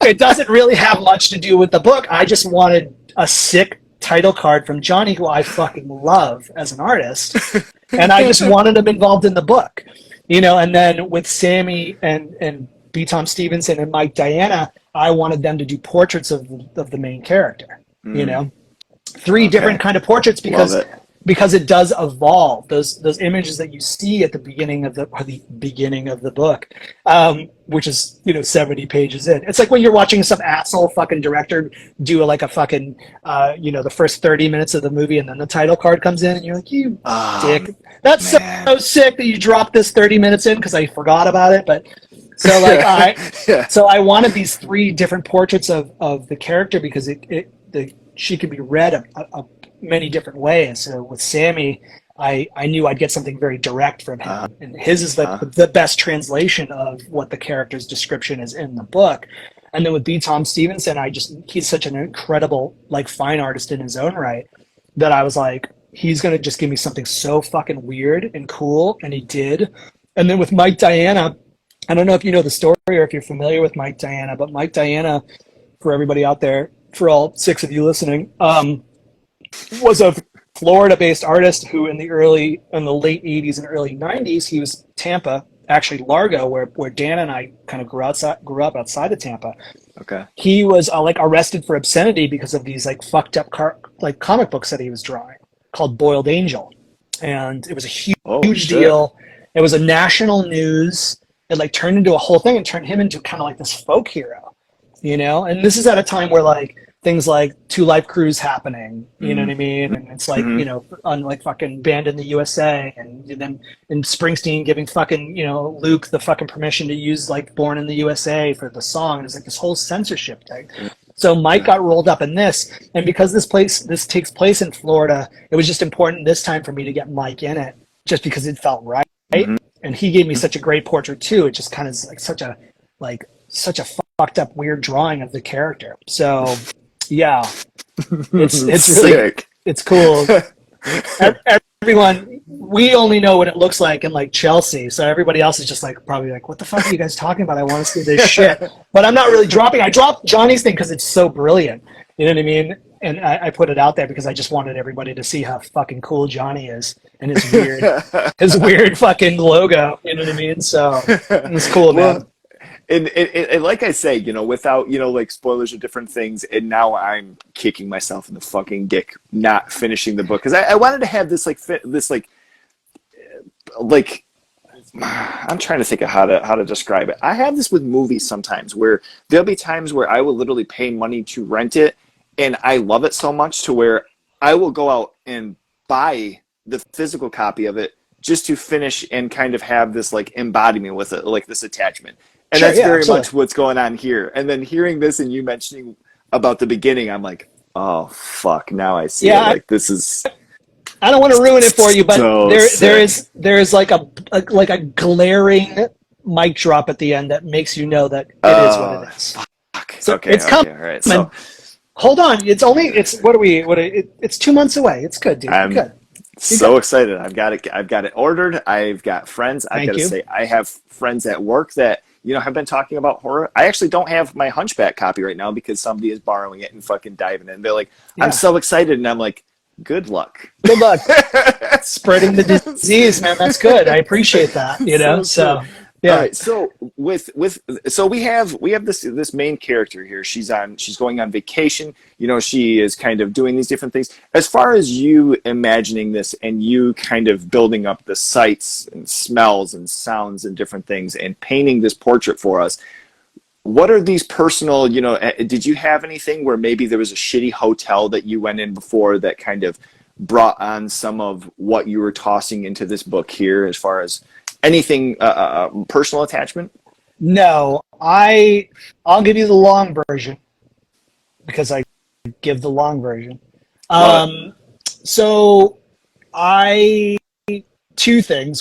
it doesn't really have much to do with the book. I just wanted a sick title card from Johnny, who I fucking love as an artist, and I just wanted him involved in the book, you know. And then with Sammy and B. Tom Stevenson and Mike Diana, I wanted them to do portraits of the main character. You know, three different kind of portraits because it does evolve. Those images that you see at the beginning of the book, which is 70 pages in. It's like when you're watching some asshole fucking director do like a fucking the first 30 minutes of the movie and then the title card comes in and you're like, you dick. That's so sick that you dropped this 30 minutes in because I forgot about it. But so like so I wanted these three different portraits of the character because she could be read many different ways. So with Sammy, I knew I'd get something very direct from him, and his is the best translation of what the character's description is in the book. And then with B. Tom Stevenson, he's such an incredible like fine artist in his own right that I was like, he's gonna just give me something so fucking weird and cool, and he did. And then with Mike Diana, I don't know if you know the story or if you're familiar with Mike Diana, but Mike Diana, for everybody out there, for all 6 of you listening, was a Florida-based artist who in the late 80s and early 90s, he was Tampa, actually Largo, where Dan and I kind of grew up outside of Tampa. Okay. He was like arrested for obscenity because of these like fucked up like comic books that he was drawing called Boiled Angel. And it was a huge deal. It was a national news. It like turned into a whole thing and turned him into kind of like this folk hero, And this is at a time where like things like Two Life Crew's happening, you know what I mean? And it's like, on like fucking Banned in the USA and then Springsteen giving fucking, Luke the fucking permission to use like Born in the USA for the song. And it's like this whole censorship thing. So Mike got rolled up in this. And because this takes place in Florida, it was just important this time for me to get Mike in it just because it felt right. And he gave me such a great portrait too. It just kind of like such a fucked up weird drawing of the character. So yeah, it's really it's cool. Everyone, we only know what it looks like in like Chelsea, so everybody else is just like probably like, what the fuck are you guys talking about? I want to see this shit, but I'm not really dropping. I dropped Johnny's thing because it's so brilliant. You know what I mean? And I put it out there because I just wanted everybody to see how fucking cool Johnny is and his weird fucking logo. You know what I mean? So it's cool, man. And like I say, without, like spoilers of different things, and now I'm kicking myself in the fucking dick not finishing the book because I wanted to have this I'm trying to think of how to describe it. I have this with movies sometimes where there'll be times where I will literally pay money to rent it, and I love it so much to where I will go out and buy the physical copy of it just to finish and kind of have this like embodiment with it, like this attachment. And that's very much what's going on here. And then hearing this and you mentioning about the beginning, I'm like, oh fuck, now I see it. Like this is. I don't want to ruin it for you, but so there is like a glaring mic drop at the end that makes you know that it is what it is. Fuck. So it's coming. All right. So hold on. It's 2 months away. It's good, dude. I'm good. So excited. I've got it ordered. I've got friends. I've got to say, I have friends at work that have been talking about horror. I actually don't have my Hunchback copy right now because somebody is borrowing it and fucking diving in. They're like, I'm so excited. And I'm like, good luck. Good luck. Spreading the disease, man. That's good. I appreciate that, So yeah. All right. So so we have this main character here. She's going on vacation. She is kind of doing these different things. As far as you imagining this and you kind of building up the sights and smells and sounds and different things and painting this portrait for us, what are these personal, did you have anything where maybe there was a shitty hotel that you went in before that kind of brought on some of what you were tossing into this book here as far as anything personal attachment? No, I'll give you the long version because I give the long version. So two things.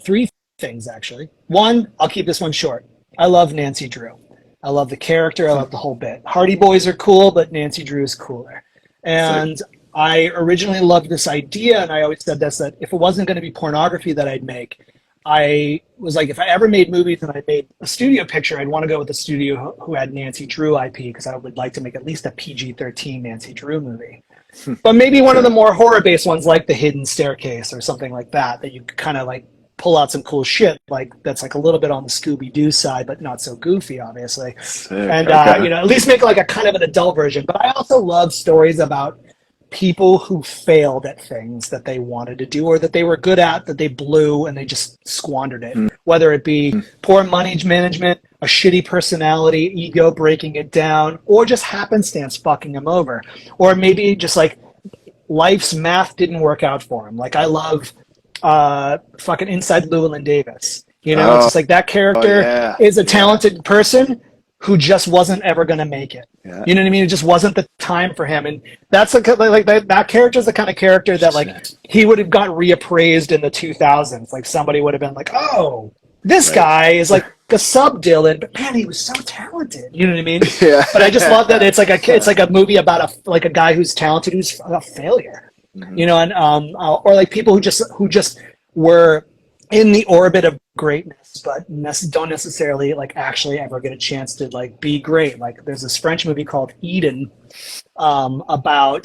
Three things actually. One, I'll keep this one short. I love Nancy Drew. I love the character. I love the whole bit. Hardy Boys are cool, but Nancy Drew is cooler. And I originally loved this idea, and I always said this, that if it wasn't going to be pornography that I'd make, I was like, if I ever made movies and I made a studio picture, I'd want to go with a studio who had Nancy Drew IP because I would like to make at least a PG-13 Nancy Drew movie. But maybe one of the more horror-based ones like The Hidden Staircase or something like that you kind of like pull out some cool shit, like that's like a little bit on the Scooby-Doo side, but not so goofy, obviously. Sick. And Okay. you know, at least make like a kind of an adult version. But I also love stories about people who failed at things that they wanted to do or that they were good at, that they blew and they just squandered it. Whether it be poor money management, a shitty personality, ego breaking it down, or just happenstance fucking them over. Or maybe just like life's math didn't work out for him. Like I love fucking Inside Llewellyn Davis. You know, it's just like that character is a talented person who just wasn't ever going to make it. Yeah. You know what I mean? It just wasn't the time for him. And that's like that character is the kind of character that like he would have got reappraised in the 2000s. Like somebody would have been like, oh, this guy is like a sub Dylan, but man, he was so talented. You know what I mean? Yeah. But I just love that it's like a movie about a guy who's talented, who's a failure. You know, and or like people who just were in the orbit of greatness, but don't necessarily like actually ever get a chance to like be great. Like there's this French movie called Eden about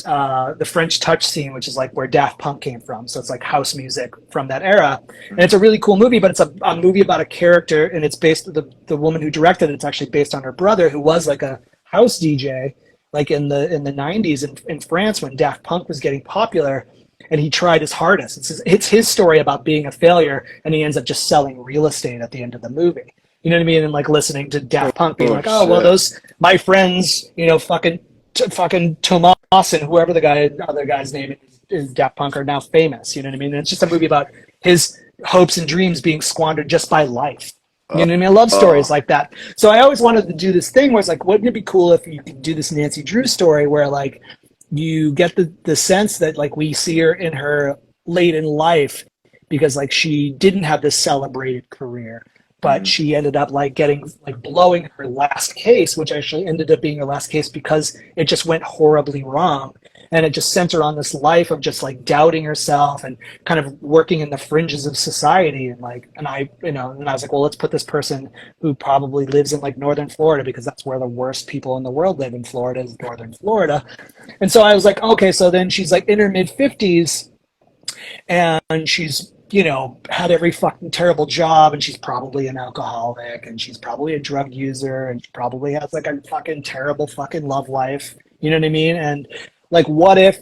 the French touch scene, which is like where Daft Punk came from. So it's like house music from that era. And it's a really cool movie, but it's a movie about a character, and it's based the woman who directed it. It's actually based on her brother, who was like a house DJ like in the 90s in France when Daft Punk was getting popular. And he tried his hardest. It's his story about being a failure, and he ends up just selling real estate at the end of the movie. You know what I mean? And like listening to Daft Punk being like, "Oh, well, those my friends, you know, fucking Tomas and whoever the other guy's name is Daft Punk are now famous." You know what I mean? And it's just a movie about his hopes and dreams being squandered just by life. You know what I mean? I love stories like that. So I always wanted to do this thing where it's like, wouldn't it be cool if you could do this Nancy Drew story where like you get the sense that like we see her in her late in life because like she didn't have this celebrated career, but she ended up like getting like blowing her last case, which actually ended up being her last case because it just went horribly wrong. And it just sent her on this life of just like doubting herself and kind of working in the fringes of society. And I was like, well, let's put this person who probably lives in like Northern Florida, because that's where the worst people in the world live in Florida, is Northern Florida. And so I was like, okay, so then she's like in her mid 50s and she's, you know, had every fucking terrible job, and she's probably an alcoholic, and she's probably a drug user, and she probably has like a fucking terrible fucking love life. You know what I mean? And like, what if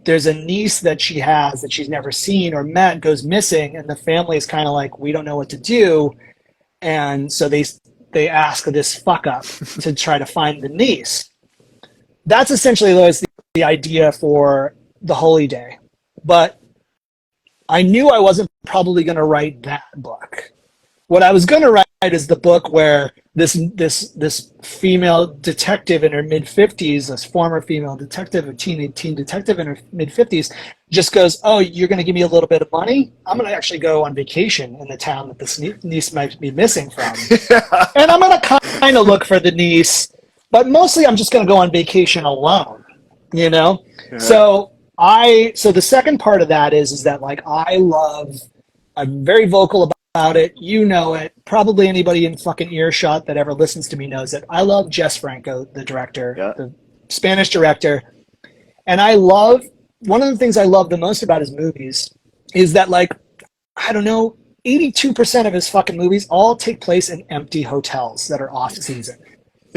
there's a niece that she has that she's never seen or met, goes missing, and the family is kind of like, we don't know what to do. And so they ask this fuck up to try to find the niece. That's essentially the idea for the Holy Day. But I knew I wasn't probably going to write that book. What I was going to write is the book where this female detective in her mid-50s, this former female detective, a teen detective in her mid-50s, just goes, oh, you're going to give me a little bit of money? I'm going to actually go on vacation in the town that this niece might be missing from. And I'm going to kind of look for the niece, but mostly I'm just going to go on vacation alone, you know? Yeah. So the second part of that is that like I'm very vocal about it. You know it. Probably anybody in fucking earshot that ever listens to me knows it. I love Jess Franco, the director, the Spanish director. And one of the things I love the most about his movies is that like, I don't know, 82% of his fucking movies all take place in empty hotels that are off season.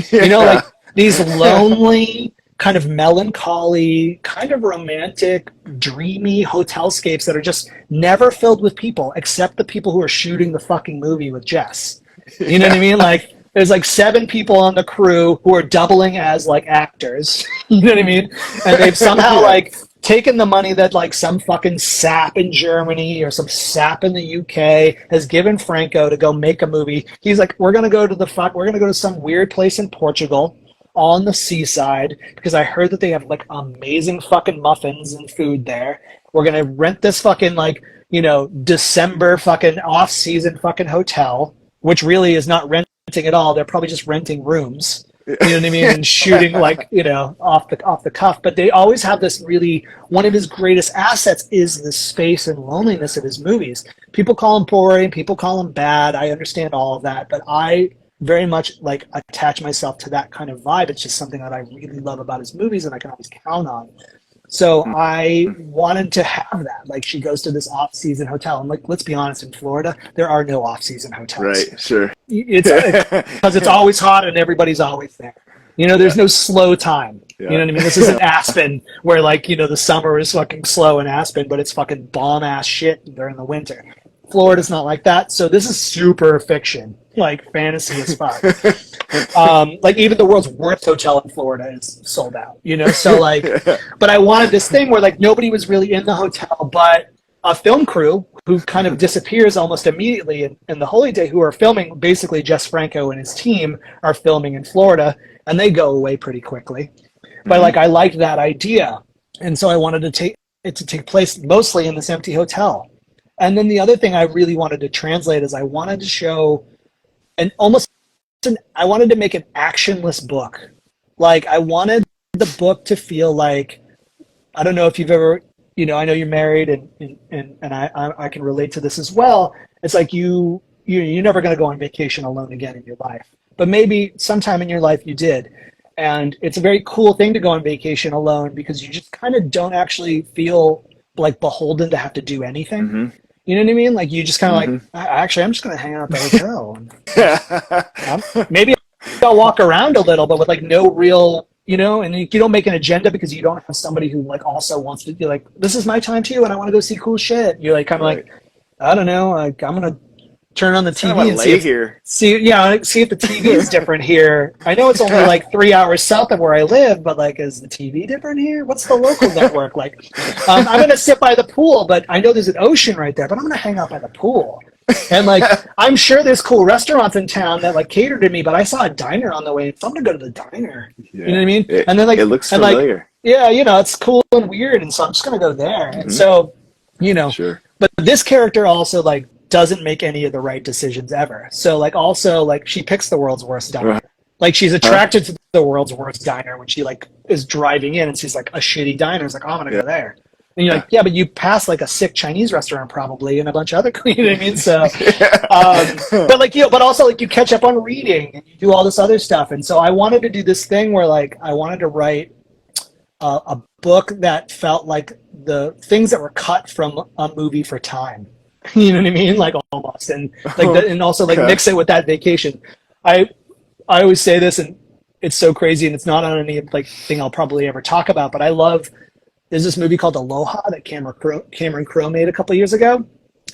You know, like these lonely, kind of melancholy, kind of romantic, dreamy hotelscapes that are just never filled with people except the people who are shooting the fucking movie with Jess. You know what I mean? Like there's like 7 people on the crew who are doubling as like actors. You know what I mean? And they've somehow like taken the money that like some fucking sap in Germany or some sap in the UK has given Franco to go make a movie. He's like, we're going to go to some weird place in Portugal on the seaside because I heard that they have like amazing fucking muffins and food there. We're gonna rent this fucking like, you know, December fucking off-season fucking hotel, which really is not renting at all. They're probably just renting rooms. You know what I mean? And shooting like, you know, off the cuff. But they always have this really, one of his greatest assets is the space and loneliness of his movies. People call him boring, people call him bad. I understand all of that, but I very much like attach myself to that kind of vibe. It's just something that I really love about his movies and I can always count on. So I wanted to have that. Like she goes to this off-season hotel. And like, let's be honest, in Florida, there are no off-season hotels. Right. Sure. It's because it's always hot and everybody's always there. You know, there's no slow time. Yeah. You know what I mean? This isn't Aspen where like, you know, the summer is fucking slow in Aspen, but it's fucking bomb ass shit during the winter. Florida's not like that. So this is super fiction, like fantasy as fuck. Like even the world's worst hotel in Florida is sold out, you know? So like, but I wanted this thing where like nobody was really in the hotel, but a film crew who kind of disappears almost immediately in the Holy Day, who are filming, basically Jess Franco and his team are filming in Florida, and they go away pretty quickly. But like I liked that idea, and so I wanted to take place mostly in this empty hotel. And then the other thing I really wanted to translate is I wanted to show I wanted to make an actionless book. Like I wanted the book to feel like, I don't know if you've ever, you know, I know you're married and I can relate to this as well. It's like you're never going to go on vacation alone again in your life, but maybe sometime in your life you did. And it's a very cool thing to go on vacation alone because you just kind of don't actually feel like beholden to have to do anything. Mm-hmm. You know what I mean? Like you just kind of like, actually, I'm just going to hang out at the hotel. Maybe I'll walk around a little, but with like no real, you know, and you don't make an agenda because you don't have somebody who like also wants to be like, this is my time too, and I want to go see cool shit. You're like kind of like, I don't know, like I'm going to turn on the TV and see if the TV is different here. I know it's only like 3 hours south of where I live, but like, is the TV different here? What's the local network like? I'm going to sit by the pool, but I know there's an ocean right there, but I'm going to hang out by the pool. And like, I'm sure there's cool restaurants in town that like cater to me, but I saw a diner on the way, so I'm going to go to the diner. Yeah. You know what I mean? And then like, it looks familiar. Like, yeah, you know, it's cool and weird, and so I'm just going to go there. And so, you know, but this character also like doesn't make any of the right decisions ever. So like also like she picks the world's worst diner. Like she's attracted to the world's worst diner when she like is driving in and sees like a shitty diner. It's like, oh, I'm gonna go there. And you're like, yeah, but you pass like a sick Chinese restaurant probably and a bunch of other, you know what I mean? So, but like, you know, but also like you catch up on reading and you do all this other stuff. And so I wanted to do this thing where like, I wanted to write a book that felt like the things that were cut from a movie for Time. You know what I mean? Like almost, and like, and also like mix it with that vacation. I always say this, and it's so crazy, and it's not on any like thing I'll probably ever talk about. But I love. There's this movie called Aloha that Cameron Crowe made a couple years ago,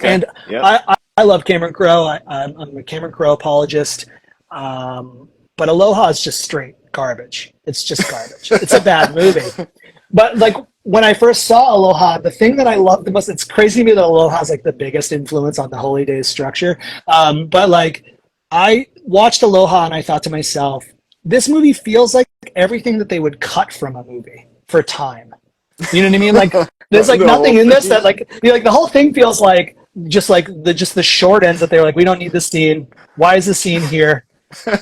and I love Cameron Crowe. I'm a Cameron Crowe apologist, but Aloha is just straight garbage. It's just garbage. It's a bad movie, but like. When I first saw Aloha, the thing that I loved the most, it's crazy to me that Aloha is like the biggest influence on the Holy Days structure. But like I watched Aloha and I thought to myself, this movie feels like everything that they would cut from a movie for Time. You know what I mean? Like there's like nothing in this that like, you know, like the whole thing feels like just the short ends that they're like, we don't need this scene. Why is the scene here?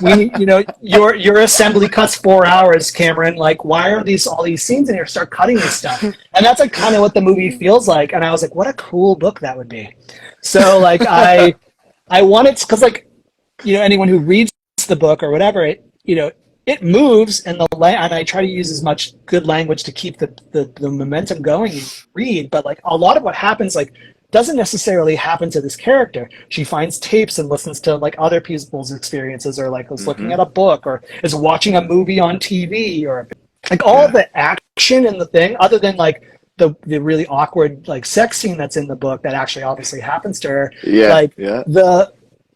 We, you know, your assembly cuts 4 hours, Cameron. Like, why are all these scenes in here? Start cutting this stuff, and that's like kind of what the movie feels like. And I was like, what a cool book that would be. So like, I wanted, because like, you know, anyone who reads the book or whatever, it, you know, it moves, and and I try to use as much good language to keep the momentum going and read. But like, a lot of what happens like doesn't necessarily happen to this character. She finds tapes and listens to like other people's experiences, or like is looking at a book, or is watching a movie on TV, or like all the action in the thing, other than like the really awkward like sex scene that's in the book that actually obviously happens to her.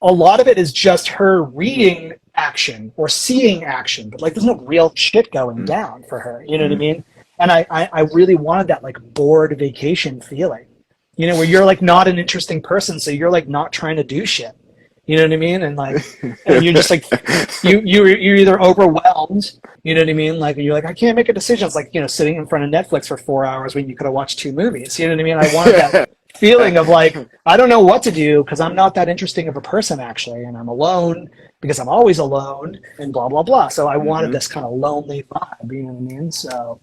A lot of it is just her reading action or seeing action, but like there's no real shit going down for her. You know what I mean? And I really wanted that like bored vacation feeling. You know, where you're like not an interesting person, so you're like not trying to do shit. You know what I mean? And like, and you're just like, you're either overwhelmed. You know what I mean? Like you're like, I can't make a decision. It's like, you know, sitting in front of Netflix for 4 hours when you could have watched 2 movies. You know what I mean? I wanted that feeling of like, I don't know what to do because I'm not that interesting of a person actually, and I'm alone because I'm always alone, and blah blah blah. So I wanted this kind of lonely vibe. You know what I mean? So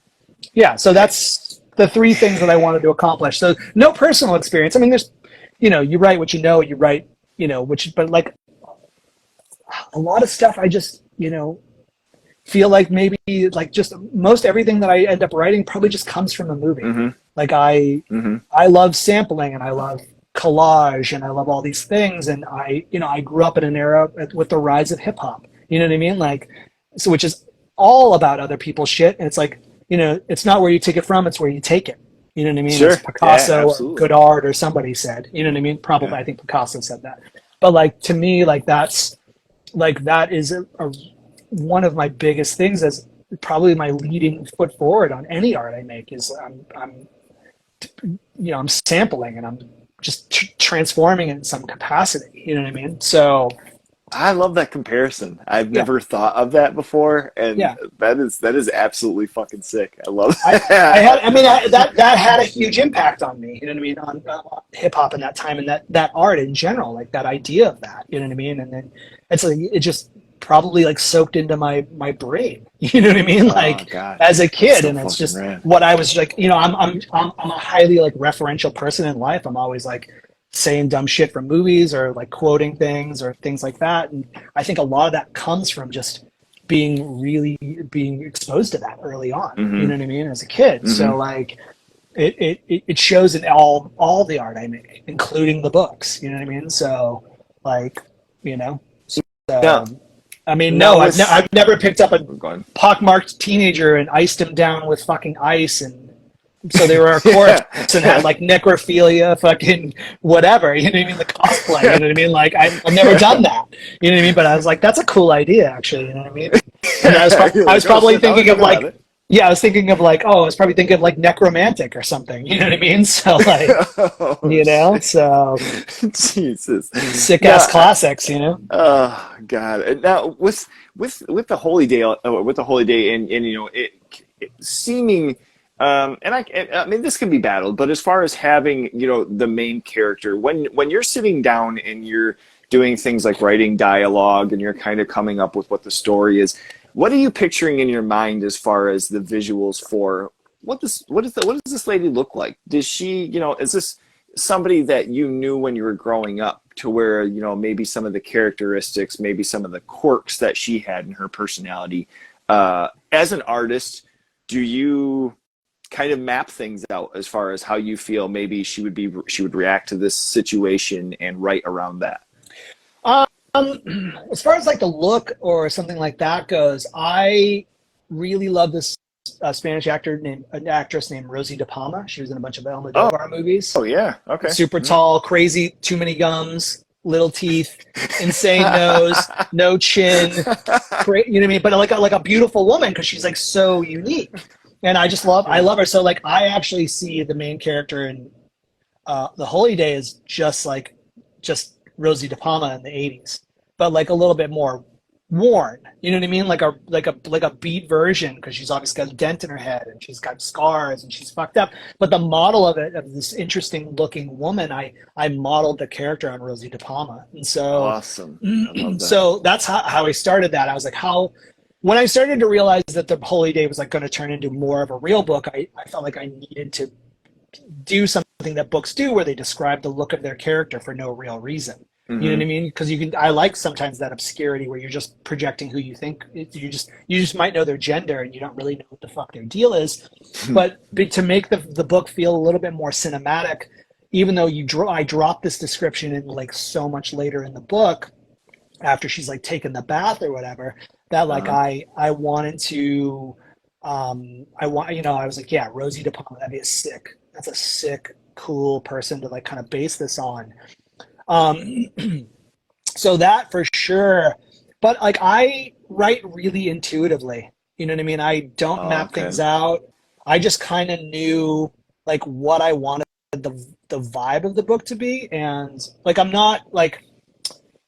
yeah, so that's the 3 things that I wanted to accomplish. So no personal experience. I mean, there's, you know, you write what you know, you write, you know, but like a lot of stuff I just, you know, feel like maybe like just most everything that I end up writing probably just comes from a movie. Mm-hmm. Like Mm-hmm. I love sampling and I love collage and I love all these things. And I grew up in an era with the rise of hip hop. You know what I mean? Like, so which is all about other people's shit. And it's like, it's not where you take it from, it's where you take it. You know what I mean? As Sure. Yeah, Picasso or absolutely. Godard or somebody said. You know what I mean? Probably, Yeah. I think Picasso said that. But like to me, like that is one of my biggest things as probably my leading foot forward on any art I make is I'm sampling and I'm just transforming it in some capacity. You know what I mean? So I love that comparison. I've yeah, never thought of that before, and yeah. that is absolutely fucking sick. I love I had, I mean, that had a huge impact on me. You know what I mean? On hip hop in that time and that art in general, like that idea of that. You know what I mean? And then it's like it just probably like soaked into my brain. You know what I mean? Oh Like God, as a that's kid, so and it's fucking just rad. what I was like. I'm a highly like referential person in life. I'm always like saying dumb shit from movies or like quoting things or things like that. And I think a lot of that comes from just being exposed to that early on. You Mm-hmm. know what I mean? As a kid. Mm-hmm. So like it shows in all the art I make, including the books. You know what I mean? So like, you know, Now, so I mean, now no, with I've never picked up a going. pockmarked teenager and iced him down with fucking ice and so they were a corpse and had like necrophilia, fucking whatever. You know what I mean? The cosplay. You know what I mean? Like I've never done that. You know what I mean? But I was like, that's a cool idea, actually. You know what I mean? And You're I like, was oh probably shit, now thinking that I of think about like, it. yeah, I was thinking of like, oh, I was probably thinking of like necromantic or something. You know what I mean? So like, Oh shit. so Jesus. sick Now, ass classics. oh God. And now with the Holy Day, with the Holy Day, and it seeming, I mean, this can be battled, but as far as having the main character, when you're sitting down and you're doing things like writing dialogue and you're kind of coming up with what the story is, what are you picturing in your mind as far as the visuals for what does this lady look like? Does she, is this somebody that you knew when you were growing up to where, maybe some of the characteristics, maybe some of the quirks that she had in her personality, as an artist, do you kind of map things out as far as how you feel maybe she would react to this situation and write around that? As far as like the look or something like that goes, I really love this Spanish an actress named Rosie De Palma. She was in a bunch of Oh, Almodovar movies. oh yeah. Okay. Super Mhm. tall, crazy, too many gums, little teeth, insane nose, no chin. You know what I mean? But like a beautiful woman because she's like so unique. And I Yeah. love her. So like I actually see the main character in the Holy Day is just Rosie De Palma in the '80s, but like a little bit more worn. You know what I mean? Like a beat version because she's obviously got a dent in her head and she's got scars and she's fucked up. But the model of this interesting looking woman, I modeled the character on Rosie De Palma, and so Awesome. I love that. so that's how I started that. I was like, how when I started to realize that the Holy Day was like going to turn into more of a real book, I felt like I needed to do something that books do where they describe the look of their character for no real reason. You know what Hmm. I mean? Because I like sometimes that obscurity where you're just projecting who you think you just might know their gender and you don't really know what the fuck their deal is. But to make the book feel a little bit more cinematic, even though I drop this description in like so much later in the book after she's like taken the bath or whatever, that like Uh-huh. I wanted to I was like, yeah, Rosie De Palma, that's a sick, cool person to like kind of base this on. Um, so that for sure. But like I write really intuitively. You know what I mean? I don't Oh, map okay. things out. I just kind of knew like what I wanted the vibe of the book to be. And like I'm not like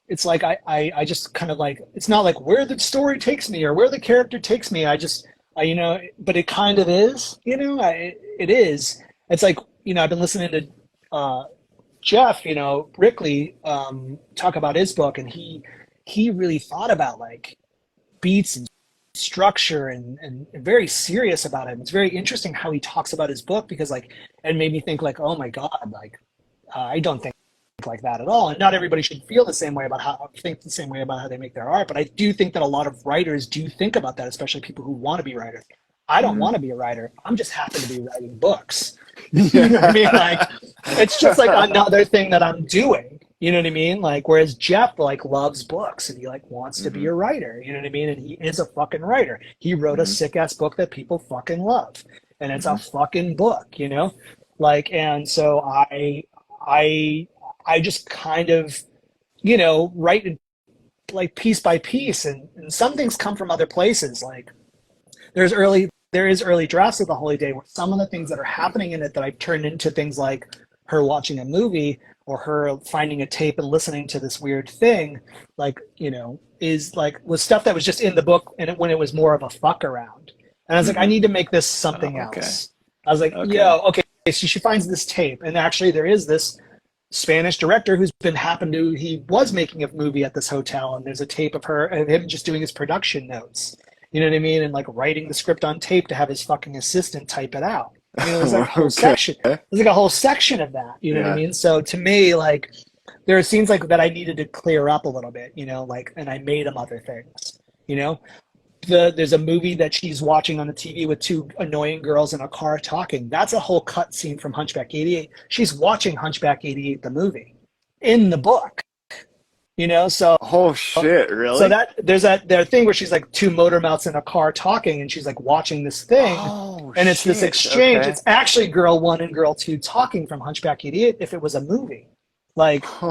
it's like I just kind of like it's not like where the story takes me or where the character takes me. But it kind of is, it is. It's like, I've been listening to Jeff, Rickley, talk about his book, and he really thought about like beats and structure and very serious about it. It's very interesting how he talks about his book because like it made me think like, oh my God, like I don't think like that at all. And not everybody should feel the same way about think the same way about how they make their art. But I do think that a lot of writers do think about that, especially people who want to be writers. I don't want to be a writer. I'm just happen to be writing books. You know what I mean? Like, it's just like another thing that I'm doing. You know what I mean? Like, whereas Jeff like loves books and he like wants to be a writer. You know what I mean? And he is a fucking writer. He wrote a sick ass book that people fucking love, and it's a fucking book. You know, like, and so I just kind of, you know, write like piece by piece, and some things come from other places. Like, there is early drafts of The Holy Day where some of the things that are happening in it that I've turned into things like her watching a movie or her finding a tape and listening to this weird thing, like, you know, was stuff that was just in the book and when it was more of a fuck around. And I was like, I need to make this something else. I was like, okay. So she finds this tape, and actually there is this Spanish director he was making a movie at this hotel, and there's a tape of him just doing his production notes. You know what I mean? And like writing the script on tape to have his fucking assistant type it out. You know, there's like a whole section. There's like a whole section of that. You know what I mean? So to me, like, there are scenes like that I needed to clear up a little bit, you know, like, and I made them other things, you know? There's a movie that she's watching on the TV with two annoying girls in a car talking. That's a whole cut scene from Hunchback 88. She's watching Hunchback 88, the movie, in the book. You know, so oh shit, really? So there's that thing where she's like two motor mouths in a car talking, and she's like watching this thing, and it's this exchange. Okay. It's actually girl 1 and girl 2 talking from Hunchback 88 if it was a movie, like, you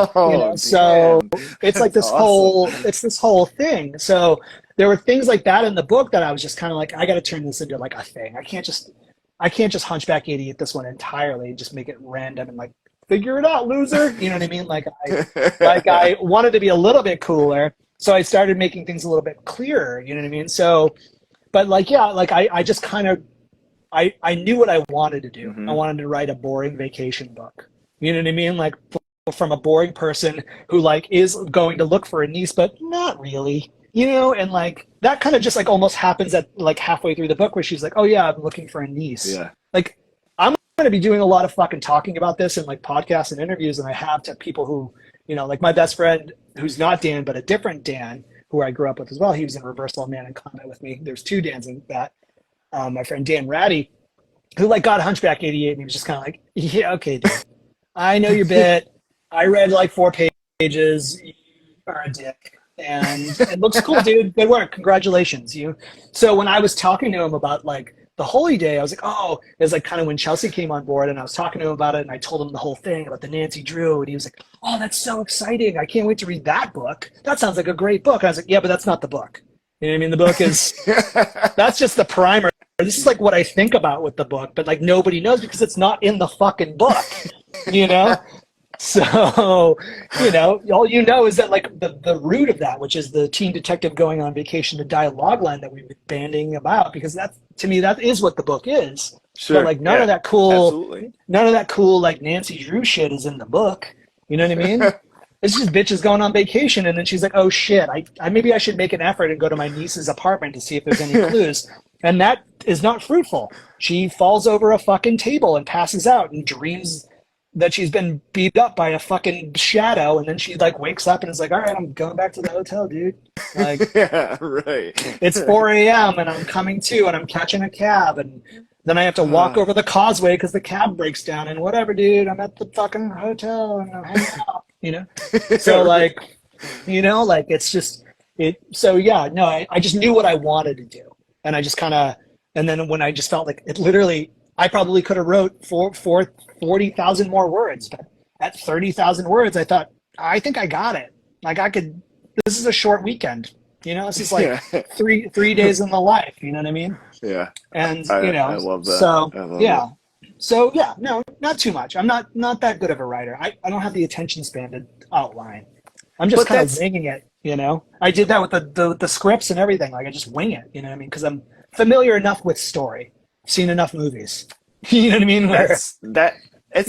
know. So it's like this whole thing. So there were things like that in the book that I was just kind of like, I got to turn this into like a thing. I can't just Hunchback 88 this one entirely and just make it random and like, figure it out, loser. You know what I mean? Like I wanted to be a little bit cooler, so I started making things a little bit clearer. You know what I mean? So, but like, yeah, like I just kind of, I knew what I wanted to do. I wanted to write a boring vacation book. You know what I mean? Like, from a boring person who like is going to look for a niece, but not really. You know, and like that kind of just like almost happens at like halfway through the book where she's like, oh yeah, I'm looking for a niece. Yeah. Like, I'm going to be doing a lot of fucking talking about this in like podcasts and interviews, and I have to people who, you know, like my best friend who's not Dan but a different Dan who I grew up with as well. He was in Reversal Man in Combat with me. There's two Dans in that. My friend Dan Ratty, who like got Hunchback 88, and he was just kind of like, yeah, okay, dude, I know your bit. I read like 4 pages. You are a dick, and it looks cool, dude. Good work. Congratulations, you. So when I was talking to him about like The Holy Day, I was like, oh, it was like kind of when Chelsea came on board, and I was talking to him about it, and I told him the whole thing about the Nancy Drew, and he was like, oh, that's so exciting. I can't wait to read that book. That sounds like a great book. And I was like, yeah, but that's not the book. You know what I mean? The book is, that's just the primer. This is like what I think about with the book, but like nobody knows because it's not in the fucking book, you know? So, you know, all you know is that like the root of that, which is the teen detective going on vacation, the dialogue line that we've been banding about, because that's, to me, that is what the book is. Sure. But like none of that cool, like Nancy Drew shit is in the book. You know what I mean? It's just bitches going on vacation, and then she's like, oh shit, I maybe I should make an effort and go to my niece's apartment to see if there's any clues. And that is not fruitful. She falls over a fucking table and passes out and dreams that she's been beat up by a fucking shadow, and then she like wakes up and is like, all right, I'm going back to the hotel, dude. Like, yeah, right. It's 4 a.m. and I'm coming to, and I'm catching a cab, and then I have to walk over the causeway because the cab breaks down, and whatever, dude, I'm at the fucking hotel and I'm hanging out, you know? So like, you know, like it's just, so yeah, no, I just knew what I wanted to do. And I just kind of, and then when I just felt like it literally, I probably could have wrote 40,000 more words, but at 30,000 words, I thought, I think I got it. Like this is a short weekend, you know, this is like three days in the life, you know what I mean? Yeah. And, you know, I love that. So, yeah. So, yeah, no, not too much. I'm not that good of a writer. I don't have the attention span to outline. I'm just kind of winging it, you know? I did that with the scripts and everything. Like, I just wing it, you know what I mean? Because I'm familiar enough with story. Seen enough movies. You know what I mean? It's the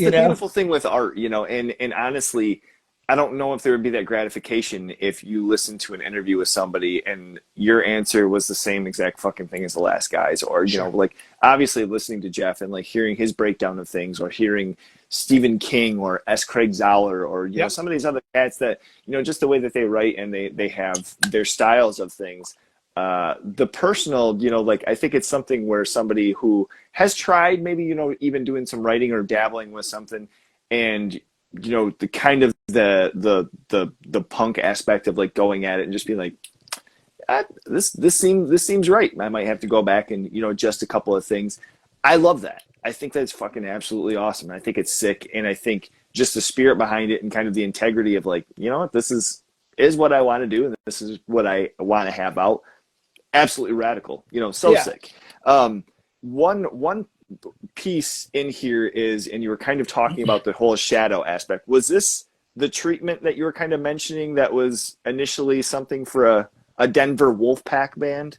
beautiful thing with art, you know, and honestly, I don't know if there would be that gratification if you listened to an interview with somebody and your answer was the same exact fucking thing as the last guy's, or, you know, like obviously listening to Jeff and like hearing his breakdown of things, or hearing Stephen King or S. Craig Zahler or you know some of these other cats that just the way that they write and they have their styles of things. The personal, like I think it's something where somebody who has tried maybe even doing some writing or dabbling with something, and the kind of the punk aspect of like going at it and just being like, this seems right. I might have to go back and adjust a couple of things. I love that. I think that's fucking absolutely awesome. I think it's sick, and I think just the spirit behind it and kind of the integrity of like, this is what I want to do, and this is what I want to have out. Absolutely radical. Sick. One piece in here is, and you were kind of talking about the whole shadow aspect. Was this the treatment that you were kind of mentioning that was initially something for a Denver Wolfpack band?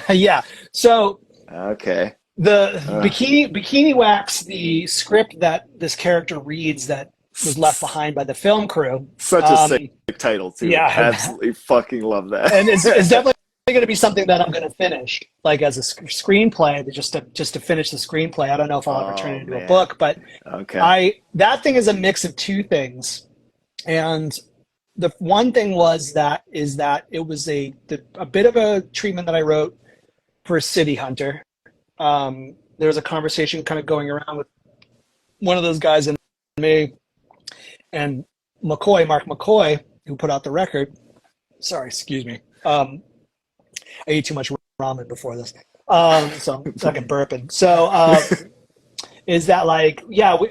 Yeah. So okay. The Bikini Wax, the script that this character reads that was left behind by the film crew. Such a sick title too. Yeah, absolutely fucking love that. And it's definitely going to be something that I'm going to finish, like as a screenplay, just to finish the screenplay. I don't know if I'll ever turn it into a book, but that thing is a mix of two things. And the one thing is that it was a bit of a treatment that I wrote for City Hunter. There was a conversation kind of going around with one of those guys and me and Mark McCoy, who put out the record. Sorry, excuse me. I ate too much ramen before this, so I'm fucking burping. So is that like,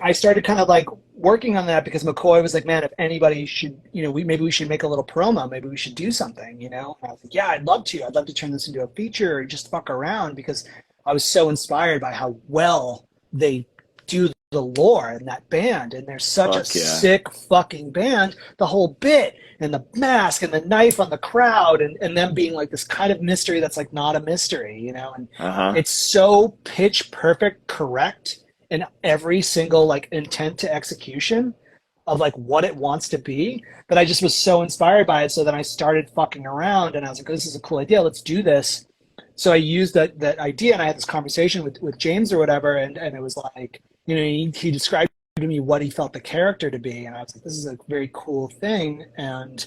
I started kind of like working on that because McCoy was like, man, if anybody should, maybe we should make a little promo, maybe we should do something, And I was like, yeah, I'd love to turn this into a feature or just fuck around, because I was so inspired by how well they do the lore in that band, and they're such a sick fucking band. The whole bit and the mask and the knife on the crowd and them being like this kind of mystery that's like not a mystery, and it's so pitch perfect correct in every single like intent to execution of like what it wants to be, that I just was so inspired by it. So then I started fucking around and I was like, this is a cool idea, let's do this. So I used that idea, and I had this conversation with James or whatever, and it was like, he described to me what he felt the character to be, and I was like, this is a very cool thing. And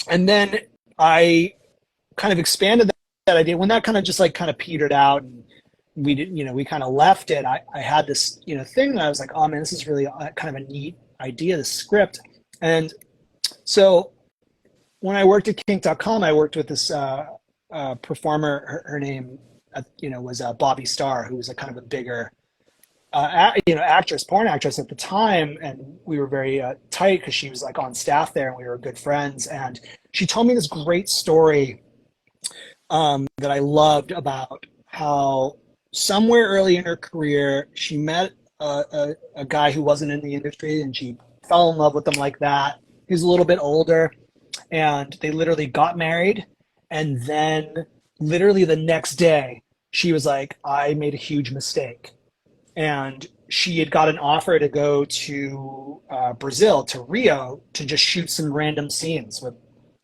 then I kind of expanded that idea when that kind of just like kind of petered out, and we did, we kind of left it. I had this thing that I was like, oh man, this is really kind of a neat idea, the script. And so when I worked at kink.com, I worked with this performer. Her name was Bobby Starr, who was a kind of a bigger porn actress at the time, and we were very tight because she was like on staff there and we were good friends. And she told me this great story that I loved about how somewhere early in her career she met a guy who wasn't in the industry, and she fell in love with him like that. He was a little bit older, and they literally got married. And then literally the next day, she was like, I made a huge mistake. And she had got an offer to go to Brazil, to Rio, to just shoot some random scenes with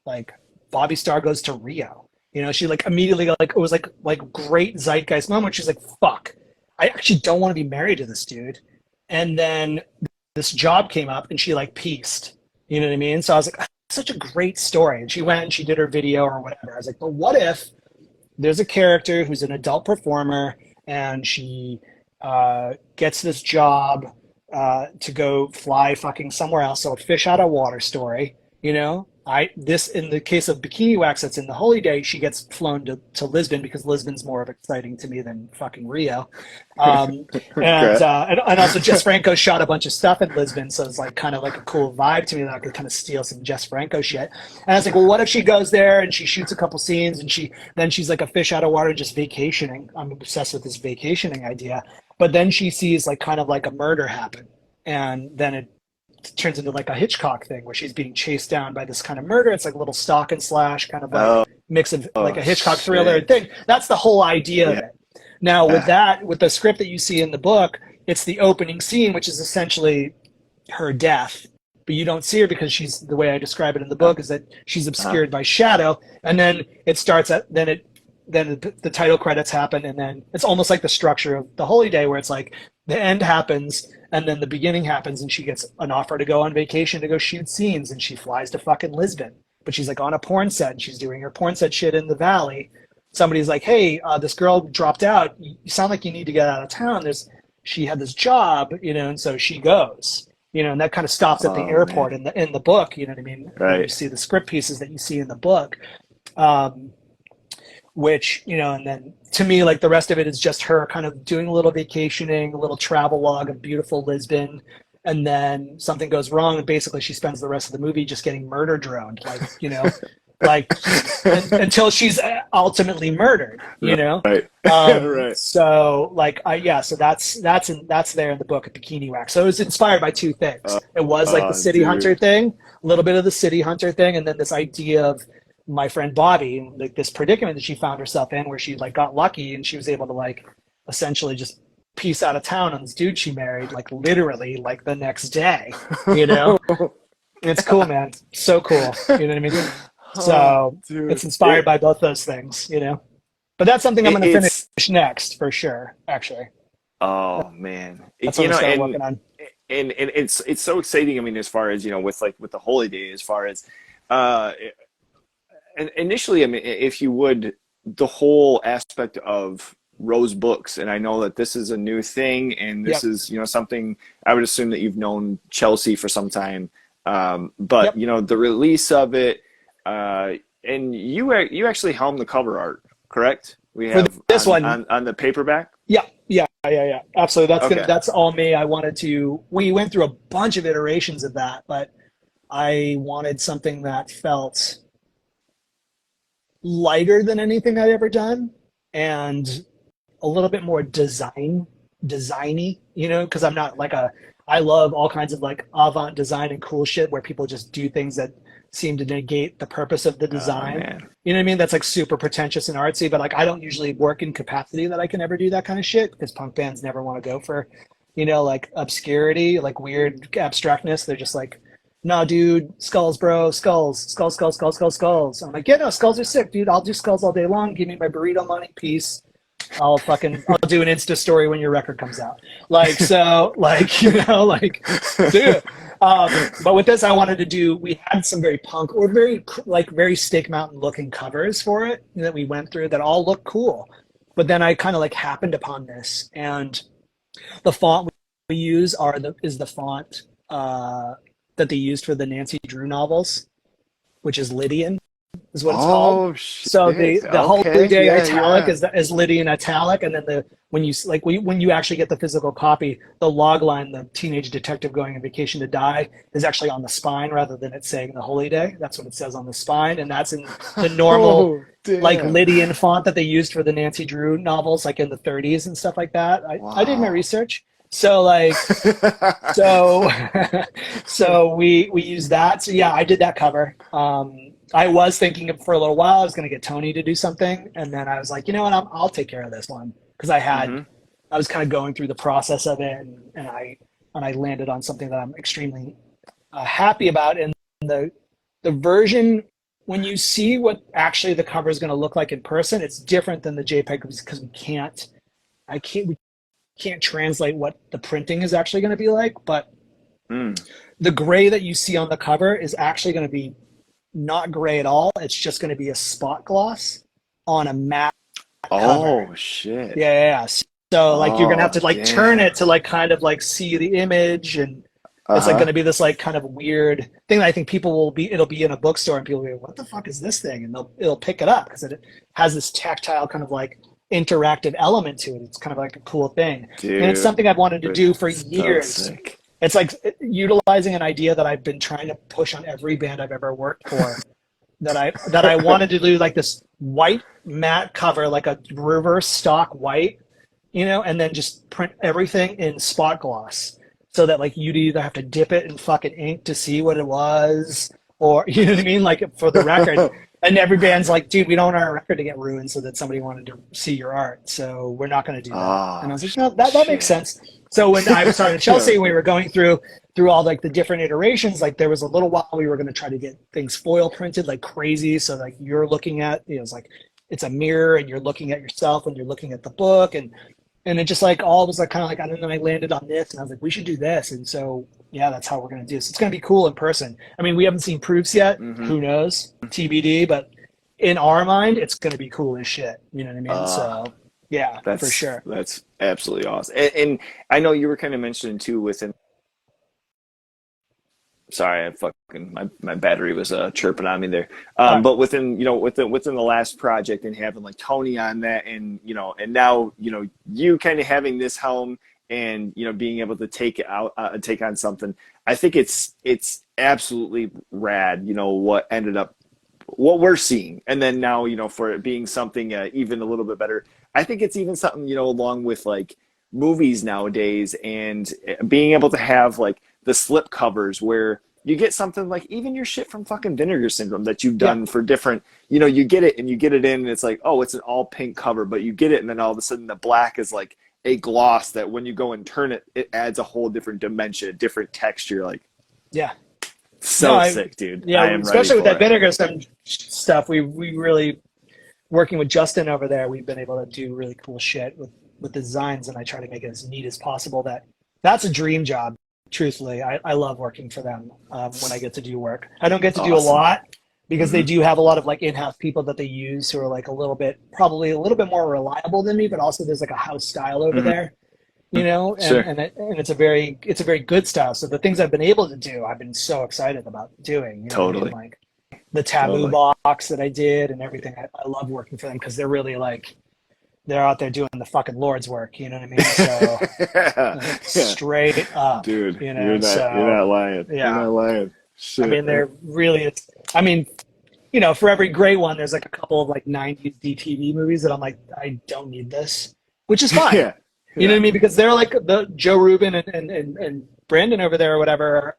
like Bobby Starr goes to Rio. She like immediately, like, it was like great zeitgeist moment. She's like, fuck, I actually don't want to be married to this dude. And then this job came up and she like pieced, you know what I mean? So I was like, such a great story. And she went and she did her video or whatever. I was like, but what if there's a character who's an adult performer and she gets this job to go fly fucking somewhere else, so a fish out of water story, This, in the case of Bikini Wax, that's in the Holy Day, she gets flown to Lisbon because Lisbon's more of exciting to me than fucking Rio. And also Jess Franco shot a bunch of stuff in Lisbon, so it's like kind of like a cool vibe to me that I could kind of steal some Jess Franco shit. And I was like, well, what if she goes there and she shoots a couple scenes and she's like a fish out of water just vacationing. I'm obsessed with this vacationing idea. But then she sees like kind of like a murder happen, and then it turns into like a Hitchcock thing where she's being chased down by this kind of murder. It's like a little stalk and slash kind of like mix of like a Hitchcock thriller thing. That's the whole idea of it. Now with the script that you see in the book, it's the opening scene, which is essentially her death, but you don't see her because she's, the way I describe it in the book is that she's obscured by shadow. And then it starts then the title credits happen, and then it's almost like the structure of the Holy Day where it's like the end happens, and then the beginning happens, and she gets an offer to go on vacation to go shoot scenes, and she flies to fucking Lisbon. But she's like on a porn set, and she's doing her porn set shit in the valley. Somebody's like, "Hey, this girl dropped out. You sound like you need to get out of town. She had this job, and so she goes, and that kind of stops at the airport man. in the book. You know what I mean? Right. You see the script pieces that you see in the book, which and then to me, like the rest of it is just her kind of doing a little vacationing, a little travel log of beautiful Lisbon. And then something goes wrong, and basically she spends the rest of the movie just getting murder droned, like until she's ultimately murdered, Right. Right. So so that's there in the book at Bikini Wax. So it was inspired by two things. It was like the City Hunter thing, a little bit of the City Hunter thing, and then this idea of my friend Bobby and like this predicament that she found herself in, where she like got lucky and she was able to like essentially just piece out of town on this dude she married, like literally like the next day. It's cool, man. So cool. You know what I mean? So it's inspired by both those things, but that's something I'm going to finish next for sure, actually. Oh man. That's what I'm working on. And it's so exciting. I mean, as far as, with the Holy Day, as far as, and initially, I mean, if you would, the whole aspect of Rose Books, and I know that this is a new thing, and this is something I would assume that you've known Chelsea for some time, but the release of it, and you actually helmed the cover art, correct? We have for this one on the paperback. Yeah, absolutely. Okay. That's all me. We went through a bunch of iterations of that, but I wanted something that felt lighter than anything I'd ever done, and a little bit more designy, because I'm not I love all kinds of like avant design and cool shit where people just do things that seem to negate the purpose of the design. You know what I mean? That's like super pretentious and artsy, but like I don't usually work in capacity that I can ever do that kind of shit, because punk bands never want to go for, like obscurity, like weird abstractness. They're just like, no, dude, skulls, bro, skulls. I'm like, yeah, no, skulls are sick, dude. I'll do skulls all day long. Give me my burrito money, peace. I'll do an Insta story when your record comes out. Dude. But with this, I wanted to do, we had some very punk or very Stake Mountain looking covers for it that we went through that all look cool. But then I kind of like happened upon this, and the font we use is the font that they used for the Nancy Drew novels, which is Lydian. Is what it's called. Shit. So the Holy Day italic is Lydian italic, and then when you actually get the physical copy, the log line, the teenage detective going on vacation to die, is actually on the spine rather than it saying the Holy Day. That's what it says on the spine, and that's in the normal Lydian font that they used for the Nancy Drew novels, like in the 30s and stuff like that. I did my research. So so we use that. So yeah, I did that cover. I was thinking for a little while I was going to get Tony to do something, and then I was like, you know what, I'll take care of this one, because I was kind of going through the process of it, and I landed on something that I'm extremely happy about. And the version, when you see what actually the cover is going to look like in person, it's different than the JPEG, because we can't translate what the printing is actually going to be like. But the gray that you see on the cover is actually going to be not gray at all. It's just going to be a spot gloss on a matte cover. Oh shit. Yeah. So like you're going to have to like turn it to like kind of like see the image, and it's like going to be this like kind of weird thing that I think it'll be in a bookstore, and people will be like, what the fuck is this thing? And it'll pick it up because it has this tactile kind of like interactive element to it. It's kind of like a cool thing. Dude, and it's something I've wanted to do for years. Sick. It's like utilizing an idea that I've been trying to push on every band I've ever worked for, that I wanted to do like this white matte cover, like a reverse stock white, and then just print everything in spot gloss, so that like you'd either have to dip it in fucking ink to see what it was, or you know what I mean, like for the record. And every band's like, dude, we don't want our record to get ruined so that somebody wanted to see your art, so we're not going to do that. And I was like, no, that makes sense. So when I was starting at Chelsea, we were going through all like the different iterations. Like there was a little while we were going to try to get things foil printed like crazy. So like you're looking at, it's like it's a mirror, and you're looking at yourself when you're looking at the book. And and it just like all was like kind of like, I don't know, I landed on this and I was like, we should do this. And so, yeah, that's how we're going to do this. It's going to be cool in person. I mean, we haven't seen proofs yet. Mm-hmm. Who knows? TBD, but in our mind, it's going to be cool as shit. You know what I mean? Uh, So, yeah, for sure. that's absolutely awesome. And I know you were kind of mentioning too within. Sorry, I fucking my battery was chirping on me there. All right. But within the last project and having like Tony on that, and and now you kind of having this helm and being able to take it out, take on something. I think it's absolutely rad. What we're seeing, and then now for it being something even a little bit better. I think it's even something along with like movies nowadays, and being able to have like the slip covers where you get something like even your shit from fucking Vinegar Syndrome that you've done for different, you get it and you get it in and it's like, oh, it's an all pink cover, but you get it and then all of a sudden the black is like a gloss that when you go and turn it, it adds a whole different dimension, a different texture. Like, Yeah. so sick, dude. Yeah, I am especially with ready that Vinegar stuff, we really, working with Justin over there, we've been able to do really cool shit with the designs, and I try to make it as neat as possible. That's a dream job. Truthfully, I love working for them when I get to do work. I don't get to do a lot because they do have a lot of like in-house people that they use who are like probably a little bit more reliable than me, but also there's like a house style over there, and, Sure. and it's a very good style. So the things I've been able to do, I've been so excited about doing. Totally. Like the taboo box that I did and everything. I love working for them because they're really like, they're out there doing the fucking Lord's work, you know what I mean? So straight up, dude. you're not lying. Yeah. You're not lying. Shit. I mean, they're really. For every great one, there's like a couple of like '90s DTV movies that I'm like, I don't need this, which is fine. Yeah. You know what I mean? Because they're like the Joe Rubin and Brandon over there or whatever,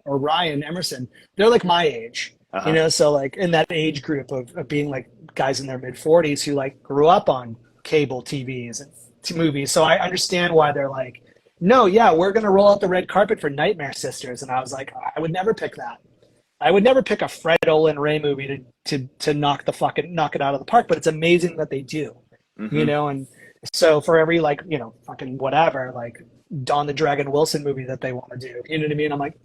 or Ryan Emerson. They're like my age. So like in that age group of being like guys in their mid 40s who like grew up on cable TVs and movies. So I understand why they're like, no, yeah, we're going to roll out the red carpet for Nightmare Sisters. And I was like, I would never pick that. I would never pick a Fred Olin Ray movie to knock it out of the park, but it's amazing that they do, and so for every like, fucking whatever, like Dawn the Dragon Wilson movie that they want to do, you know what I mean? I'm like,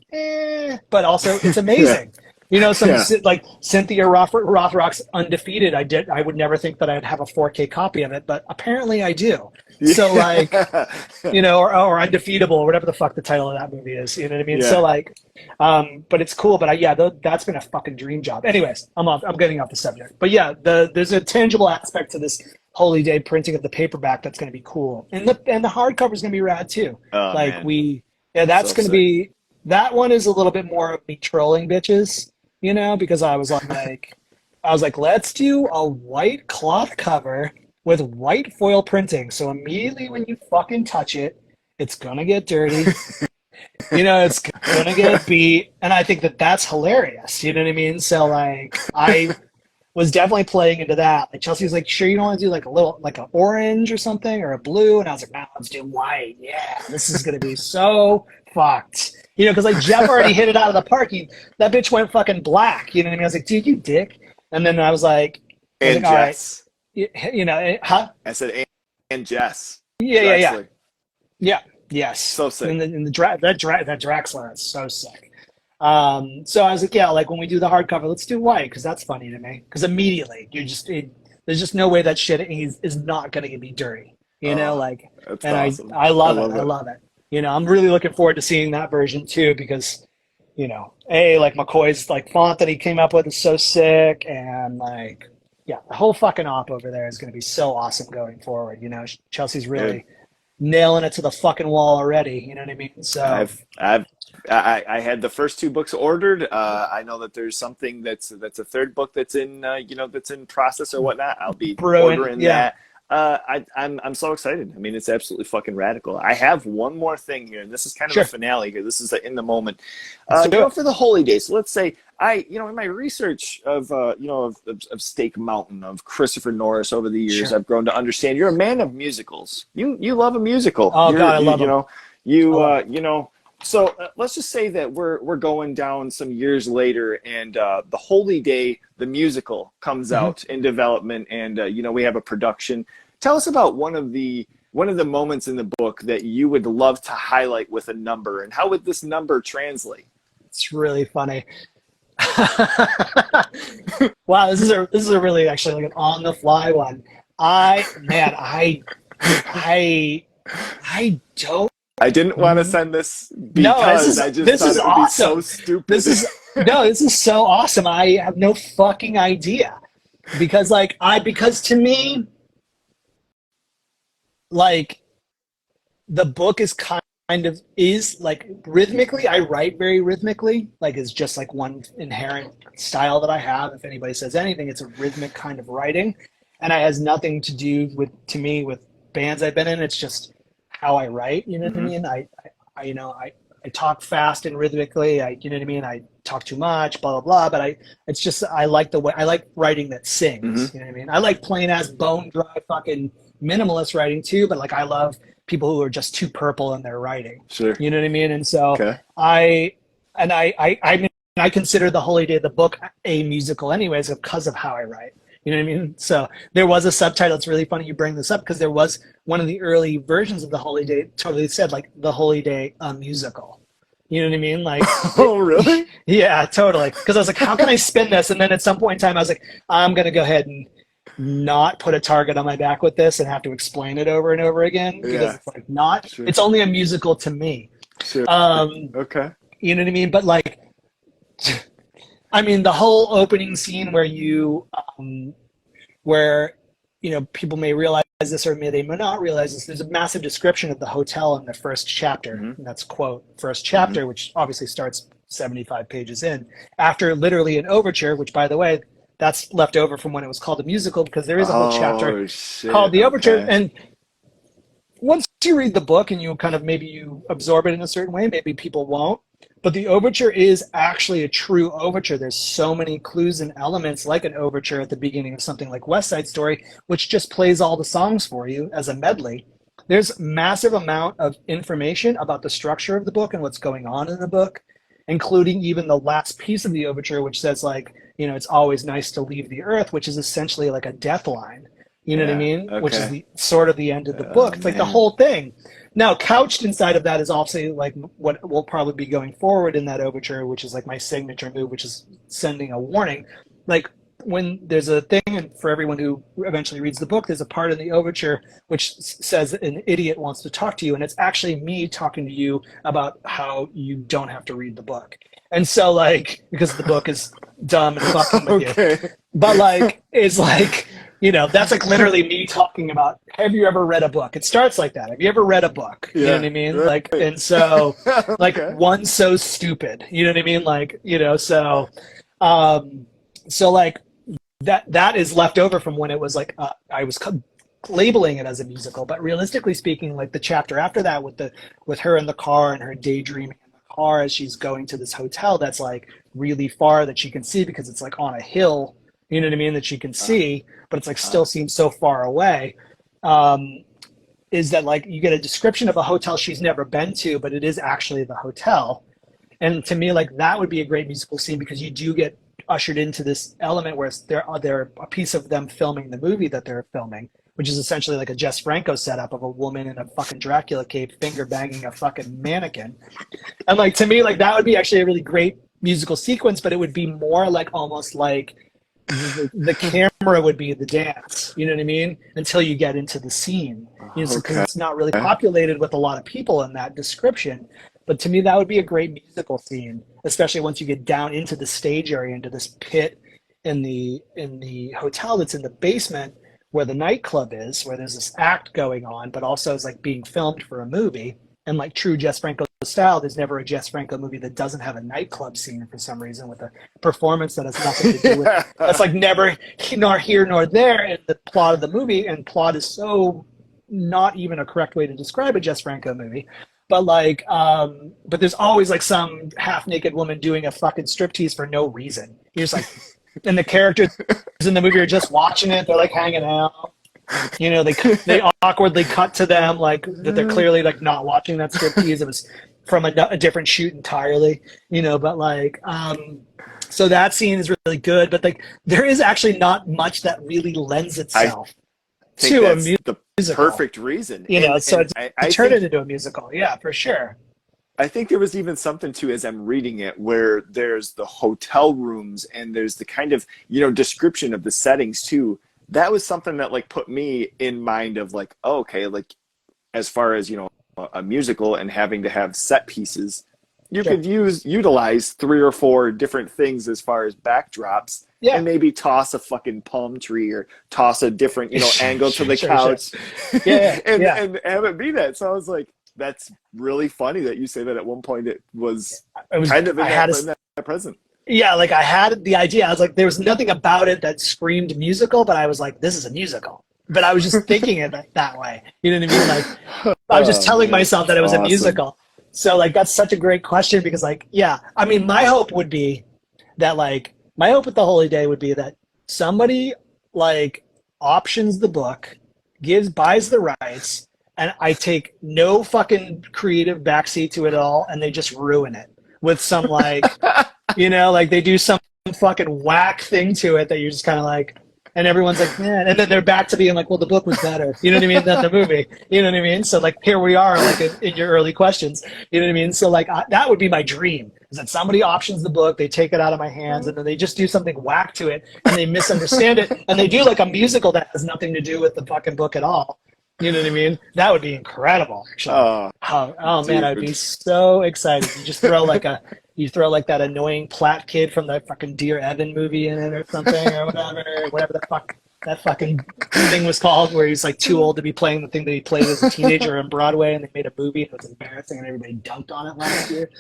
but also it's amazing. Like Cynthia Rothrock's Undefeated. I would never think that I'd have a 4K copy of it, but apparently I do. So like, or Undefeatable, or whatever the fuck the title of that movie is. You know what I mean? Yeah. So like, but it's cool. But that's been a fucking dream job. Anyways, I'm getting off the subject. But yeah, there's a tangible aspect to this Holy Day printing of the paperback that's going to be cool, and the hardcover is going to be rad too. Oh, like man. That's going to be. That one is a little bit more of me trolling bitches, because I was like, let's do a white cloth cover with white foil printing. So immediately when you fucking touch it, it's gonna get dirty. It's gonna get beat, and I think that's hilarious. You know what I mean? So like, I was definitely playing into that. Like Chelsea was like, sure, you don't want to do like a little, like an orange or something or a blue, and I was like, nah, let's do white. Yeah, this is gonna be so fucked. Because like Jeff already hit it out of the park. That bitch went fucking black. You know what I mean? I was like, dude, you dick. And then I was like, and Jess. All right. Huh? I said and Jess. Yeah. Yes. So sick. And that Draxler is so sick. So I was like, yeah, like when we do the hardcover, let's do white because that's funny to me. Because immediately there's just no way that shit is not going to be dirty. That's awesome. I love it. I love it. I'm really looking forward to seeing that version too because, like McCoy's like font that he came up with is so sick, and like, yeah, the whole fucking op over there is going to be so awesome going forward. Chelsea's really nailing it to the fucking wall already. You know what I mean? So I had the first 2 books ordered. I know that there's something that's a third book that's in that's in process or whatnot. I'll be ordering that. I'm so excited. I mean, it's absolutely fucking radical. I have one more thing here, and this is kind of a finale here. This is in the moment. Go for the Holy Day. So let's say in my research of Stake Mountain, of Christopher Norris over the years, I've grown to understand you're a man of musicals. You love a musical. Oh God, I love them. So let's just say that we're going down some years later, and the Holy Day, the musical, comes out in development, and we have a production. Tell us about one of the one of the moments in the book that you would love to highlight with a number, and how would this number translate? It's really funny. Wow, this is a really actually like an on the fly one. I don't. I didn't want to send this No, because I just this thought is it would be awesome. so stupid. This is so awesome. I have no fucking idea because because to me, like, the book is kind of is like rhythmically. I write very rhythmically. Like, it's just like one inherent style that I have. If anybody says anything, it's a rhythmic kind of writing, and it has nothing to do with bands I've been in. It's just how I write. You know what I mean? I talk fast and rhythmically. You know what I mean? I talk too much, blah, blah, blah. But it's just, I like writing that sings. You know what I mean? I like plain ass bone dry fucking minimalist writing too, but like, I love people who are just too purple in their writing. Sure. You know what I mean? And so Okay. I consider The Holy Day, the book, a musical anyways, because of how I write. You know what I mean? So there was a subtitle. It's really funny you bring this up because there was one of the early versions of The Holy Day totally said like The Holy Day, a musical. You know what I mean? Like, oh, really? Yeah, totally. Because I was like, how can I spin this? And then at some point in time, I was like, I'm going to go ahead and not put a target on my back with this and have to explain it over and over again because it's like Sure. It's only a musical to me. Sure. Okay. You know what I mean? But like, I mean, the whole opening scene where people may realize this or they may not realize this. There's a massive description of the hotel in the first chapter. And that's quote, first chapter, which obviously starts 75 pages in after literally an overture, which by the way, that's left over from when it was called a musical because there is a whole chapter called the overture. And once you read the book and you kind of maybe you absorb it in a certain way, maybe people won't. But the overture is actually a true overture. There's so many clues and elements like an overture at the beginning of something like West Side Story, which just plays all the songs for you as a medley. There's massive amount of information about the structure of the book and what's going on in the book, including even the last piece of the overture, which says like, it's always nice to leave the earth, which is essentially like a death line. You know what I mean? Okay. Which is the sort of the end of the book. It's like the whole thing. Now, couched inside of that is also like what will probably be going forward in that overture, which is like my signature move, which is sending a warning. Like when there's a thing, and for everyone who eventually reads the book, there's a part in the overture which says an idiot wants to talk to you, and it's actually me talking to you about how you don't have to read the book. And so like, because the book is dumb and fucking with you. But like, it's like, that's like literally me talking about, have you ever read a book? It starts like that. Have you ever read a book? You know what I mean? Right. Like, and so like one so stupid, you know what I mean? Like, so like that is left over from when it was like, I was labeling it as a musical, but realistically speaking, like the chapter after that with her in the car and her daydreaming in the car as she's going to this hotel that's like really far that she can see because it's like on a hill, you know what I mean, that she can see, but it's like still seems so far away, is that like you get a description of a hotel she's never been to, but it is actually the hotel. And to me, like that would be a great musical scene because you do get ushered into this element where they're a piece of them filming the movie that they're filming, which is essentially like a Jess Franco setup of a woman in a fucking Dracula cape finger banging a fucking mannequin. And like, to me, like that would be actually a really great musical sequence, but it would be more like almost like the camera would be the dance, you know what I mean? Until you get into the scene, because it's not really populated with a lot of people in that description. But to me, that would be a great musical scene, especially once you get down into the stage area, into this pit in the hotel that's in the basement where the nightclub is, where there's this act going on, but also is like being filmed for a movie. And like true Jess Franco style, there's never a Jess Franco movie that doesn't have a nightclub scene for some reason with a performance that has nothing to do with it. That's like never nor here nor there in the plot of the movie. And plot is so not even a correct way to describe a Jess Franco movie. But like, but there's always like some half-naked woman doing a fucking striptease for no reason. You're just like, and the characters in the movie are just watching it. They're like hanging out. They awkwardly cut to them like that. They're clearly like not watching that striptease. It was from a different shoot entirely. But like, so that scene is really good. But like, there is actually not much that really lends itself to a musical. perfect reason. You know, so And to turn it into a musical. Yeah, for sure. I think there was even something too, as I'm reading it, where there's the hotel rooms and there's the kind of, description of the settings too. That was something that like put me in mind of like, oh, okay, like as far as, a musical and having to have set pieces, you Sure. could utilize 3 or 4 different things as far as backdrops, Yeah. and maybe toss a fucking palm tree or toss a different, angle to the Sure, couch. Yeah, yeah. and have it be that. So I was like, that's really funny that you say that at one point it was It was. kind of I had a, in that present. yeah, like I had the idea. I was like, there was nothing about it that screamed musical, but I was like, this is a musical. But I was just thinking it that way. You know what I mean? Like I was just telling myself that it was a musical. So like that's such a great question because like, yeah, I mean, my hope would be that like my hope with the Holy Day would be that somebody like options the book, buys the rights, and I take no fucking creative backseat to it all, and they just ruin it with some like, like they do some fucking whack thing to it that you're just kind of like, and everyone's like, man, and then they're back to being like, well, the book was better, you know what I mean, than the movie, you know what I mean? So like, here we are, like in your early questions, you know what I mean? So like, that would be my dream, is that somebody options the book, they take it out of my hands, and then they just do something whack to it, and they misunderstand it, and they do like a musical that has nothing to do with the fucking book at all. You know what I mean? That would be incredible, actually. Oh man, I'd be so excited. You just throw like that annoying Platt kid from the fucking Dear Evan movie in it or something, or whatever the fuck that fucking thing was called, where he's like too old to be playing the thing that he played as a teenager on Broadway, and they made a movie and it was embarrassing and everybody dunked on it last year.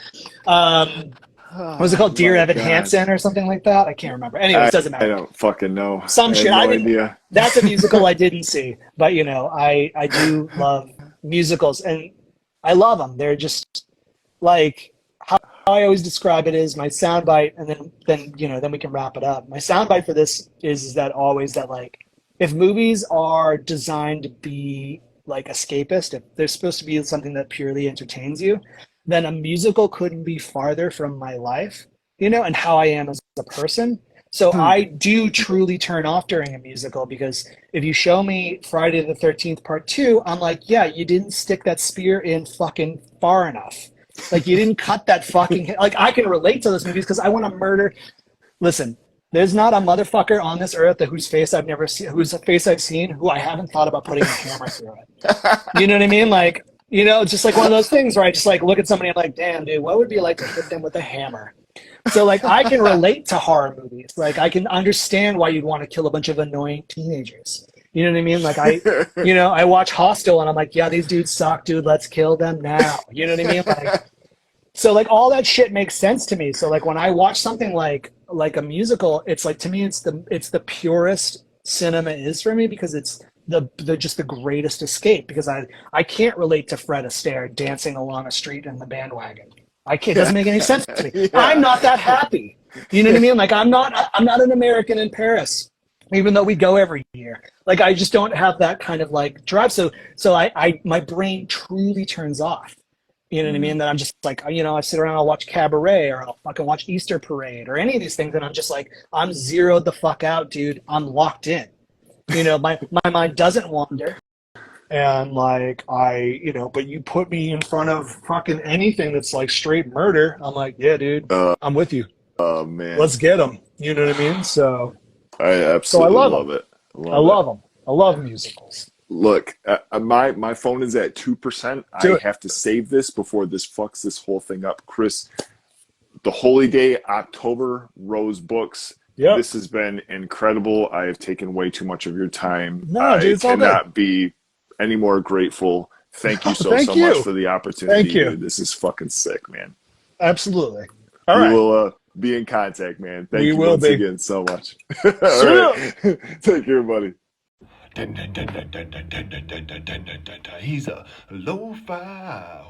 What was it called? Dear Evan Hansen or something like that? I can't remember. Anyways, it doesn't matter. I don't fucking know. Some shit. No idea. That's a musical I didn't see, but I do love musicals, and I love them. They're just like how I always describe it is my soundbite, and then we can wrap it up. My soundbite for this is that like if movies are designed to be like escapist, if they're supposed to be something that purely entertains you, then a musical couldn't be farther from my life, and how I am as a person. So I do truly turn off during a musical, because if you show me Friday the 13th Part 2, I'm like, yeah, you didn't stick that spear in fucking far enough. Like you didn't cut that fucking, like I can relate to those movies because I want to murder. Listen, there's not a motherfucker on this earth whose face I've never seen, whose face I've seen, who I haven't thought about putting a hammer through it. You know what I mean? Like, it's just like one of those things where I just like look at somebody and I'm like, damn, dude, what would it be like to hit them with a hammer? So like I can relate to horror movies. Like I can understand why you'd want to kill a bunch of annoying teenagers. You know what I mean? Like I watch Hostel and I'm like, yeah, these dudes suck, dude. Let's kill them now. You know what I mean? Like, so like all that shit makes sense to me. So like when I watch something like a musical, it's like, to me, it's the purest cinema is for me, because it's just the greatest escape, because I can't relate to Fred Astaire dancing along a street in the bandwagon. I can't. It doesn't make any sense to me. Yeah. I'm not that happy. You know what I mean? Like I'm not an American in Paris, even though we go every year. Like I just don't have that kind of like drive. So I my brain truly turns off. You know what I mean? That I'm just like, I sit around, I'll watch Cabaret, or I'll fucking watch Easter Parade, or any of these things, and I'm just like, I'm zeroed the fuck out, dude. I'm locked in. My mind doesn't wander. And like but you put me in front of fucking anything that's like straight murder, I'm like, yeah, dude, I'm with you. Oh man, let's get them. You know what I mean? So I absolutely love it. I love them. I love musicals. Look, my phone is at 2%. I have to save this before this fucks this whole thing up. Chris, the Holy Day October Rose Books. Yep. This has been incredible. I have taken way too much of your time. No, dude, it's all good. I cannot be any more grateful. Thank you so much for the opportunity. Thank you. Dude. This is fucking sick, man. Absolutely. All right. We will be in contact, man. Thank you once again so much. All right. Take care, buddy. He's a lo-fi